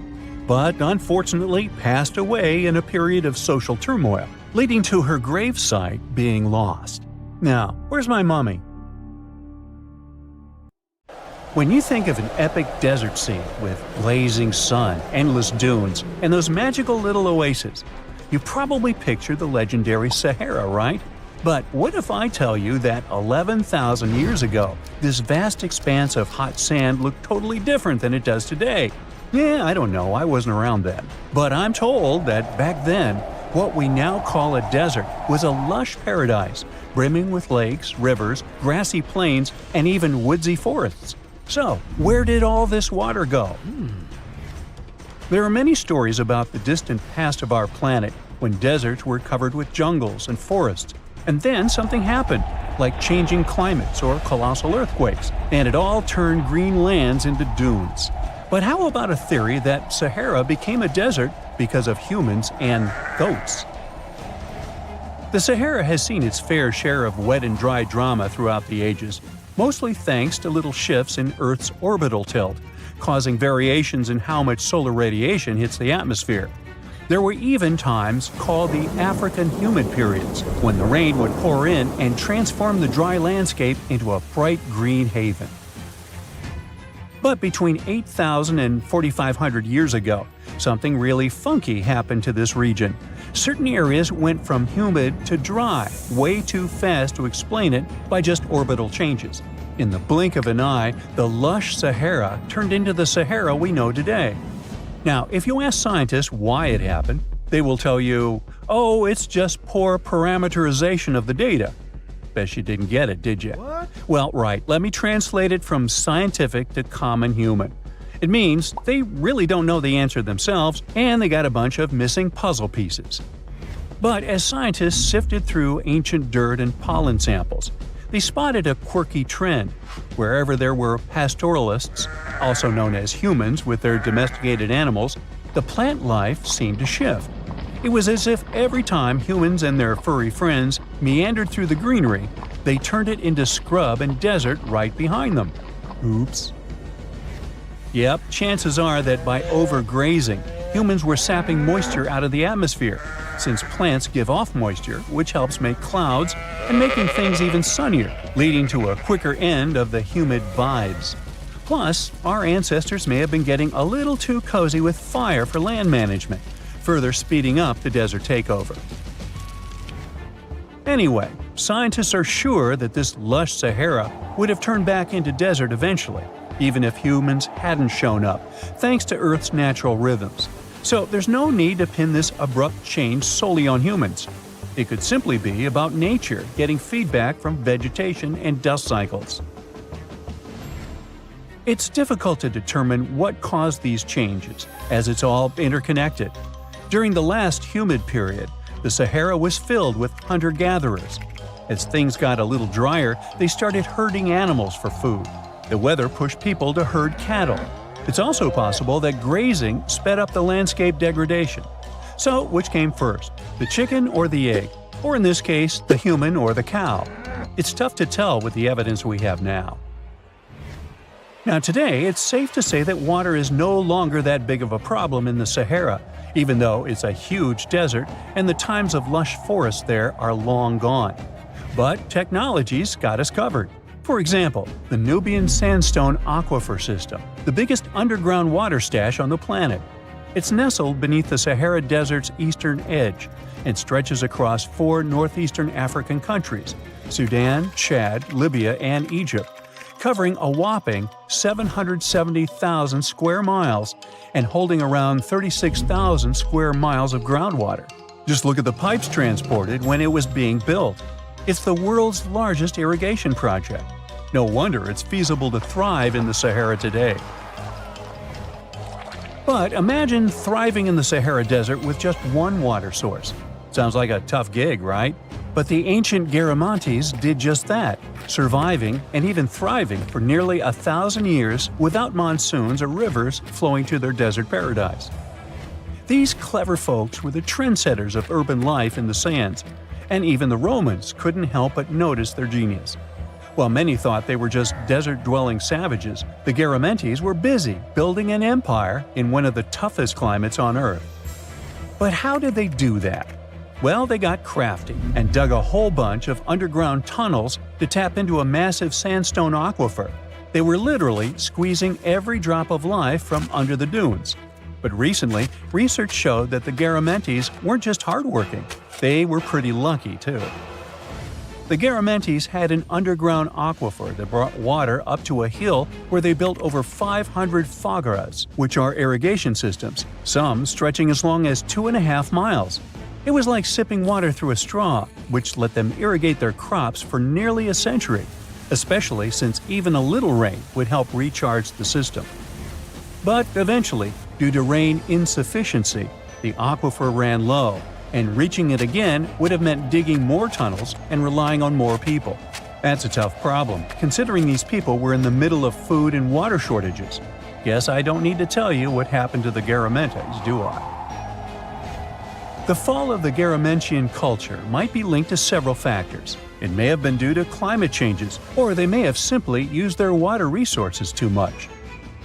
but unfortunately passed away in a period of social turmoil, leading to her gravesite being lost. Now, where's my mummy? When you think of an epic desert scene with blazing sun, endless dunes, and those magical little oases, you probably picture the legendary Sahara, right? But what if I tell you that 11,000 years ago, this vast expanse of hot sand looked totally different than it does today? Yeah, I don't know, I wasn't around then. But I'm told that back then, what we now call a desert was a lush paradise, brimming with lakes, rivers, grassy plains, and even woodsy forests. So, where did all this water go? There are many stories about the distant past of our planet when deserts were covered with jungles and forests, and then something happened, like changing climates or colossal earthquakes, and it all turned green lands into dunes. But how about a theory that Sahara became a desert because of humans and goats? The Sahara has seen its fair share of wet and dry drama throughout the ages, mostly thanks to little shifts in Earth's orbital tilt, causing variations in how much solar radiation hits the atmosphere. There were even times called the African humid periods, when the rain would pour in and transform the dry landscape into a bright green haven. But between 8,000 and 4,500 years ago, something really funky happened to this region. Certain areas went from humid to dry way too fast to explain it by just orbital changes. In the blink of an eye, the lush Sahara turned into the Sahara we know today. Now, if you ask scientists why it happened, they will tell you, oh, it's just poor parameterization of the data. Bet you didn't get it, did you? What? Well, right, let me translate it from scientific to common human. It means they really don't know the answer themselves, and they got a bunch of missing puzzle pieces. But as scientists sifted through ancient dirt and pollen samples, they spotted a quirky trend. Wherever there were pastoralists, also known as humans with their domesticated animals, the plant life seemed to shift. It was as if every time humans and their furry friends meandered through the greenery, they turned it into scrub and desert right behind them. Oops. Yep, chances are that by overgrazing, humans were sapping moisture out of the atmosphere, since plants give off moisture, which helps make clouds and making things even sunnier, leading to a quicker end of the humid vibes. Plus, our ancestors may have been getting a little too cozy with fire for land management, further speeding up the desert takeover. Anyway, scientists are sure that this lush Sahara would have turned back into desert eventually, even if humans hadn't shown up, thanks to Earth's natural rhythms. So there's no need to pin this abrupt change solely on humans. It could simply be about nature getting feedback from vegetation and dust cycles. It's difficult to determine what caused these changes, as it's all interconnected. During the last humid period, the Sahara was filled with hunter-gatherers. As things got a little drier, they started herding animals for food. The weather pushed people to herd cattle. It's also possible that grazing sped up the landscape degradation. So, which came first, the chicken or the egg? Or in this case, the human or the cow? It's tough to tell with the evidence we have now. Now today, it's safe to say that water is no longer that big of a problem in the Sahara, even though it's a huge desert and the times of lush forests there are long gone. But technology's got us covered. For example, the Nubian Sandstone Aquifer System, the biggest underground water stash on the planet. It's nestled beneath the Sahara Desert's eastern edge and stretches across 4 northeastern African countries – Sudan, Chad, Libya, and Egypt, covering a whopping 770,000 square miles and holding around 36,000 square miles of groundwater. Just look at the pipes transported when it was being built. It's the world's largest irrigation project. No wonder it's feasible to thrive in the Sahara today. But imagine thriving in the Sahara Desert with just one water source. Sounds like a tough gig, right? But the ancient Garamantes did just that, surviving and even thriving for nearly 1,000 years without monsoons or rivers flowing to their desert paradise. These clever folks were the trendsetters of urban life in the sands, and even the Romans couldn't help but notice their genius. While many thought they were just desert-dwelling savages, the Garamantes were busy building an empire in one of the toughest climates on Earth. But how did they do that? Well, they got crafty and dug a whole bunch of underground tunnels to tap into a massive sandstone aquifer. They were literally squeezing every drop of life from under the dunes. But recently, research showed that the Garamantes weren't just hardworking, they were pretty lucky too. The Garamantes had an underground aquifer that brought water up to a hill where they built over 500 fogaras, which are irrigation systems, some stretching as long as 2.5 miles. It was like sipping water through a straw, which let them irrigate their crops for nearly a century. especially since even a little rain would help recharge the system. But eventually, due to rain insufficiency, the aquifer ran low, and reaching it again would have meant digging more tunnels and relying on more people. That's a tough problem, considering these people were in the middle of food and water shortages. Guess I don't need to tell you what happened to the Garamantes, do I? The fall of the Garamentian culture might be linked to several factors. It may have been due to climate changes, or they may have simply used their water resources too much.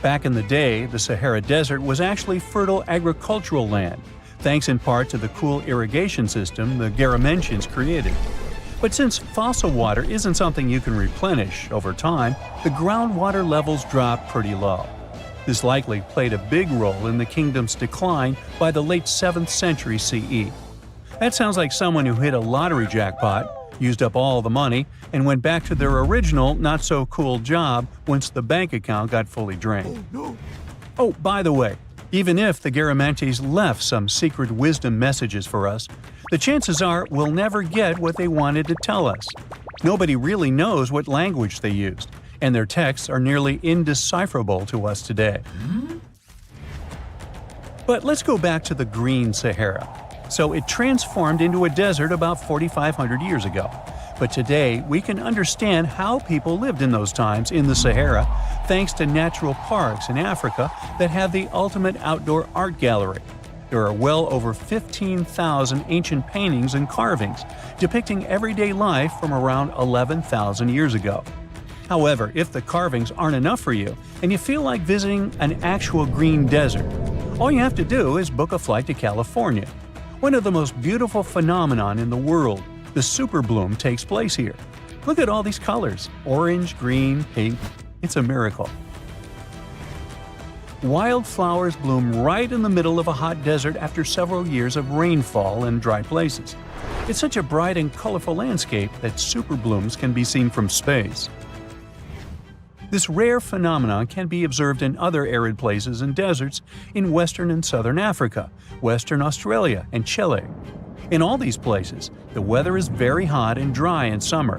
Back in the day, the Sahara Desert was actually fertile agricultural land, thanks in part to the cool irrigation system the Garamentians created. But since fossil water isn't something you can replenish over time, the groundwater levels dropped pretty low. This likely played a big role in the kingdom's decline by the late 7th century CE. That sounds like someone who hit a lottery jackpot, used up all the money, and went back to their original not-so-cool job once the bank account got fully drained. Oh, by the way, even if the Garamantes left some secret wisdom messages for us, the chances are we'll never get what they wanted to tell us. Nobody really knows what language they used, and their texts are nearly indecipherable to us today. But let's go back to the Green Sahara. So it transformed into a desert about 4,500 years ago. But today, we can understand how people lived in those times in the Sahara thanks to natural parks in Africa that have the ultimate outdoor art gallery. There are well over 15,000 ancient paintings and carvings depicting everyday life from around 11,000 years ago. However, if the carvings aren't enough for you and you feel like visiting an actual green desert, all you have to do is book a flight to California. One of the most beautiful phenomenon in the world, the super bloom, takes place here. Look at all these colors – orange, green, pink. It's a miracle. Wildflowers bloom right in the middle of a hot desert after several years of rainfall in dry places. It's such a bright and colorful landscape that super blooms can be seen from space. This rare phenomenon can be observed in other arid places and deserts in western and southern Africa, Western Australia, and Chile. In all these places, the weather is very hot and dry in summer.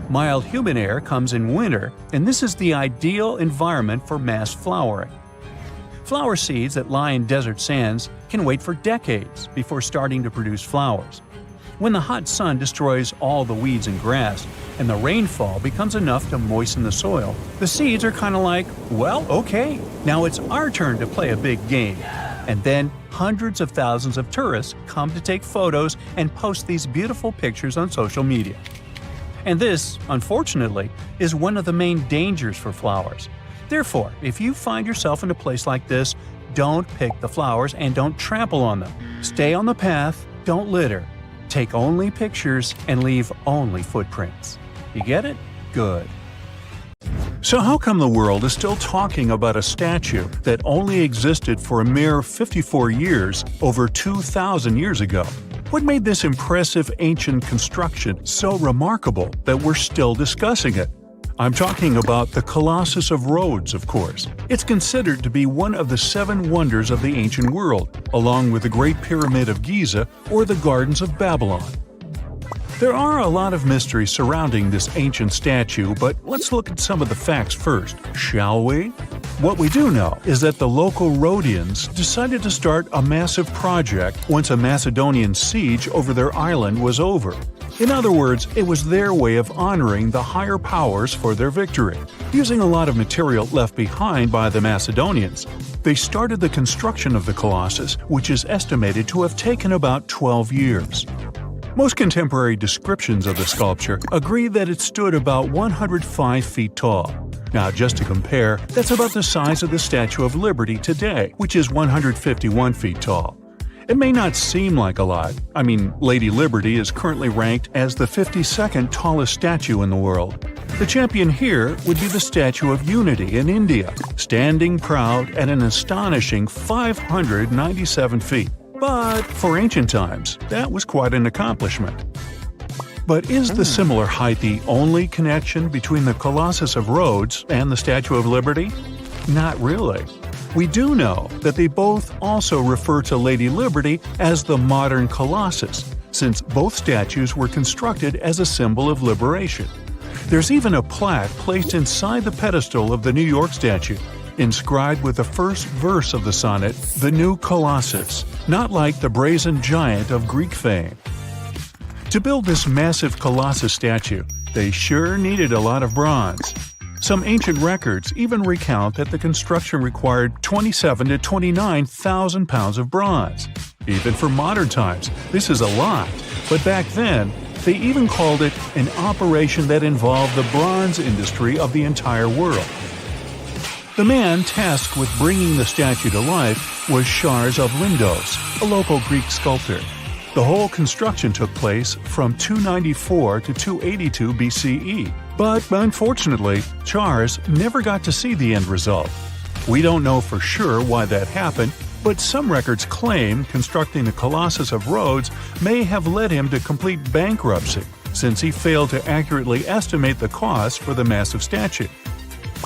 Mild humid air comes in winter, and this is the ideal environment for mass flowering. Flower seeds that lie in desert sands can wait for decades before starting to produce flowers. When the hot sun destroys all the weeds and grass, and the rainfall becomes enough to moisten the soil, the seeds are kind of like, well, okay, now it's our turn to play a big game. And then hundreds of thousands of tourists come to take photos and post these beautiful pictures on social media. And this, unfortunately, is one of the main dangers for flowers. Therefore, if you find yourself in a place like this, don't pick the flowers and don't trample on them. Stay on the path, don't litter. Take only pictures and leave only footprints. You get it? Good. So how come the world is still talking about a statue that only existed for a mere 54 years over 2,000 years ago? What made this impressive ancient construction so remarkable that we're still discussing it? I'm talking about the Colossus of Rhodes, of course. It's considered to be one of the 7 wonders of the ancient world, along with the Great Pyramid of Giza or the Gardens of Babylon. There are a lot of mysteries surrounding this ancient statue, but let's look at some of the facts first, shall we? What we do know is that the local Rhodians decided to start a massive project once a Macedonian siege over their island was over. In other words, it was their way of honoring the higher powers for their victory. Using a lot of material left behind by the Macedonians, they started the construction of the Colossus, which is estimated to have taken about 12 years. Most contemporary descriptions of the sculpture agree that it stood about 105 feet tall. Now, just to compare, that's about the size of the Statue of Liberty today, which is 151 feet tall. It may not seem like a lot. I mean, Lady Liberty is currently ranked as the 52nd tallest statue in the world. The champion here would be the Statue of Unity in India, standing proud at an astonishing 597 feet. But for ancient times, that was quite an accomplishment. But is the similar height the only connection between the Colossus of Rhodes and the Statue of Liberty? Not really. We do know that they both also refer to Lady Liberty as the modern Colossus, since both statues were constructed as a symbol of liberation. There's even a plaque placed inside the pedestal of the New York statue, inscribed with the first verse of the sonnet, "The New Colossus," not like the brazen giant of Greek fame. To build this massive Colossus statue, they sure needed a lot of bronze. Some ancient records even recount that the construction required 27 to 29,000 pounds of bronze. Even for modern times, this is a lot, but back then, they even called it an operation that involved the bronze industry of the entire world. The man tasked with bringing the statue to life was Charles of Lindos, a local Greek sculptor. The whole construction took place from 294 to 282 BCE, but unfortunately, Charles never got to see the end result. We don't know for sure why that happened, but some records claim constructing the Colossus of Rhodes may have led him to complete bankruptcy, since he failed to accurately estimate the cost for the massive statue.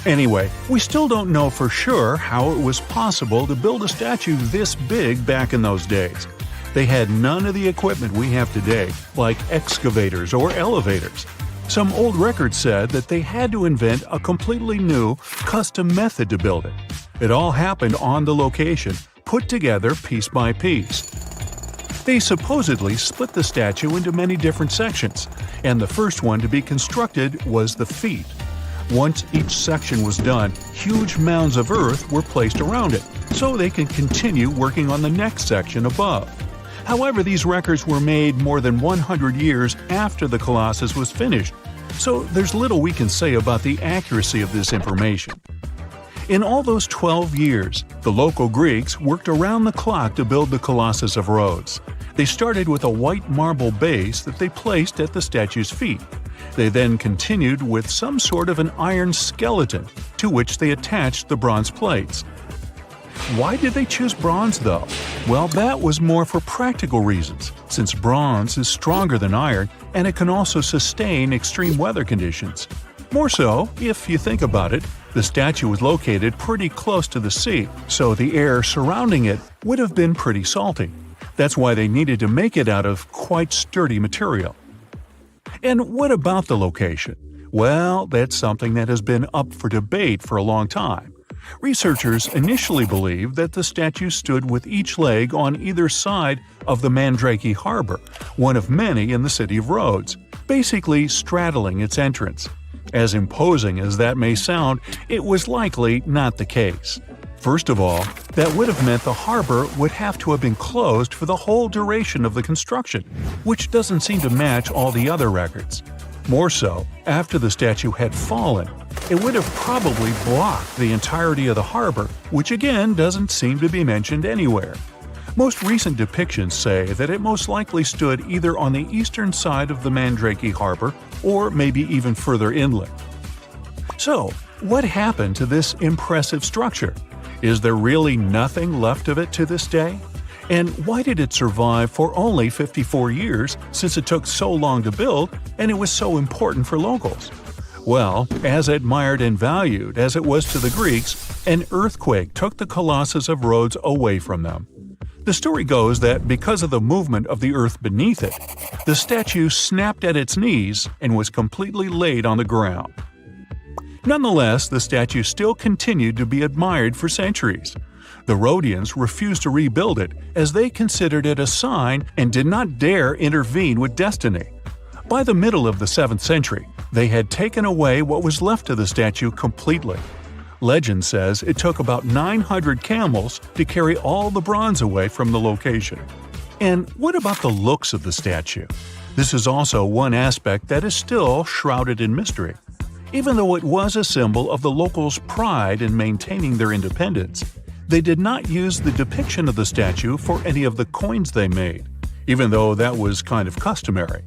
Anyway, we still don't know for sure how it was possible to build a statue this big back in those days. They had none of the equipment we have today, like excavators or elevators. Some old records said that they had to invent a completely new, custom method to build it. It all happened on the location, put together piece by piece. They supposedly split the statue into many different sections, and the first one to be constructed was the feet. Once each section was done, huge mounds of earth were placed around it, so they could continue working on the next section above. However, these records were made more than 100 years after the Colossus was finished, so there's little we can say about the accuracy of this information. In all those 12 years, the local Greeks worked around the clock to build the Colossus of Rhodes. They started with a white marble base that they placed at the statue's feet. They then continued with some sort of an iron skeleton, to which they attached the bronze plates. Why did they choose bronze, though? Well, that was more for practical reasons, since bronze is stronger than iron and it can also sustain extreme weather conditions. More so, if you think about it, the statue was located pretty close to the sea, so the air surrounding it would have been pretty salty. That's why they needed to make it out of quite sturdy material. And what about the location? Well, that's something that has been up for debate for a long time. Researchers initially believed that the statue stood with each leg on either side of the Mandrake Harbor, one of many in the city of Rhodes, basically straddling its entrance. As imposing as that may sound, it was likely not the case. First of all, that would have meant the harbor would have to have been closed for the whole duration of the construction, which doesn't seem to match all the other records. More so, after the statue had fallen, it would have probably blocked the entirety of the harbor, which again doesn't seem to be mentioned anywhere. Most recent depictions say that it most likely stood either on the eastern side of the Mandrake Harbor or maybe even further inland. So, what happened to this impressive structure? Is there really nothing left of it to this day? And why did it survive for only 54 years, since it took so long to build and it was so important for locals? Well, as admired and valued as it was to the Greeks, an earthquake took the Colossus of Rhodes away from them. The story goes that because of the movement of the earth beneath it, the statue snapped at its knees and was completely laid on the ground. Nonetheless, the statue still continued to be admired for centuries. The Rhodians refused to rebuild it as they considered it a sign and did not dare intervene with destiny. By the middle of the 7th century, they had taken away what was left of the statue completely. Legend says it took about 900 camels to carry all the bronze away from the location. And what about the looks of the statue? This is also one aspect that is still shrouded in mystery. Even though it was a symbol of the locals' pride in maintaining their independence, they did not use the depiction of the statue for any of the coins they made, even though that was kind of customary.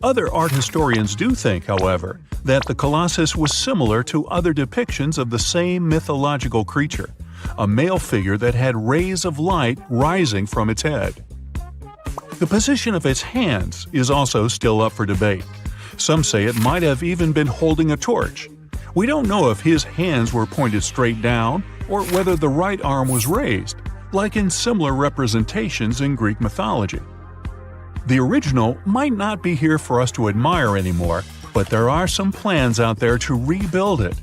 Other art historians do think, however, that the Colossus was similar to other depictions of the same mythological creature, a male figure that had rays of light rising from its head. The position of its hands is also still up for debate. Some say it might have even been holding a torch. We don't know if his hands were pointed straight down or whether the right arm was raised, like in similar representations in Greek mythology. The original might not be here for us to admire anymore, But there are some plans out there to rebuild it.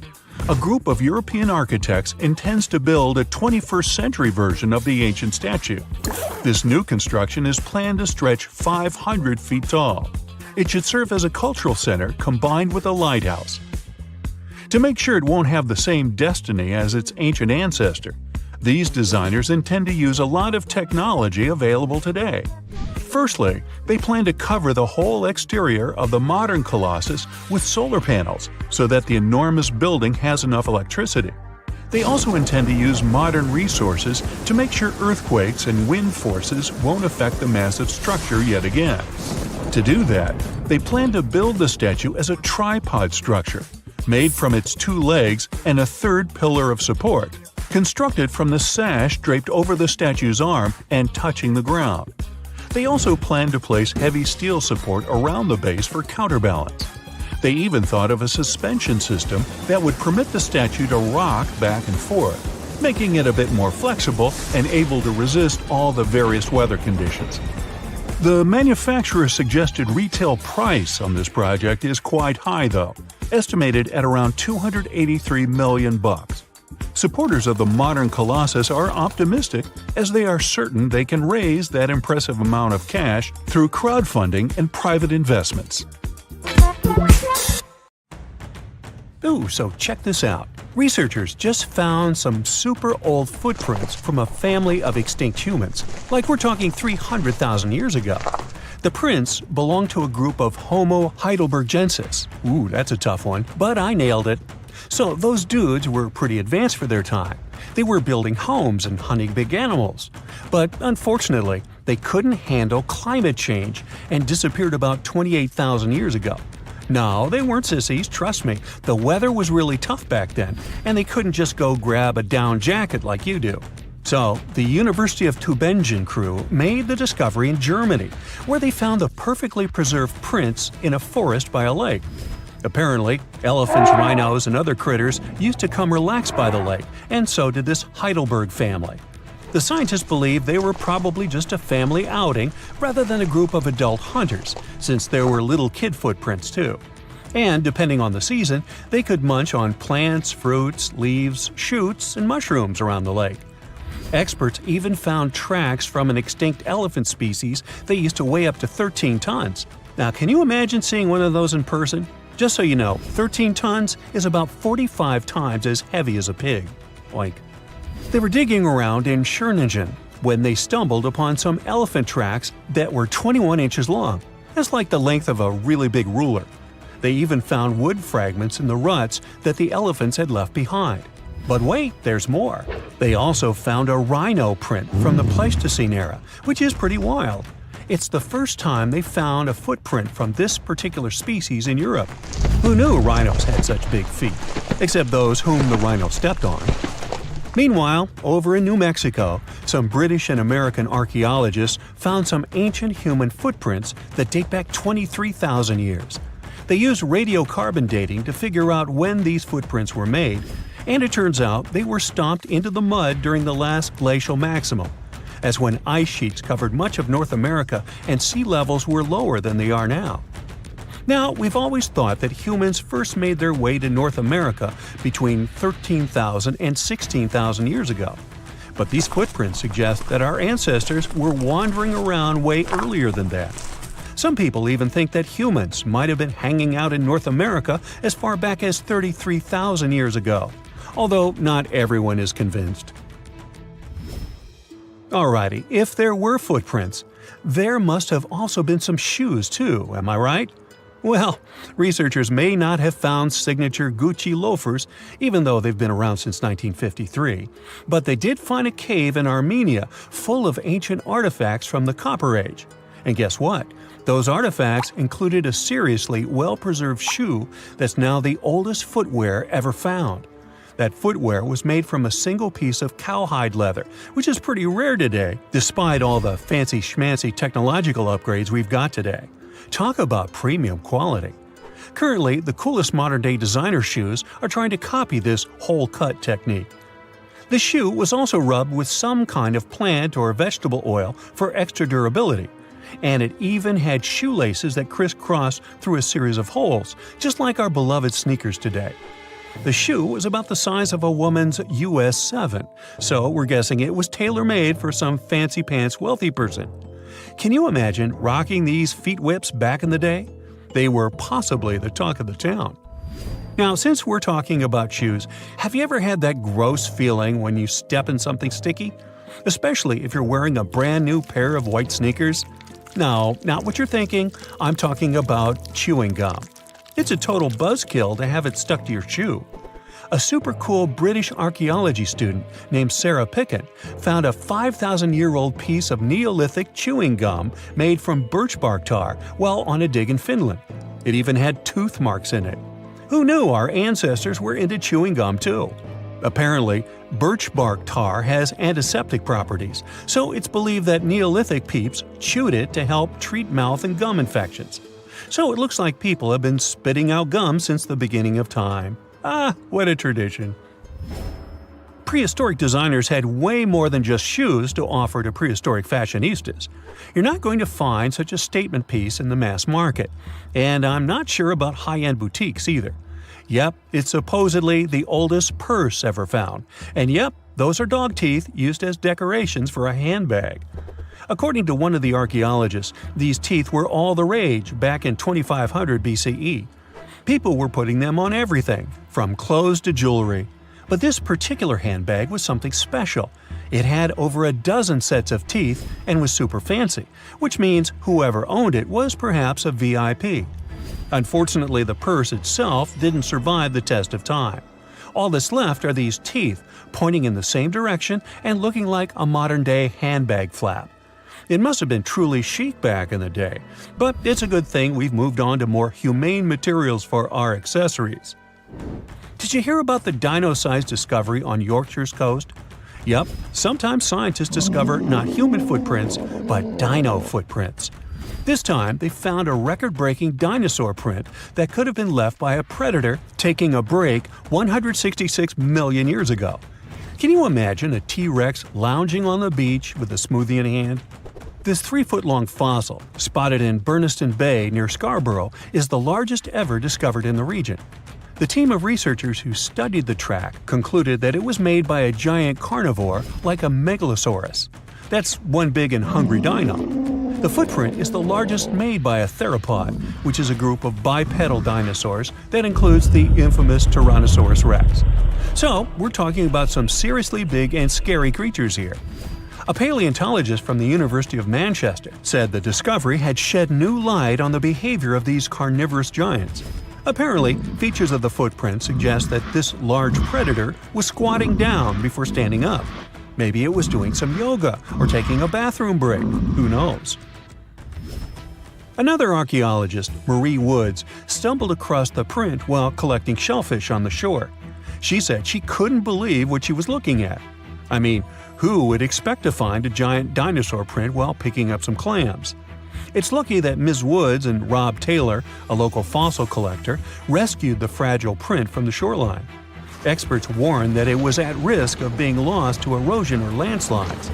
A group of European architects intends to build a 21st century version of the ancient statue. This new construction is planned to stretch 500 feet tall. It should serve as a cultural center combined with a lighthouse. To make sure it won't have the same destiny as its ancient ancestor, these designers intend to use a lot of technology available today. Firstly, they plan to cover the whole exterior of the modern Colossus with solar panels so that the enormous building has enough electricity. They also intend to use modern resources to make sure earthquakes and wind forces won't affect the massive structure yet again. To do that, they plan to build the statue as a tripod structure, made from its 2 legs and a third pillar of support, constructed from the sash draped over the statue's arm and touching the ground. They also plan to place heavy steel support around the base for counterbalance. They even thought of a suspension system that would permit the statue to rock back and forth, making it a bit more flexible and able to resist all the various weather conditions. The manufacturer's suggested retail price on this project is quite high though, estimated at around $283 million. Supporters of the modern Colossus are optimistic as they are certain they can raise that impressive amount of cash through crowdfunding and private investments. Ooh, so check this out. Researchers just found some super old footprints from a family of extinct humans, like we're talking 300,000 years ago. The prints belong to a group of Homo heidelbergensis. Ooh, that's a tough one, but I nailed it. So those dudes were pretty advanced for their time. They were building homes and hunting big animals. But unfortunately, they couldn't handle climate change and disappeared about 28,000 years ago. No, they weren't sissies, trust me. The weather was really tough back then, and they couldn't just go grab a down jacket like you do. So, the University of Tübingen crew made the discovery in Germany, where they found the perfectly preserved prints in a forest by a lake. Apparently, elephants, rhinos, and other critters used to come relax by the lake, and so did this Heidelberg family. The scientists believe they were probably just a family outing rather than a group of adult hunters, since there were little kid footprints too. And depending on the season, they could munch on plants, fruits, leaves, shoots, and mushrooms around the lake. Experts even found tracks from an extinct elephant species that used to weigh up to 13 tons. Now, can you imagine seeing one of those in person? Just so you know, 13 tons is about 45 times as heavy as a pig. Oink. They were digging around in Schöningen when they stumbled upon some elephant tracks that were 21 inches long. That's like the length of a really big ruler. They even found wood fragments in the ruts that the elephants had left behind. But wait, there's more. They also found a rhino print from the Pleistocene era, which is pretty wild. It's the first time they found a footprint from this particular species in Europe. Who knew rhinos had such big feet? Except those whom the rhino stepped on. Meanwhile, over in New Mexico, some British and American archaeologists found some ancient human footprints that date back 23,000 years. They used radiocarbon dating to figure out when these footprints were made, and it turns out they were stomped into the mud during the last glacial maximum. As when ice sheets covered much of North America and sea levels were lower than they are now. Now, we've always thought that humans first made their way to North America between 13,000 and 16,000 years ago. But these footprints suggest that our ancestors were wandering around way earlier than that. Some people even think that humans might have been hanging out in North America as far back as 33,000 years ago, although not everyone is convinced. Alrighty, if there were footprints, there must have also been some shoes too, am I right? Well, researchers may not have found signature Gucci loafers, even though they've been around since 1953, but they did find a cave in Armenia full of ancient artifacts from the Copper Age. And guess what? Those artifacts included a seriously well-preserved shoe that's now the oldest footwear ever found. That footwear was made from a single piece of cowhide leather, which is pretty rare today, despite all the fancy schmancy technological upgrades we've got today. Talk about premium quality. Currently, the coolest modern-day designer shoes are trying to copy this hole-cut technique. The shoe was also rubbed with some kind of plant or vegetable oil for extra durability, and it even had shoelaces that crisscrossed through a series of holes, just like our beloved sneakers today. The shoe was about the size of a woman's US 7, so we're guessing it was tailor-made for some fancy pants wealthy person. Can you imagine rocking these feet whips back in the day? They were possibly the talk of the town. Now, since we're talking about shoes, have you ever had that gross feeling when you step in something sticky? Especially if you're wearing a brand new pair of white sneakers? No, not what you're thinking. I'm talking about chewing gum. It's a total buzzkill to have it stuck to your shoe. A super cool British archaeology student named Sarah Pickett found a 5,000-year-old piece of Neolithic chewing gum made from birch bark tar while on a dig in Finland. It even had tooth marks in it. Who knew our ancestors were into chewing gum too? Apparently, birch bark tar has antiseptic properties, so it's believed that Neolithic peeps chewed it to help treat mouth and gum infections. So it looks like people have been spitting out gum since the beginning of time. Ah, what a tradition. Prehistoric designers had way more than just shoes to offer to prehistoric fashionistas. You're not going to find such a statement piece in the mass market, and I'm not sure about high-end boutiques either. Yep, it's supposedly the oldest purse ever found, and yep, those are dog teeth used as decorations for a handbag. According to one of the archaeologists, these teeth were all the rage back in 2500 BCE. People were putting them on everything, from clothes to jewelry. But this particular handbag was something special. It had over a dozen sets of teeth and was super fancy, which means whoever owned it was perhaps a VIP. Unfortunately, the purse itself didn't survive the test of time. All that's left are these teeth, pointing in the same direction and looking like a modern-day handbag flap. It must have been truly chic back in the day, but it's a good thing we've moved on to more humane materials for our accessories. Did you hear about the dino-sized discovery on Yorkshire's coast? Yep, sometimes scientists discover not human footprints, but dino footprints. This time, they found a record-breaking dinosaur print that could have been left by a predator taking a break 166 million years ago. Can you imagine a T-Rex lounging on the beach with a smoothie in hand? This 3-foot-long fossil, spotted in Burniston Bay near Scarborough, is the largest ever discovered in the region. The team of researchers who studied the track concluded that it was made by a giant carnivore like a megalosaurus. That's one big and hungry dino. The footprint is the largest made by a theropod, which is a group of bipedal dinosaurs that includes the infamous Tyrannosaurus rex. So, we're talking about some seriously big and scary creatures here. A paleontologist from the University of Manchester said the discovery had shed new light on the behavior of these carnivorous giants. Apparently, features of the footprint suggest that this large predator was squatting down before standing up. Maybe it was doing some yoga or taking a bathroom break. Who knows? Another archaeologist, Marie Woods, stumbled across the print while collecting shellfish on the shore. She said she couldn't believe what she was looking at. I mean, who would expect to find a giant dinosaur print while picking up some clams? It's lucky that Ms. Woods and Rob Taylor, a local fossil collector, rescued the fragile print from the shoreline. Experts warned that it was at risk of being lost to erosion or landslides.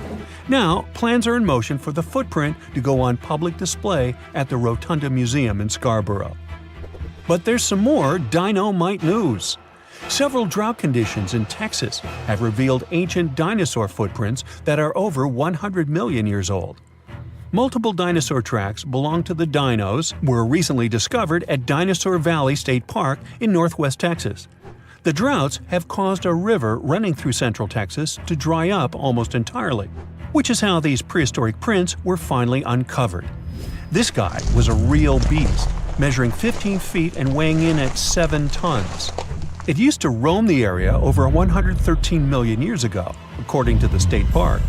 Now, plans are in motion for the footprint to go on public display at the Rotunda Museum in Scarborough. But there's some more dino-mite news. Several drought conditions in Texas have revealed ancient dinosaur footprints that are over 100 million years old. Multiple dinosaur tracks belong to the dinos were recently discovered at Dinosaur Valley State Park in northwest Texas. The droughts have caused a river running through central Texas to dry up almost entirely, which is how these prehistoric prints were finally uncovered. This guy was a real beast, measuring 15 feet and weighing in at 7 tons. It used to roam the area over 113 million years ago, according to the state park.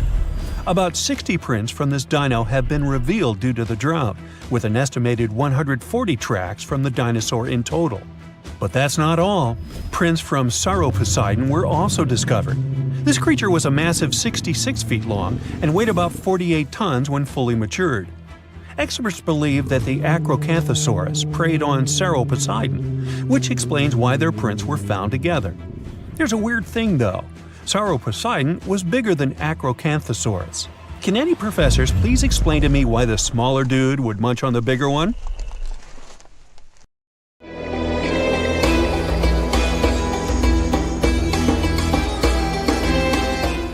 About 60 prints from this dino have been revealed due to the drought, with an estimated 140 tracks from the dinosaur in total. But that's not all. Prints from Sauroposeidon were also discovered. This creature was a massive 66 feet long and weighed about 48 tons when fully matured. Experts believe that the Acrocanthosaurus preyed on Sauroposeidon, which explains why their prints were found together. There's a weird thing though. Sauroposeidon was bigger than Acrocanthosaurus. Can any professors please explain to me why the smaller dude would munch on the bigger one?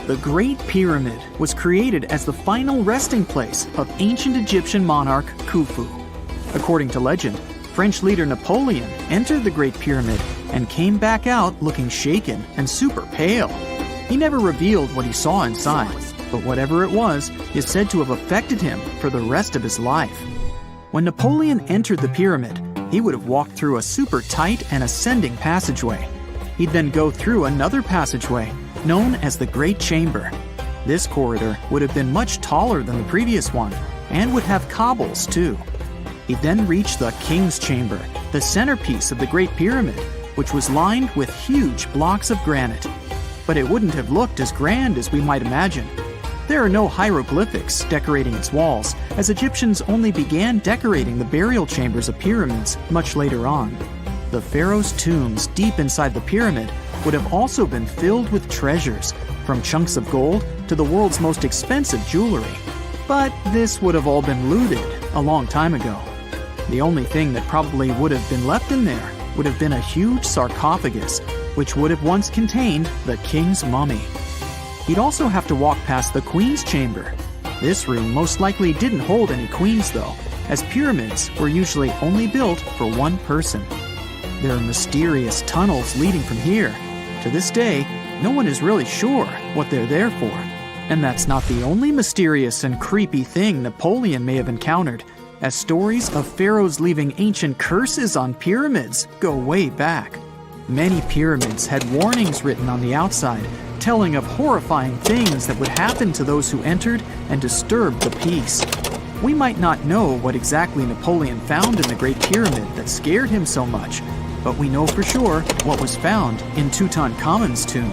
The Great Pyramid was created as the final resting place of ancient Egyptian monarch Khufu. According to legend, French leader Napoleon entered the Great Pyramid and came back out looking shaken and super pale. He never revealed what he saw inside, but whatever it was is said to have affected him for the rest of his life. When Napoleon entered the pyramid, he would have walked through a super tight and ascending passageway. He'd then go through another passageway known as the Great Chamber. This corridor would have been much taller than the previous one and would have cobbles too. He'd then reach the King's Chamber, the centerpiece of the Great Pyramid, which was lined with huge blocks of granite. But it wouldn't have looked as grand as we might imagine. There are no hieroglyphics decorating its walls, as Egyptians only began decorating the burial chambers of pyramids much later on. The pharaoh's tombs deep inside the pyramid would have also been filled with treasures, from chunks of gold to the world's most expensive jewelry. But this would have all been looted a long time ago. The only thing that probably would have been left in there would have been a huge sarcophagus, which would have once contained the king's mummy. He'd also have to walk past the queen's chamber. This room most likely didn't hold any queens though, as pyramids were usually only built for one person. There are mysterious tunnels leading from here. To this day, no one is really sure what they're there for. And that's not the only mysterious and creepy thing Napoleon may have encountered, as stories of pharaohs leaving ancient curses on pyramids go way back. Many pyramids had warnings written on the outside, telling of horrifying things that would happen to those who entered and disturbed the peace. We might not know what exactly Napoleon found in the Great Pyramid that scared him so much, but we know for sure what was found in Tutankhamun's tomb.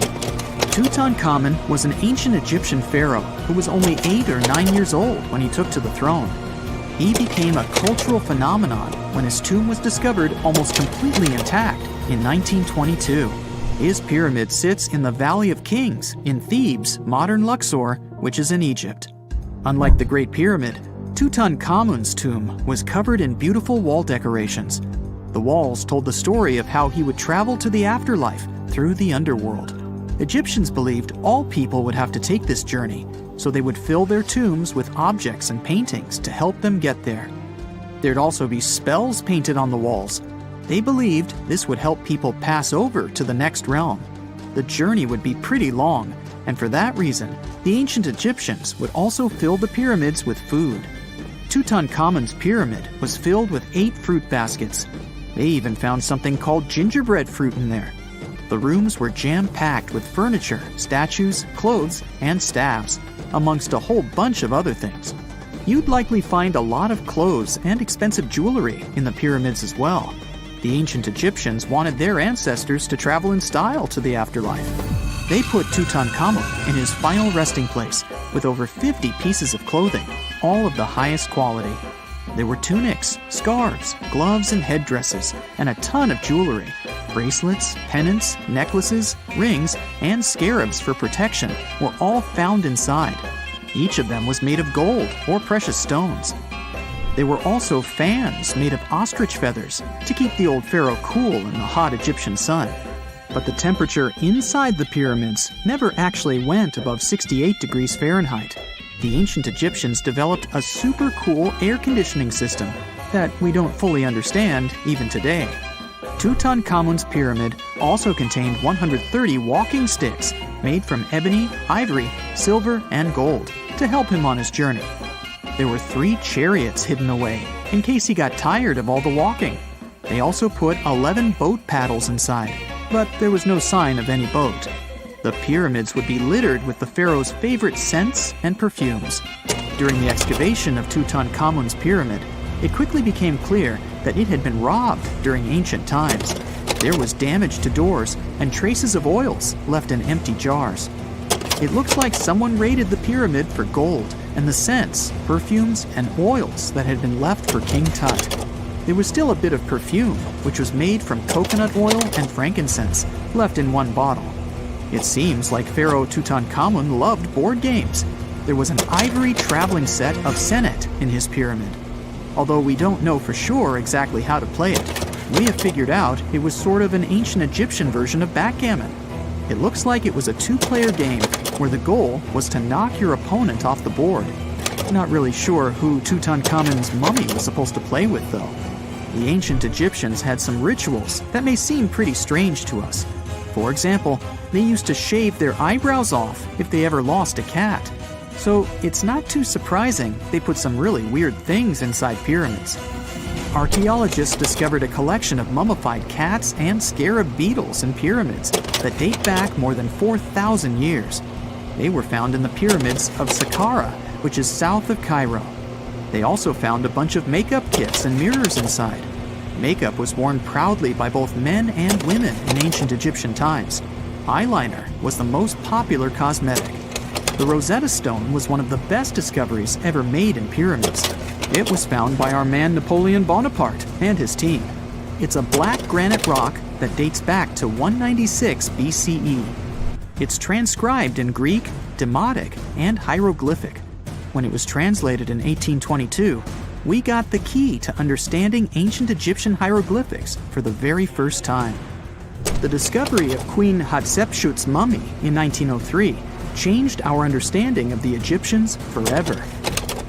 Tutankhamun was an ancient Egyptian pharaoh who was only 8 or 9 years old when he took to the throne. He became a cultural phenomenon when his tomb was discovered almost completely intact in 1922. His pyramid sits in the Valley of Kings in Thebes, modern Luxor, which is in Egypt. Unlike the Great Pyramid, Tutankhamun's tomb was covered in beautiful wall decorations. The walls told the story of how he would travel to the afterlife through the underworld. Egyptians believed all people would have to take this journey, so they would fill their tombs with objects and paintings to help them get there. There'd also be spells painted on the walls. They believed this would help people pass over to the next realm. The journey would be pretty long, and for that reason, the ancient Egyptians would also fill the pyramids with food. Tutankhamun's pyramid was filled with 8 fruit baskets. They even found something called gingerbread fruit in there. The rooms were jam-packed with furniture, statues, clothes, and staffs, amongst a whole bunch of other things. You'd likely find a lot of clothes and expensive jewelry in the pyramids as well. The ancient Egyptians wanted their ancestors to travel in style to the afterlife. They put Tutankhamun in his final resting place with over 50 pieces of clothing, all of the highest quality. There were tunics, scarves, gloves, and headdresses, and a ton of jewelry. Bracelets, pendants, necklaces, rings, and scarabs for protection were all found inside. Each of them was made of gold or precious stones. There were also fans made of ostrich feathers to keep the old pharaoh cool in the hot Egyptian sun. But the temperature inside the pyramids never actually went above 68 degrees Fahrenheit. The ancient Egyptians developed a super cool air conditioning system that we don't fully understand even today. Tutankhamun's pyramid also contained 130 walking sticks made from ebony, ivory, silver, and gold to help him on his journey. There were 3 chariots hidden away in case he got tired of all the walking. They also put 11 boat paddles inside, but there was no sign of any boat. The pyramids would be littered with the pharaoh's favorite scents and perfumes. During the excavation of Tutankhamun's pyramid, it quickly became clear that it had been robbed during ancient times. There was damage to doors and traces of oils left in empty jars. It looks like someone raided the pyramid for gold and the scents, perfumes, and oils that had been left for King Tut. There was still a bit of perfume, which was made from coconut oil and frankincense, left in one bottle. It seems like Pharaoh Tutankhamun loved board games. there was an ivory traveling set of senet in his pyramid. Although we don't know for sure exactly how to play it, we have figured out it was sort of an ancient Egyptian version of backgammon. It looks like it was a two-player game where the goal was to knock your opponent off the board. Not really sure who Tutankhamun's mummy was supposed to play with, though. The ancient Egyptians had some rituals that may seem pretty strange to us. For example, they used to shave their eyebrows off if they ever lost a cat. So it's not too surprising they put some really weird things inside pyramids. Archaeologists discovered a collection of mummified cats and scarab beetles in pyramids that date back more than 4,000 years. They were found in the pyramids of Saqqara, which is south of Cairo. They also found a bunch of makeup kits and mirrors inside. Makeup was worn proudly by both men and women in ancient Egyptian times. Eyeliner was the most popular cosmetic. The Rosetta Stone was one of the best discoveries ever made in pyramids. It was found by our man Napoleon Bonaparte and his team. It's a black granite rock that dates back to 196 BCE. It's transcribed in Greek, Demotic, and hieroglyphic. When it was translated in 1822, we got the key to understanding ancient Egyptian hieroglyphics for the very first time. The discovery of Queen Hatshepsut's mummy in 1903 changed our understanding of the Egyptians forever.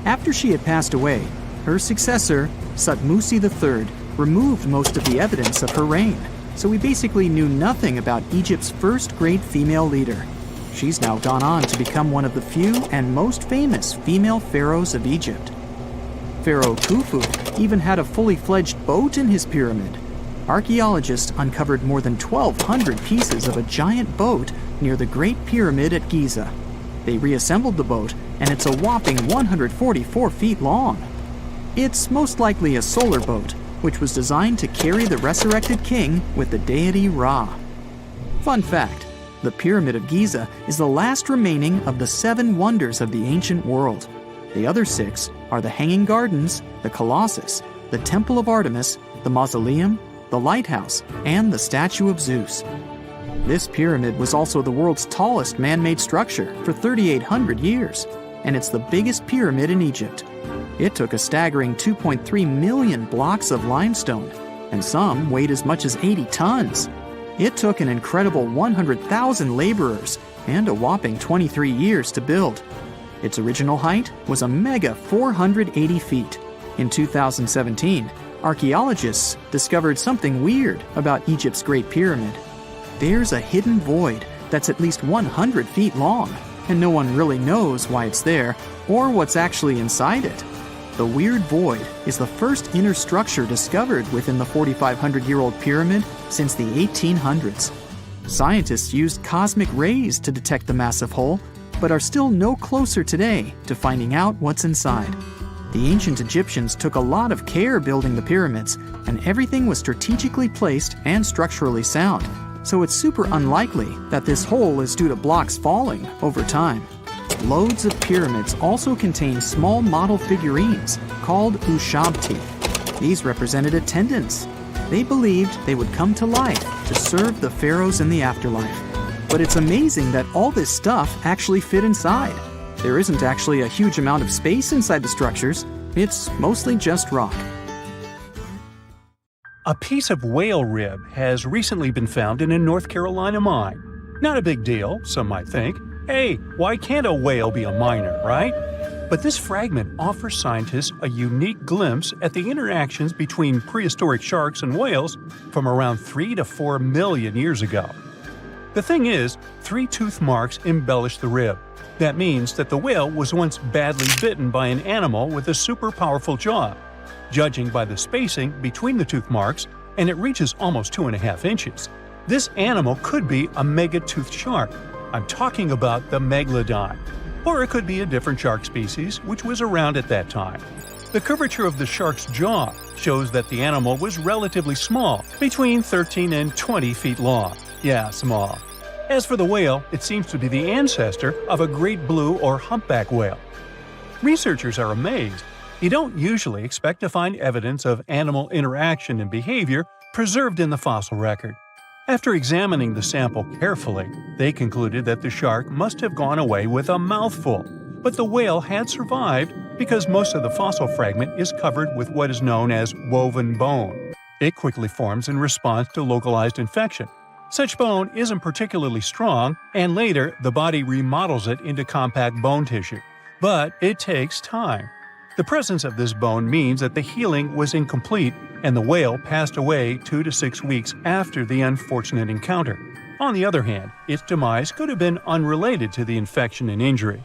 After she had passed away, her successor, Thutmose III, removed most of the evidence of her reign, so we basically knew nothing about Egypt's first great female leader. She's now gone on to become one of the few and most famous female pharaohs of Egypt. Pharaoh Khufu even had a fully fledged boat in his pyramid. Archaeologists uncovered more than 1,200 pieces of a giant boat near the Great Pyramid at Giza. They reassembled the boat, and it's a whopping 144 feet long. It's most likely a solar boat, which was designed to carry the resurrected king with the deity Ra. Fun fact, the Pyramid of Giza is the last remaining of the 7 wonders of the ancient world. The other 6 are the Hanging Gardens, the Colossus, the Temple of Artemis, the Mausoleum, the Lighthouse, and the Statue of Zeus. This pyramid was also the world's tallest man-made structure for 3,800 years, and it's the biggest pyramid in Egypt. It took a staggering 2.3 million blocks of limestone, and some weighed as much as 80 tons. It took an incredible 100,000 laborers and a whopping 23 years to build. Its original height was a mega 480 feet. In 2017, archaeologists discovered something weird about Egypt's Great Pyramid. There's a hidden void that's at least 100 feet long, and no one really knows why it's there or what's actually inside it. The weird void is the first inner structure discovered within the 4,500-year-old pyramid since the 1800s. Scientists used cosmic rays to detect the massive hole, but are still no closer today to finding out what's inside. The ancient Egyptians took a lot of care building the pyramids, and everything was strategically placed and structurally sound, so it's super unlikely that this hole is due to blocks falling over time. Loads of pyramids also contain small model figurines called ushabti. These represented attendants. They believed they would come to life to serve the pharaohs in the afterlife. But it's amazing that all this stuff actually fit inside. There isn't actually a huge amount of space inside the structures. It's mostly just rock. A piece of whale rib has recently been found in a North Carolina mine. Not a big deal, some might think. Hey, why can't a whale be a miner, right? But this fragment offers scientists a unique glimpse at the interactions between prehistoric sharks and whales from around 3 to 4 million years ago. The thing is, 3 tooth marks embellish the rib. That means that the whale was once badly bitten by an animal with a super powerful jaw. Judging by the spacing between the tooth marks, and it reaches almost 2.5 inches. This animal could be a mega-toothed shark. I'm talking about the megalodon. Or it could be a different shark species which was around at that time. The curvature of the shark's jaw shows that the animal was relatively small, between 13 and 20 feet long. Yeah, small. As for the whale, it seems to be the ancestor of a great blue or humpback whale. Researchers are amazed. You don't usually expect to find evidence of animal interaction and behavior preserved in the fossil record. After examining the sample carefully, they concluded that the shark must have gone away with a mouthful, but the whale had survived because most of the fossil fragment is covered with what is known as woven bone. It quickly forms in response to localized infection. Such bone isn't particularly strong, and later the body remodels it into compact bone tissue. But it takes time. The presence of this bone means that the healing was incomplete and the whale passed away 2 to 6 weeks after the unfortunate encounter. On the other hand, its demise could have been unrelated to the infection and injury.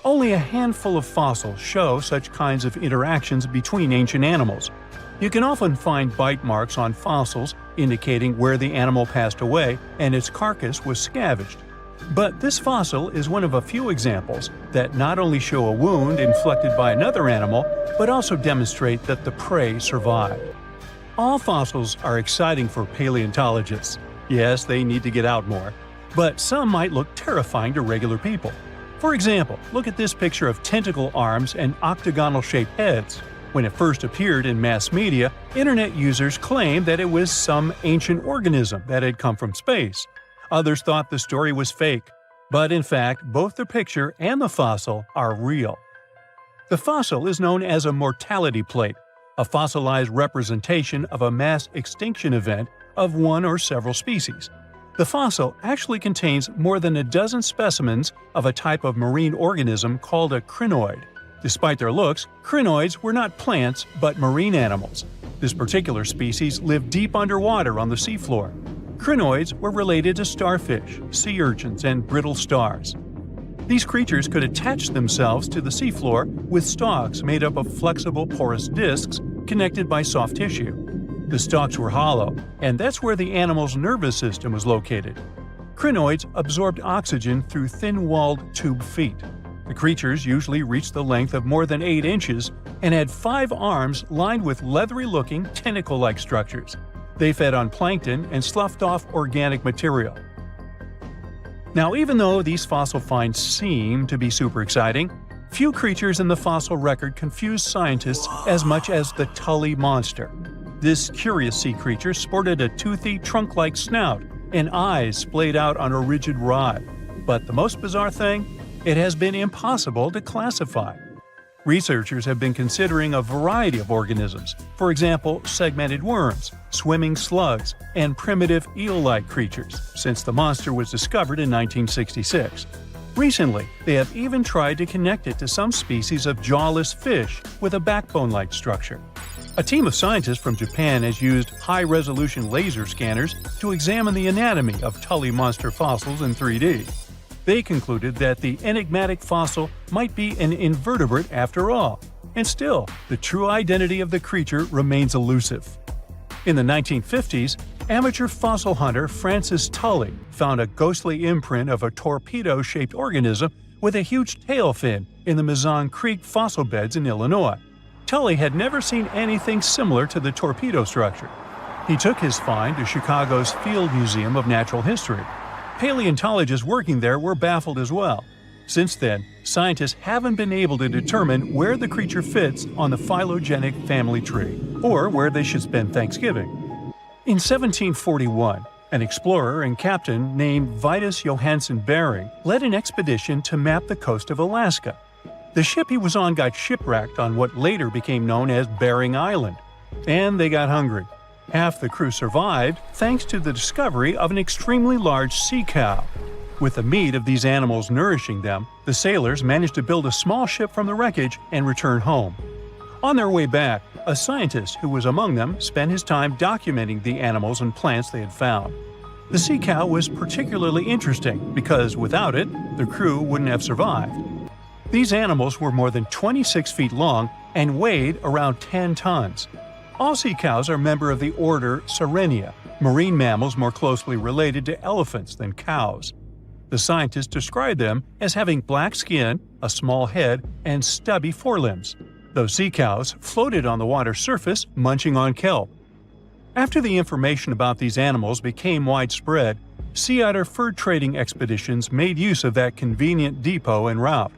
Only a handful of fossils show such kinds of interactions between ancient animals. You can often find bite marks on fossils indicating where the animal passed away and its carcass was scavenged. But this fossil is one of a few examples that not only show a wound inflicted by another animal, but also demonstrate that the prey survived. All fossils are exciting for paleontologists. Yes, they need to get out more. But some might look terrifying to regular people. For example, look at this picture of tentacle arms and octagonal-shaped heads. When it first appeared in mass media, internet users claimed that it was some ancient organism that had come from space. Others thought the story was fake. But in fact, both the picture and the fossil are real. The fossil is known as a mortality plate, a fossilized representation of a mass extinction event of one or several species. The fossil actually contains more than a dozen specimens of a type of marine organism called a crinoid. Despite their looks, crinoids were not plants but marine animals. This particular species lived deep underwater on the seafloor. Crinoids were related to starfish, sea urchins, and brittle stars. These creatures could attach themselves to the seafloor with stalks made up of flexible porous discs connected by soft tissue. The stalks were hollow, and that's where the animal's nervous system was located. Crinoids absorbed oxygen through thin-walled tube feet. The creatures usually reached the length of more than 8 inches and had 5 arms lined with leathery-looking, tentacle-like structures. They fed on plankton and sloughed off organic material. Now, even though these fossil finds seem to be super exciting, few creatures in the fossil record confuse scientists as much as the Tully monster. This curious sea creature sported a toothy, trunk-like snout and eyes splayed out on a rigid rod. But the most bizarre thing? It has been impossible to classify. Researchers have been considering a variety of organisms, for example, segmented worms, swimming slugs, and primitive eel-like creatures, since the monster was discovered in 1966. Recently, they have even tried to connect it to some species of jawless fish with a backbone-like structure. A team of scientists from Japan has used high-resolution laser scanners to examine the anatomy of Tully monster fossils in 3D. They concluded that the enigmatic fossil might be an invertebrate after all, and still, the true identity of the creature remains elusive. In the 1950s, amateur fossil hunter Francis Tully found a ghostly imprint of a torpedo-shaped organism with a huge tail fin in the Mizon Creek fossil beds in Illinois. Tully had never seen anything similar to the torpedo structure. He took his find to Chicago's Field Museum of Natural History. Paleontologists working there were baffled as well. Since then, scientists haven't been able to determine where the creature fits on the phylogenetic family tree, or where they should spend Thanksgiving. In 1741, an explorer and captain named Vitus Johansen Bering led an expedition to map the coast of Alaska. The ship he was on got shipwrecked on what later became known as Bering Island, and they got hungry. Half the crew survived thanks to the discovery of an extremely large sea cow. With the meat of these animals nourishing them, the sailors managed to build a small ship from the wreckage and return home. On their way back, a scientist who was among them spent his time documenting the animals and plants they had found. The sea cow was particularly interesting because without it, the crew wouldn't have survived. These animals were more than 26 feet long and weighed around 10 tons. All sea cows are members of the order Sirenia, marine mammals more closely related to elephants than cows. The scientists described them as having black skin, a small head, and stubby forelimbs. Those sea cows floated on the water's surface, munching on kelp. After the information about these animals became widespread, sea otter fur trading expeditions made use of that convenient depot en route.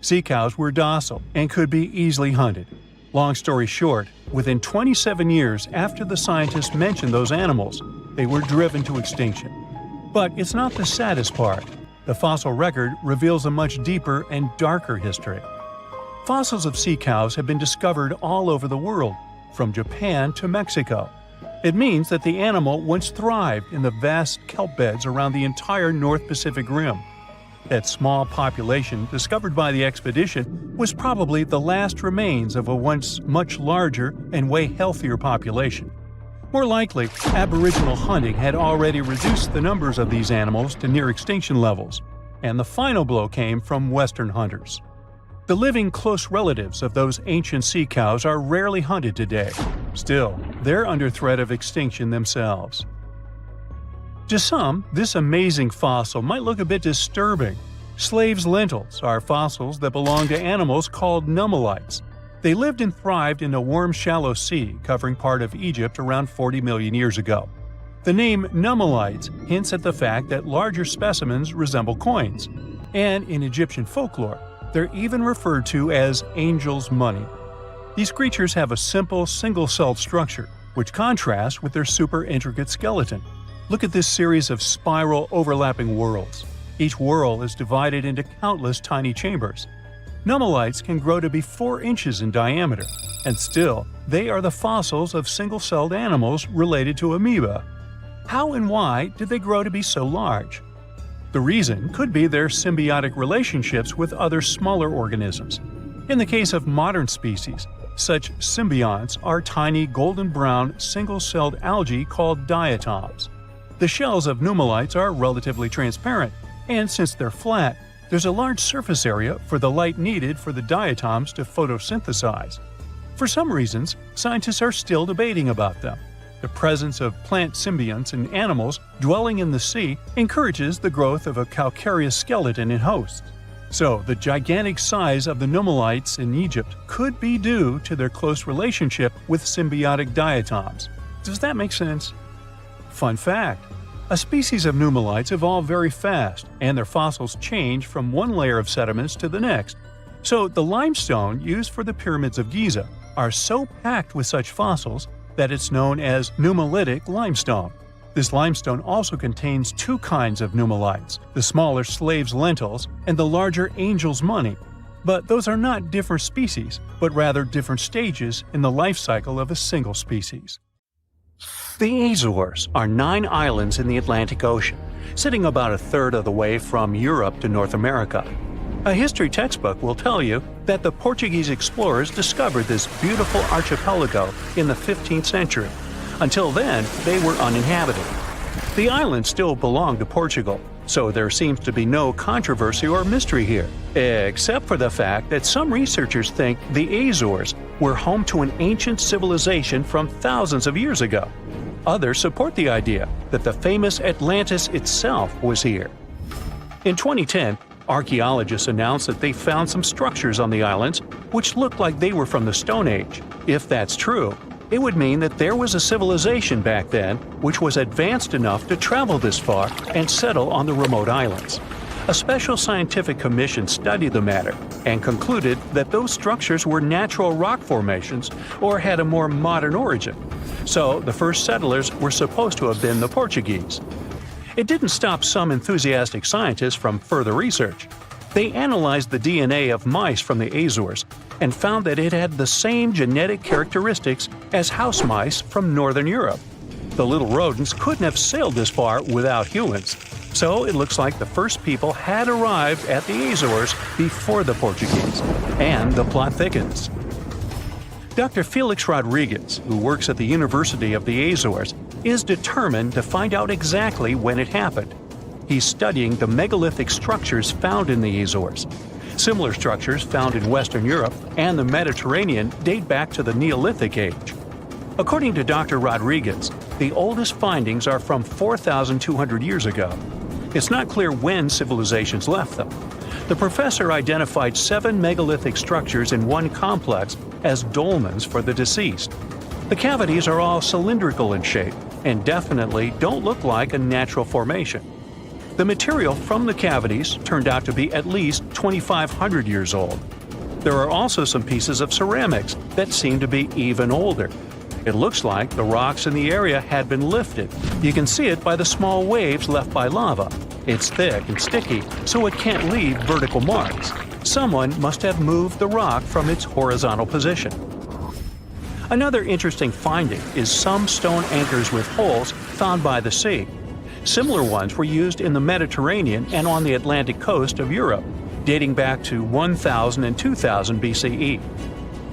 Sea cows were docile and could be easily hunted. Long story short, within 27 years after the scientists mentioned those animals, they were driven to extinction. But it's not the saddest part. the fossil record reveals a much deeper and darker history. Fossils of sea cows have been discovered all over the world, from Japan to Mexico. It means that the animal once thrived in the vast kelp beds around the entire North Pacific Rim. That small population discovered by the expedition was probably the last remains of a once much larger and way healthier population. More likely, Aboriginal hunting had already reduced the numbers of these animals to near extinction levels, and the final blow came from Western hunters. The living close relatives of those ancient sea cows are rarely hunted today. Still, they're under threat of extinction themselves. To some, this amazing fossil might look a bit disturbing. Slaves' lentils are fossils that belong to animals called nummalites. They lived and thrived in a warm, shallow sea covering part of Egypt around 40 million years ago. The name nummalites hints at the fact that larger specimens resemble coins, and in Egyptian folklore, they're even referred to as angel's money. These creatures have a simple, single-celled structure, which contrasts with their super intricate skeleton. Look at this series of spiral overlapping whorls. Each whorl is divided into countless tiny chambers. Nummalites can grow to be 4 inches in diameter, and still, they are the fossils of single-celled animals related to amoeba. How and why did they grow to be so large? The reason could be their symbiotic relationships with other smaller organisms. In the case of modern species, such symbionts are tiny golden-brown single-celled algae called diatoms. The shells of nummalites are relatively transparent, and since they're flat, there's a large surface area for the light needed for the diatoms to photosynthesize. For some reasons, scientists are still debating about them. The presence of plant symbionts in animals dwelling in the sea encourages the growth of a calcareous skeleton in hosts. So, the gigantic size of the nummalites in Egypt could be due to their close relationship with symbiotic diatoms. Does that make sense? Fun fact: a species of nummalites evolve very fast, and their fossils change from one layer of sediments to the next. So, the limestone used for the pyramids of Giza are so packed with such fossils that it's known as nummulitic limestone. This limestone also contains 2 kinds of nummalites, the smaller slave's lentils and the larger angel's money. But those are not different species, but rather different stages in the life cycle of a single species. The Azores are 9 islands in the Atlantic Ocean, sitting about a third of the way from Europe to North America. A history textbook will tell you that the Portuguese explorers discovered this beautiful archipelago in the 15th century. Until then, they were uninhabited. The islands still belong to Portugal, so there seems to be no controversy or mystery here, except for the fact that some researchers think the Azores were home to an ancient civilization from thousands of years ago. Others support the idea that the famous Atlantis itself was here. In 2010, archaeologists announced that they found some structures on the islands which looked like they were from the Stone Age. If that's true, it would mean that there was a civilization back then which was advanced enough to travel this far and settle on the remote islands. A special scientific commission studied the matter and concluded that those structures were natural rock formations or had a more modern origin. So the first settlers were supposed to have been the Portuguese. It didn't stop some enthusiastic scientists from further research. They analyzed the DNA of mice from the Azores and found that it had the same genetic characteristics as house mice from Northern Europe. The little rodents couldn't have sailed this far without humans, so it looks like the first people had arrived at the Azores before the Portuguese, and the plot thickens. Dr. Felix Rodriguez, who works at the University of the Azores, is determined to find out exactly when it happened. He's studying the megalithic structures found in the Azores. Similar structures found in Western Europe and the Mediterranean date back to the Neolithic age. According to Dr. Rodriguez, the oldest findings are from 4,200 years ago. It's not clear when civilizations left them. The professor identified 7 megalithic structures in one complex as dolmens for the deceased. The cavities are all cylindrical in shape and definitely don't look like a natural formation. The material from the cavities turned out to be at least 2,500 years old. There are also some pieces of ceramics that seem to be even older. It looks like the rocks in the area had been lifted. You can see it by the small waves left by lava. It's thick and sticky, so it can't leave vertical marks. Someone must have moved the rock from its horizontal position. Another interesting finding is some stone anchors with holes found by the sea. Similar ones were used in the Mediterranean and on the Atlantic coast of Europe, dating back to 1000 and 2000 BCE.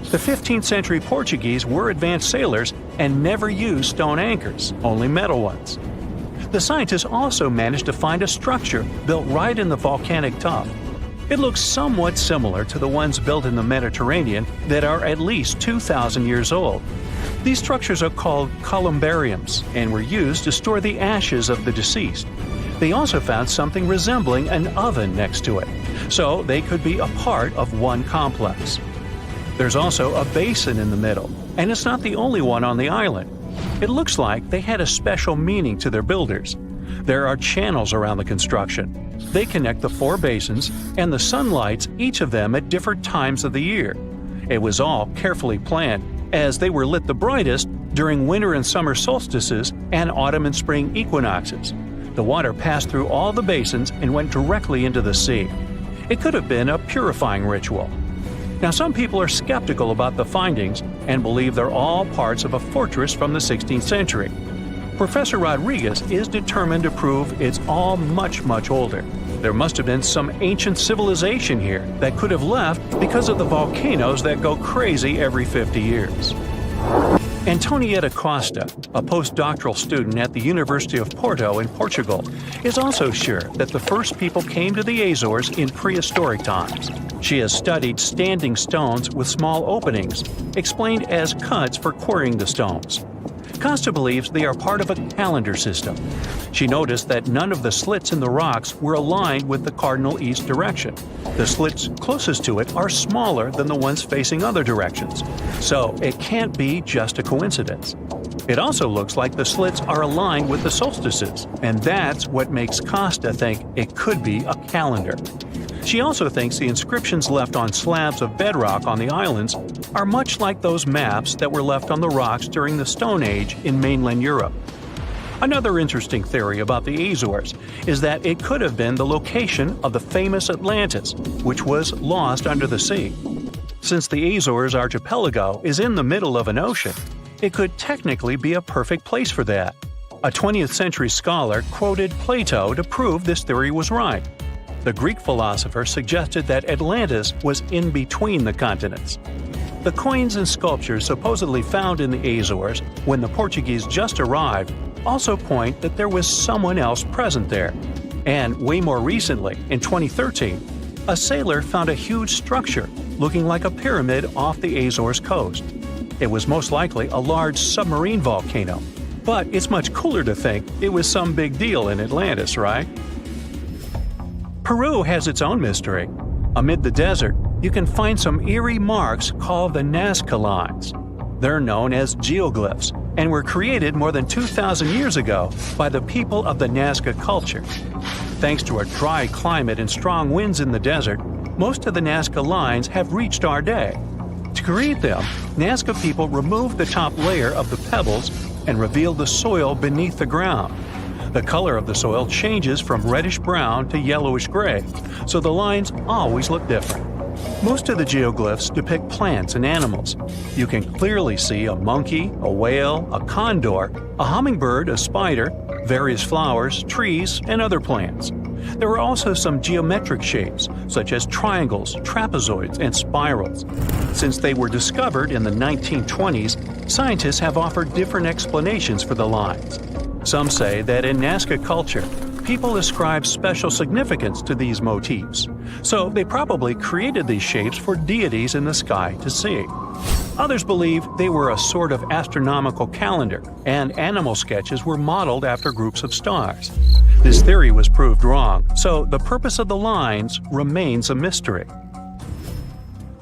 The 15th century Portuguese were advanced sailors and never used stone anchors, only metal ones. The scientists also managed to find a structure built right in the volcanic top. It looks somewhat similar to the ones built in the Mediterranean that are at least 2,000 years old. These structures are called columbariums and were used to store the ashes of the deceased. They also found something resembling an oven next to it, so they could be a part of one complex. There's also a basin in the middle, and it's not the only one on the island. It looks like they had a special meaning to their builders. There are channels around the construction. They connect the 4 basins, and the sun lights each of them at different times of the year. It was all carefully planned, as they were lit the brightest during winter and summer solstices and autumn and spring equinoxes. The water passed through all the basins and went directly into the sea. It could have been a purifying ritual. Now, some people are skeptical about the findings and believe they're all parts of a fortress from the 16th century. Professor Rodriguez is determined to prove it's all much, much older. There must have been some ancient civilization here that could have left because of the volcanoes that go crazy every 50 years. Antonieta Costa, a postdoctoral student at the University of Porto in Portugal, is also sure that the first people came to the Azores in prehistoric times. She has studied standing stones with small openings, explained as cuts for quarrying the stones. Costa believes they are part of a calendar system. She noticed that none of the slits in the rocks were aligned with the cardinal east direction. The slits closest to it are smaller than the ones facing other directions, so it can't be just a coincidence. It also looks like the slits are aligned with the solstices, and that's what makes Costa think it could be a calendar. She also thinks the inscriptions left on slabs of bedrock on the islands are much like those maps that were left on the rocks during the Stone Age in mainland Europe. Another interesting theory about the Azores is that it could have been the location of the famous Atlantis, which was lost under the sea. Since the Azores archipelago is in the middle of an ocean, it could technically be a perfect place for that. A 20th century scholar quoted Plato to prove this theory was right. The Greek philosopher suggested that Atlantis was in between the continents. The coins and sculptures supposedly found in the Azores when the Portuguese just arrived also point that there was someone else present there. And way more recently, in 2013, a sailor found a huge structure looking like a pyramid off the Azores coast. It was most likely a large submarine volcano, but it's much cooler to think it was some big deal in Atlantis, right? Peru has its own mystery. Amid the desert, you can find some eerie marks called the Nazca lines. They're known as geoglyphs and were created more than 2,000 years ago by the people of the Nazca culture. Thanks to a dry climate and strong winds in the desert, most of the Nazca lines have reached our day. To create them, Nazca people removed the top layer of the pebbles and revealed the soil beneath the ground. The color of the soil changes from reddish-brown to yellowish-gray, so the lines always look different. Most of the geoglyphs depict plants and animals. You can clearly see a monkey, a whale, a condor, a hummingbird, a spider, various flowers, trees, and other plants. There are also some geometric shapes, such as triangles, trapezoids, and spirals. Since they were discovered in the 1920s, scientists have offered different explanations for the lines. Some say that in Nazca culture, people ascribe special significance to these motifs, so they probably created these shapes for deities in the sky to see. Others believe they were a sort of astronomical calendar, and animal sketches were modeled after groups of stars. This theory was proved wrong, so the purpose of the lines remains a mystery.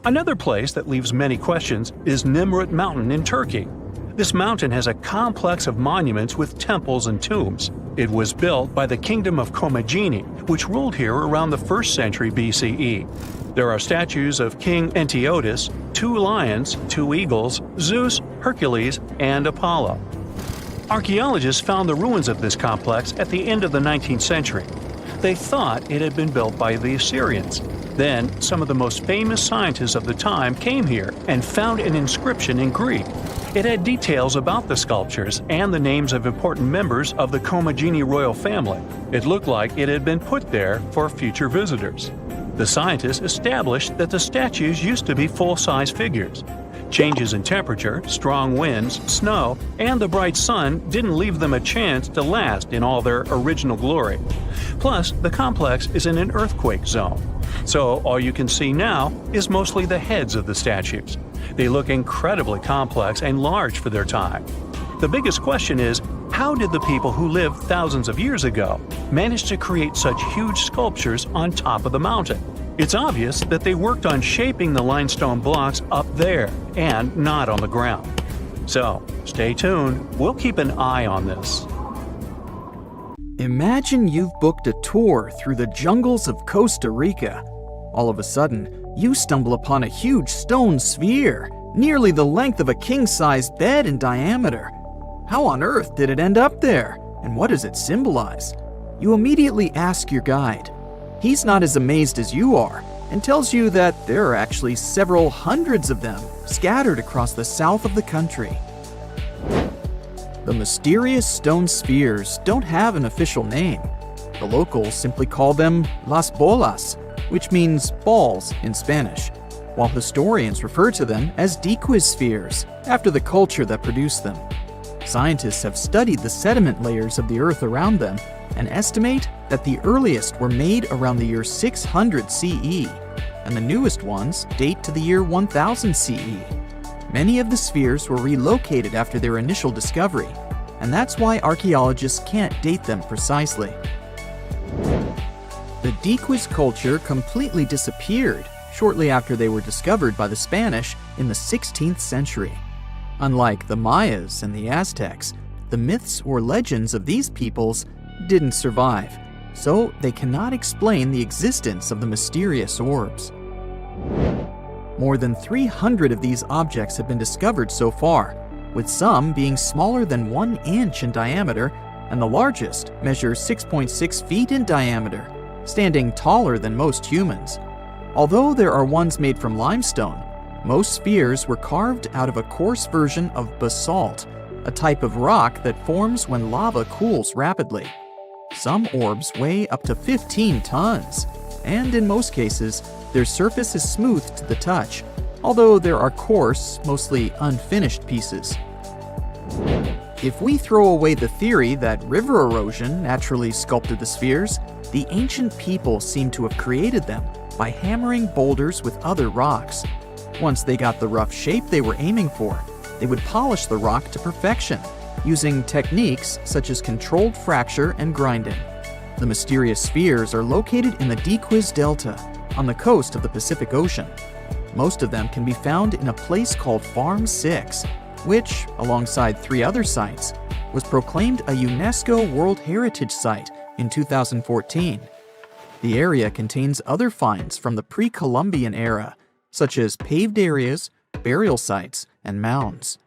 Another place that leaves many questions is Nimrut Mountain in Turkey. This mountain has a complex of monuments with temples and tombs. It was built by the Kingdom of Commagene, which ruled here around the 1st century BCE. There are statues of King Antiochus, 2 lions, 2 eagles, Zeus, Hercules, and Apollo. Archaeologists found the ruins of this complex at the end of the 19th century. They thought it had been built by the Assyrians. Then, some of the most famous scientists of the time came here and found an inscription in Greek. It had details about the sculptures and the names of important members of the Commagene royal family. It looked like it had been put there for future visitors. The scientists established that the statues used to be full-size figures. Changes in temperature, strong winds, snow, and the bright sun didn't leave them a chance to last in all their original glory. Plus, the complex is in an earthquake zone, so all you can see now is mostly the heads of the statues. They look incredibly complex and large for their time. The biggest question is, how did the people who lived thousands of years ago manage to create such huge sculptures on top of the mountain? It's obvious that they worked on shaping the limestone blocks up there and not on the ground. So, stay tuned. We'll keep an eye on this. Imagine you've booked a tour through the jungles of Costa Rica. All of a sudden, you stumble upon a huge stone sphere, nearly the length of a king-sized bed in diameter. How on earth did it end up there? And what does it symbolize? You immediately ask your guide. He's not as amazed as you are and tells you that there are actually several hundreds of them scattered across the south of the country. The mysterious stone spheres don't have an official name. The locals simply call them las bolas, which means balls in Spanish, while historians refer to them as diquis spheres, after the culture that produced them. Scientists have studied the sediment layers of the earth around them and estimate that the earliest were made around the year 600 CE, and the newest ones date to the year 1000 CE. Many of the spheres were relocated after their initial discovery, and that's why archaeologists can't date them precisely. The diquis culture completely disappeared shortly after they were discovered by the Spanish in the 16th century. Unlike the Mayas and the Aztecs, the myths or legends of these peoples didn't survive, so they cannot explain the existence of the mysterious orbs. More than 300 of these objects have been discovered so far, with some being smaller than 1 inch in diameter, and the largest measures 6.6 feet in diameter, standing taller than most humans. Although there are ones made from limestone, most spheres were carved out of a coarse version of basalt, a type of rock that forms when lava cools rapidly. Some orbs weigh up to 15 tons, and in most cases, their surface is smooth to the touch, although there are coarse, mostly unfinished pieces. If we throw away the theory that river erosion naturally sculpted the spheres, the ancient people seem to have created them by hammering boulders with other rocks. Once they got the rough shape they were aiming for, they would polish the rock to perfection, using techniques such as controlled fracture and grinding. The mysterious spheres are located in the Diquis Delta, on the coast of the Pacific Ocean. Most of them can be found in a place called Farm 6, which, alongside 3 other sites, was proclaimed a UNESCO World Heritage Site in 2014. The area contains other finds from the pre-Columbian era, such as paved areas, burial sites, and mounds.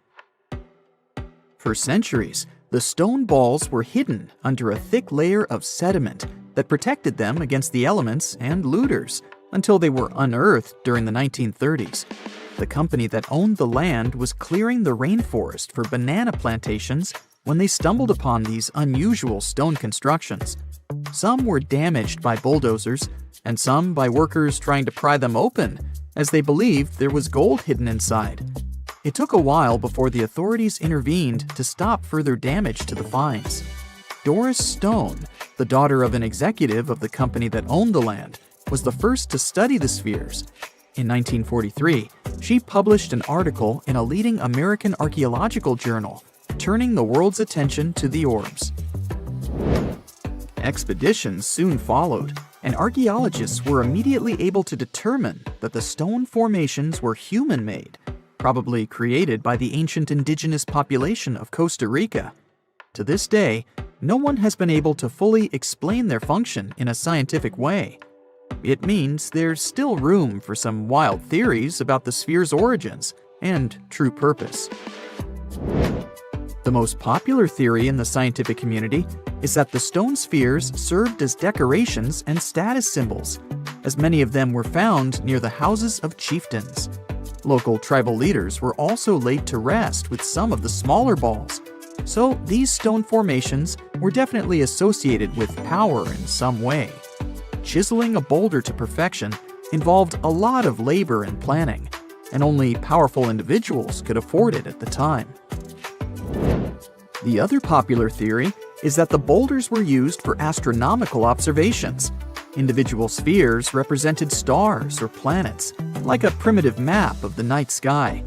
For centuries, the stone balls were hidden under a thick layer of sediment that protected them against the elements and looters until they were unearthed during the 1930s. The company that owned the land was clearing the rainforest for banana plantations when they stumbled upon these unusual stone constructions. Some were damaged by bulldozers, and some by workers trying to pry them open, as they believed there was gold hidden inside. It took a while before the authorities intervened to stop further damage to the finds. Doris Stone, the daughter of an executive of the company that owned the land, was the first to study the spheres. In 1943, she published an article in a leading American archaeological journal, turning the world's attention to the orbs. Expeditions soon followed, and archaeologists were immediately able to determine that the stone formations were human-made, probably created by the ancient indigenous population of Costa Rica. To this day, no one has been able to fully explain their function in a scientific way. It means there's still room for some wild theories about the sphere's origins and true purpose. The most popular theory in the scientific community is that the stone spheres served as decorations and status symbols, as many of them were found near the houses of chieftains. Local tribal leaders were also laid to rest with some of the smaller balls, so these stone formations were definitely associated with power in some way. Chiseling a boulder to perfection involved a lot of labor and planning, and only powerful individuals could afford it at the time. The other popular theory is that the boulders were used for astronomical observations. Individual spheres represented stars or planets, like a primitive map of the night sky.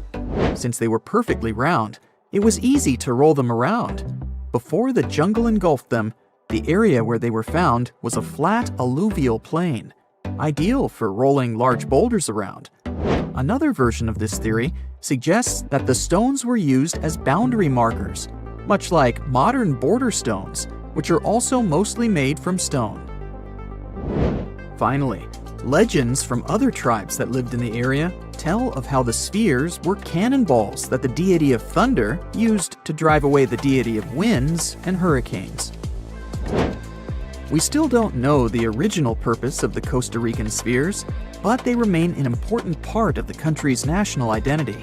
Since they were perfectly round, it was easy to roll them around. Before the jungle engulfed them, the area where they were found was a flat alluvial plain, ideal for rolling large boulders around. Another version of this theory suggests that the stones were used as boundary markers, much like modern border stones, which are also mostly made from stone. Finally, legends from other tribes that lived in the area tell of how the spheres were cannonballs that the deity of thunder used to drive away the deity of winds and hurricanes. We still don't know the original purpose of the Costa Rican spheres, but they remain an important part of the country's national identity.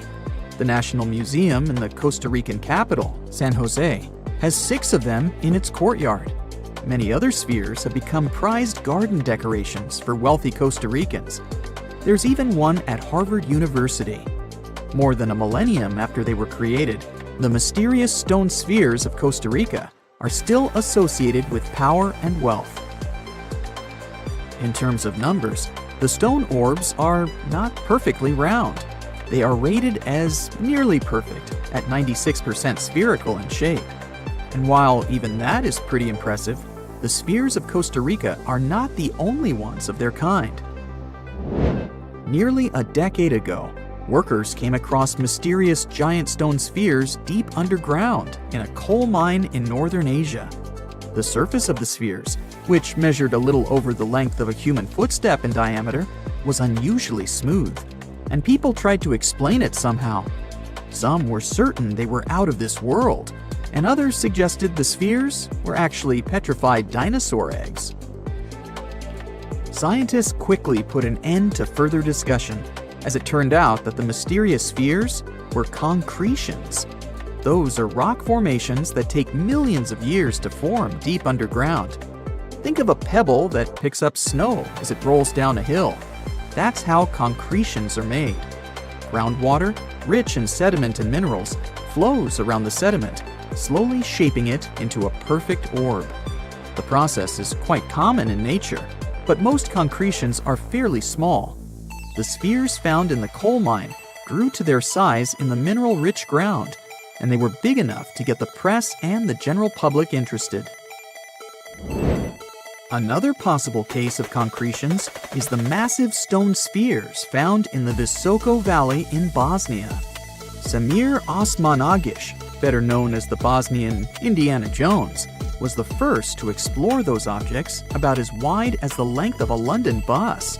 The National Museum in the Costa Rican capital, San Jose, has 6 of them in its courtyard. Many other spheres have become prized garden decorations for wealthy Costa Ricans. There's even one at Harvard University. More than a millennium after they were created, the mysterious stone spheres of Costa Rica are still associated with power and wealth. In terms of numbers, the stone orbs are not perfectly round. They are rated as nearly perfect, at 96% spherical in shape. And while even that is pretty impressive, the spheres of Costa Rica are not the only ones of their kind. Nearly a decade ago, workers came across mysterious giant stone spheres deep underground in a coal mine in northern Asia. The surface of the spheres, which measured a little over the length of a human footstep in diameter, was unusually smooth, and people tried to explain it somehow. Some were certain they were out of this world, and others suggested the spheres were actually petrified dinosaur eggs. Scientists quickly put an end to further discussion, as it turned out that the mysterious spheres were concretions. Those are rock formations that take millions of years to form deep underground. Think of a pebble that picks up snow as it rolls down a hill. That's how concretions are made. Groundwater, rich in sediment and minerals, flows around the sediment, slowly shaping it into a perfect orb. The process is quite common in nature, but most concretions are fairly small. The spheres found in the coal mine grew to their size in the mineral-rich ground, and they were big enough to get the press and the general public interested. Another possible case of concretions is the massive stone spheres found in the Visoko Valley in Bosnia. Samir Osmanagic, better known as the Bosnian Indiana Jones, was the first to explore those objects about as wide as the length of a London bus.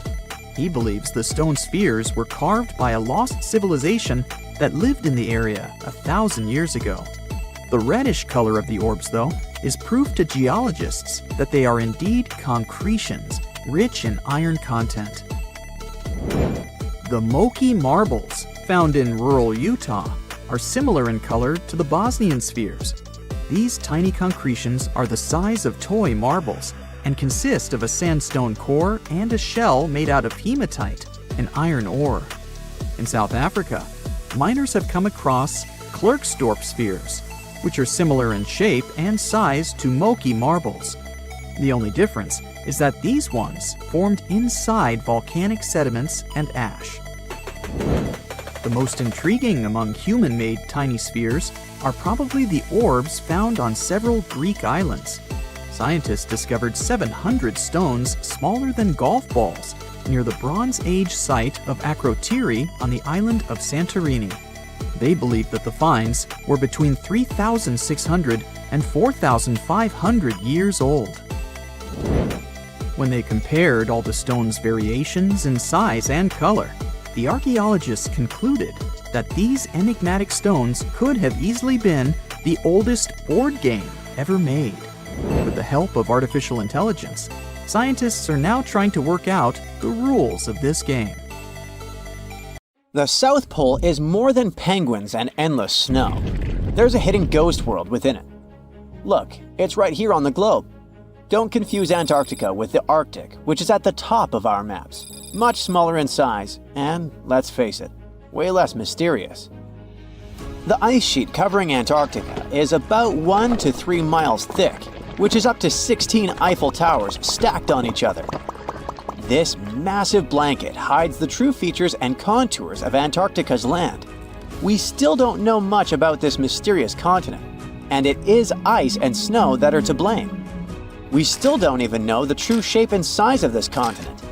He believes the stone spheres were carved by a lost civilization that lived in the area 1,000 years ago. The reddish color of the orbs, though, is proof to geologists that they are indeed concretions, rich in iron content. The Moki marbles, found in rural Utah, are similar in color to the Bosnian spheres. These tiny concretions are the size of toy marbles and consist of a sandstone core and a shell made out of hematite, an iron ore. In South Africa, miners have come across Klerksdorp spheres, which are similar in shape and size to Moki marbles. The only difference is that these ones formed inside volcanic sediments and ash. The most intriguing among human-made tiny spheres are probably the orbs found on several Greek islands. Scientists discovered 700 stones smaller than golf balls near the Bronze Age site of Akrotiri on the island of Santorini. They believe that the finds were between 3,600 and 4,500 years old. When they compared all the stones' variations in size and color, the archaeologists concluded that these enigmatic stones could have easily been the oldest board game ever made. With the help of artificial intelligence, scientists are now trying to work out the rules of this game. The South Pole is more than penguins and endless snow. There's a hidden ghost world within it. Look, it's right here on the globe. Don't confuse Antarctica with the Arctic, which is at the top of our maps. Much smaller in size, and, let's face it, way less mysterious. The ice sheet covering Antarctica is about 1 to 3 miles thick, which is up to 16 Eiffel Towers stacked on each other. This massive blanket hides the true features and contours of Antarctica's land. We still don't know much about this mysterious continent, and it is ice and snow that are to blame. We still don't even know the true shape and size of this continent.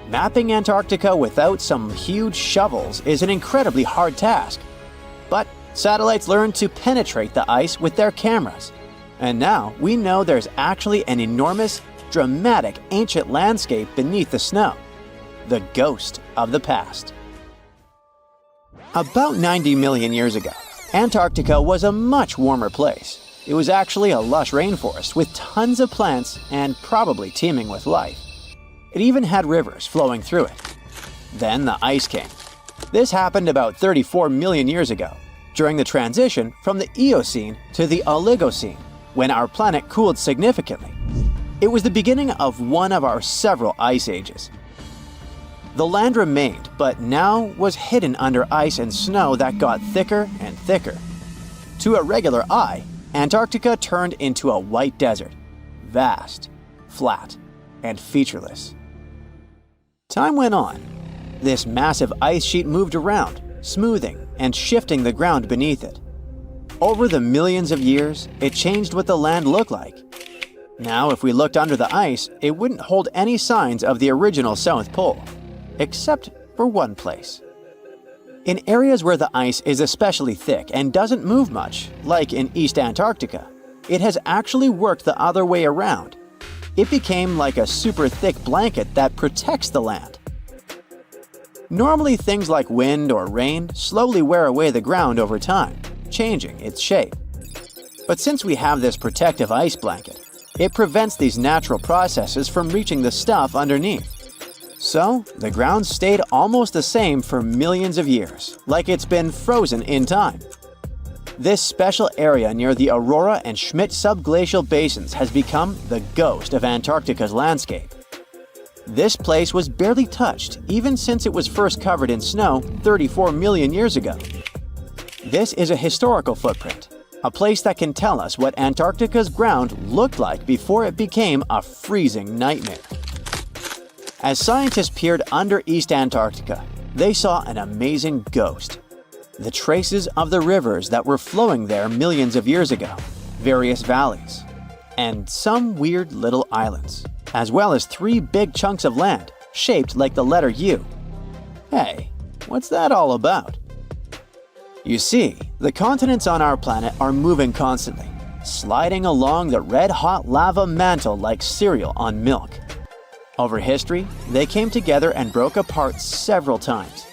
Mapping Antarctica without some huge shovels is an incredibly hard task. But satellites learned to penetrate the ice with their cameras. And now we know there's actually an enormous, dramatic ancient landscape beneath the snow. The ghost of the past. About 90 million years ago, Antarctica was a much warmer place. It was actually a lush rainforest with tons of plants and probably teeming with life. It even had rivers flowing through it. Then the ice came. This happened about 34 million years ago, during the transition from the Eocene to the Oligocene, when our planet cooled significantly. It was the beginning of one of our several ice ages. The land remained, but now was hidden under ice and snow that got thicker and thicker. To a regular eye, Antarctica turned into a white desert, vast, flat, and featureless. Time went on. This massive ice sheet moved around, smoothing and shifting the ground beneath it. Over the millions of years, it changed what the land looked like. Now, if we looked under the ice, it wouldn't hold any signs of the original South Pole, except for one place. In areas where the ice is especially thick and doesn't move much, like in East Antarctica, it has actually worked the other way around. It became like a super thick blanket that protects the land. Normally, things like wind or rain slowly wear away the ground over time, changing its shape. But since we have this protective ice blanket, it prevents these natural processes from reaching the stuff underneath. So, the ground stayed almost the same for millions of years, like it's been frozen in time. This special area near the Aurora and Schmidt subglacial basins has become the ghost of Antarctica's landscape. This place was barely touched even since it was first covered in snow 34 million years ago. This is a historical footprint, a place that can tell us what Antarctica's ground looked like before it became a freezing nightmare. As scientists peered under East Antarctica, they saw an amazing ghost. The traces of the rivers that were flowing there millions of years ago, various valleys, and some weird little islands, as well as 3 big chunks of land shaped like the letter U. Hey, what's that all about? You see, the continents on our planet are moving constantly, sliding along the red-hot lava mantle like cereal on milk. Over history, they came together and broke apart several times.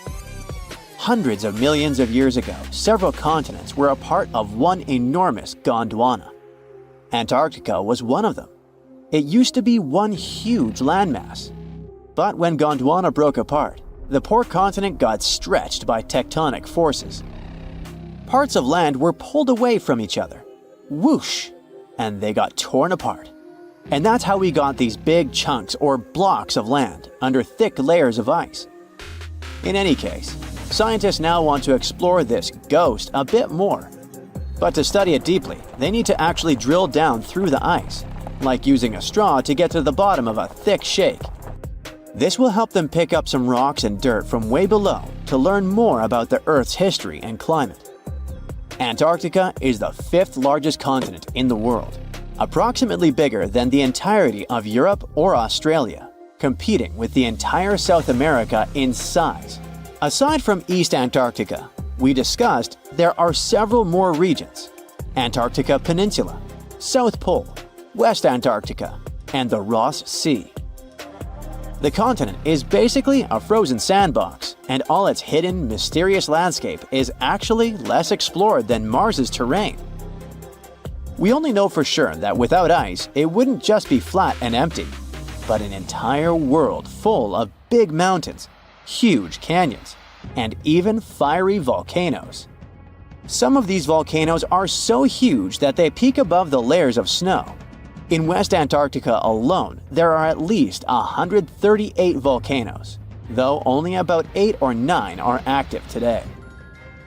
Hundreds of millions of years ago, several continents were a part of one enormous Gondwana. Antarctica was one of them. It used to be one huge landmass. But when Gondwana broke apart, the poor continent got stretched by tectonic forces. Parts of land were pulled away from each other. Whoosh! And they got torn apart. And that's how we got these big chunks or blocks of land under thick layers of ice. In any case, scientists now want to explore this ghost a bit more. But to study it deeply, they need to actually drill down through the ice, like using a straw to get to the bottom of a thick shake. This will help them pick up some rocks and dirt from way below to learn more about the Earth's history and climate. Antarctica is the 5th largest continent in the world, approximately bigger than the entirety of Europe or Australia, competing with the entire South America in size. Aside from East Antarctica, we discussed there are several more regions: Antarctica Peninsula, South Pole, West Antarctica, and the Ross Sea. The continent is basically a frozen sandbox, and all its hidden, mysterious landscape is actually less explored than Mars's terrain. We only know for sure that without ice, it wouldn't just be flat and empty, but an entire world full of big mountains, huge canyons, and even fiery volcanoes. Some of these volcanoes are so huge that they peak above the layers of snow. In West Antarctica alone, there are at least 138 volcanoes, though only about 8 or 9 are active today.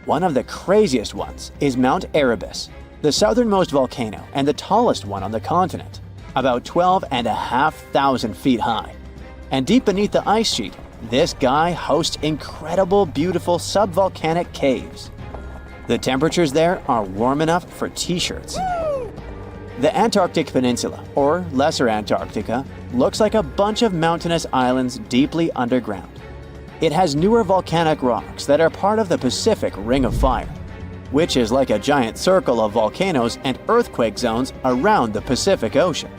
One of the craziest ones is Mount Erebus, the southernmost volcano and the tallest one on the continent, about 12,500 feet high. And deep beneath the ice sheet, this guy hosts incredible, beautiful subvolcanic caves. The temperatures there are warm enough for t-shirts. The Antarctic Peninsula, or Lesser Antarctica, looks like a bunch of mountainous islands deeply underground. It has newer volcanic rocks that are part of the Pacific Ring of Fire, which is like a giant circle of volcanoes and earthquake zones around the Pacific Ocean.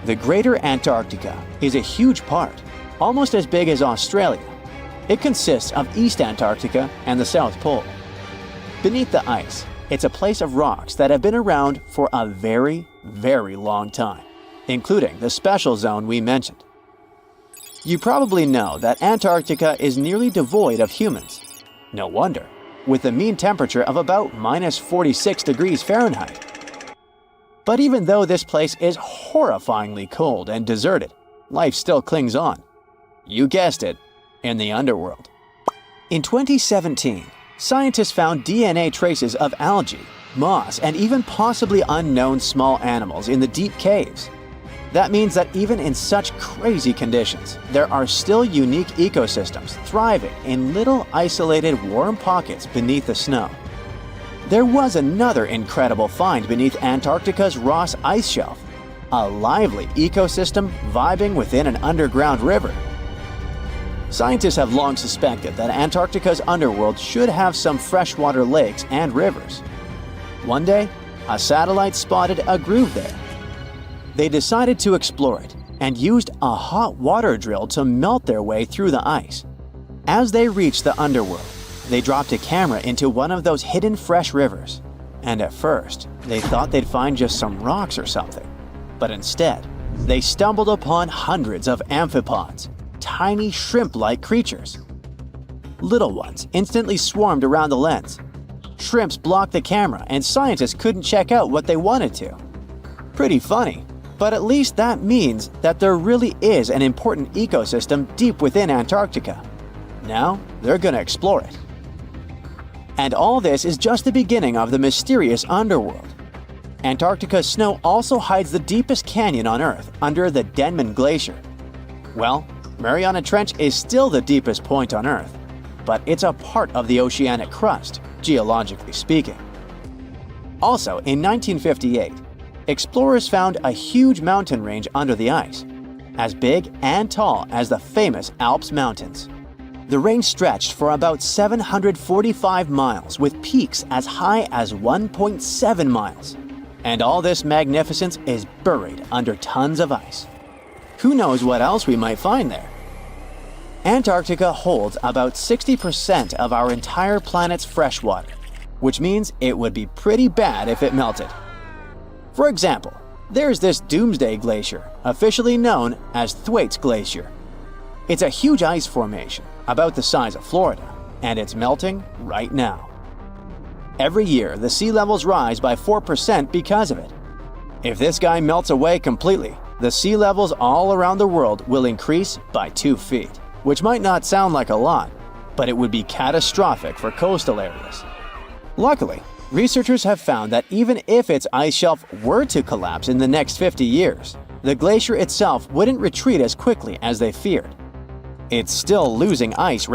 The Greater Antarctica is a huge part, almost as big as Australia. It consists of East Antarctica and the South Pole. Beneath the ice, it's a place of rocks that have been around for a very, very long time, including the special zone we mentioned. You probably know that Antarctica is nearly devoid of humans. No wonder, with a mean temperature of about minus 46 degrees Fahrenheit. But even though this place is horrifyingly cold and deserted, life still clings on. You guessed it, in the underworld. In 2017, scientists found DNA traces of algae, moss, and even possibly unknown small animals in the deep caves. That means that even in such crazy conditions, there are still unique ecosystems thriving in little isolated warm pockets beneath the snow. There was another incredible find beneath Antarctica's Ross Ice Shelf, a lively ecosystem vibing within an underground river. Scientists have long suspected that Antarctica's underworld should have some freshwater lakes and rivers. One day, a satellite spotted a groove there. They decided to explore it and used a hot water drill to melt their way through the ice. As they reached the underworld, they dropped a camera into one of those hidden fresh rivers. And at first, they thought they'd find just some rocks or something. But instead, they stumbled upon hundreds of amphipods, tiny shrimp-like creatures. Little ones instantly swarmed around the lens. Shrimps blocked the camera and scientists couldn't check out what they wanted to. Pretty funny, but at least that means that there really is an important ecosystem deep within Antarctica. Now, they're gonna explore it. And all this is just the beginning of the mysterious underworld. Antarctica's snow also hides the deepest canyon on Earth under the Denman Glacier. Well, Mariana Trench is still the deepest point on Earth, but it's a part of the oceanic crust, geologically speaking. Also, in 1958, explorers found a huge mountain range under the ice, as big and tall as the famous Alps Mountains. The range stretched for about 745 miles with peaks as high as 1.7 miles. And all this magnificence is buried under tons of ice. Who knows what else we might find there? Antarctica holds about 60% of our entire planet's freshwater, which means it would be pretty bad if it melted. For example, there's this Doomsday Glacier, officially known as Thwaites Glacier. It's a huge ice formation, about the size of Florida, and it's melting right now. Every year, the sea levels rise by 4% because of it. If this guy melts away completely, the sea levels all around the world will increase by 2 feet, which might not sound like a lot, but it would be catastrophic for coastal areas. Luckily, researchers have found that even if its ice shelf were to collapse in the next 50 years, the glacier itself wouldn't retreat as quickly as they feared. It's still losing ice rapidly.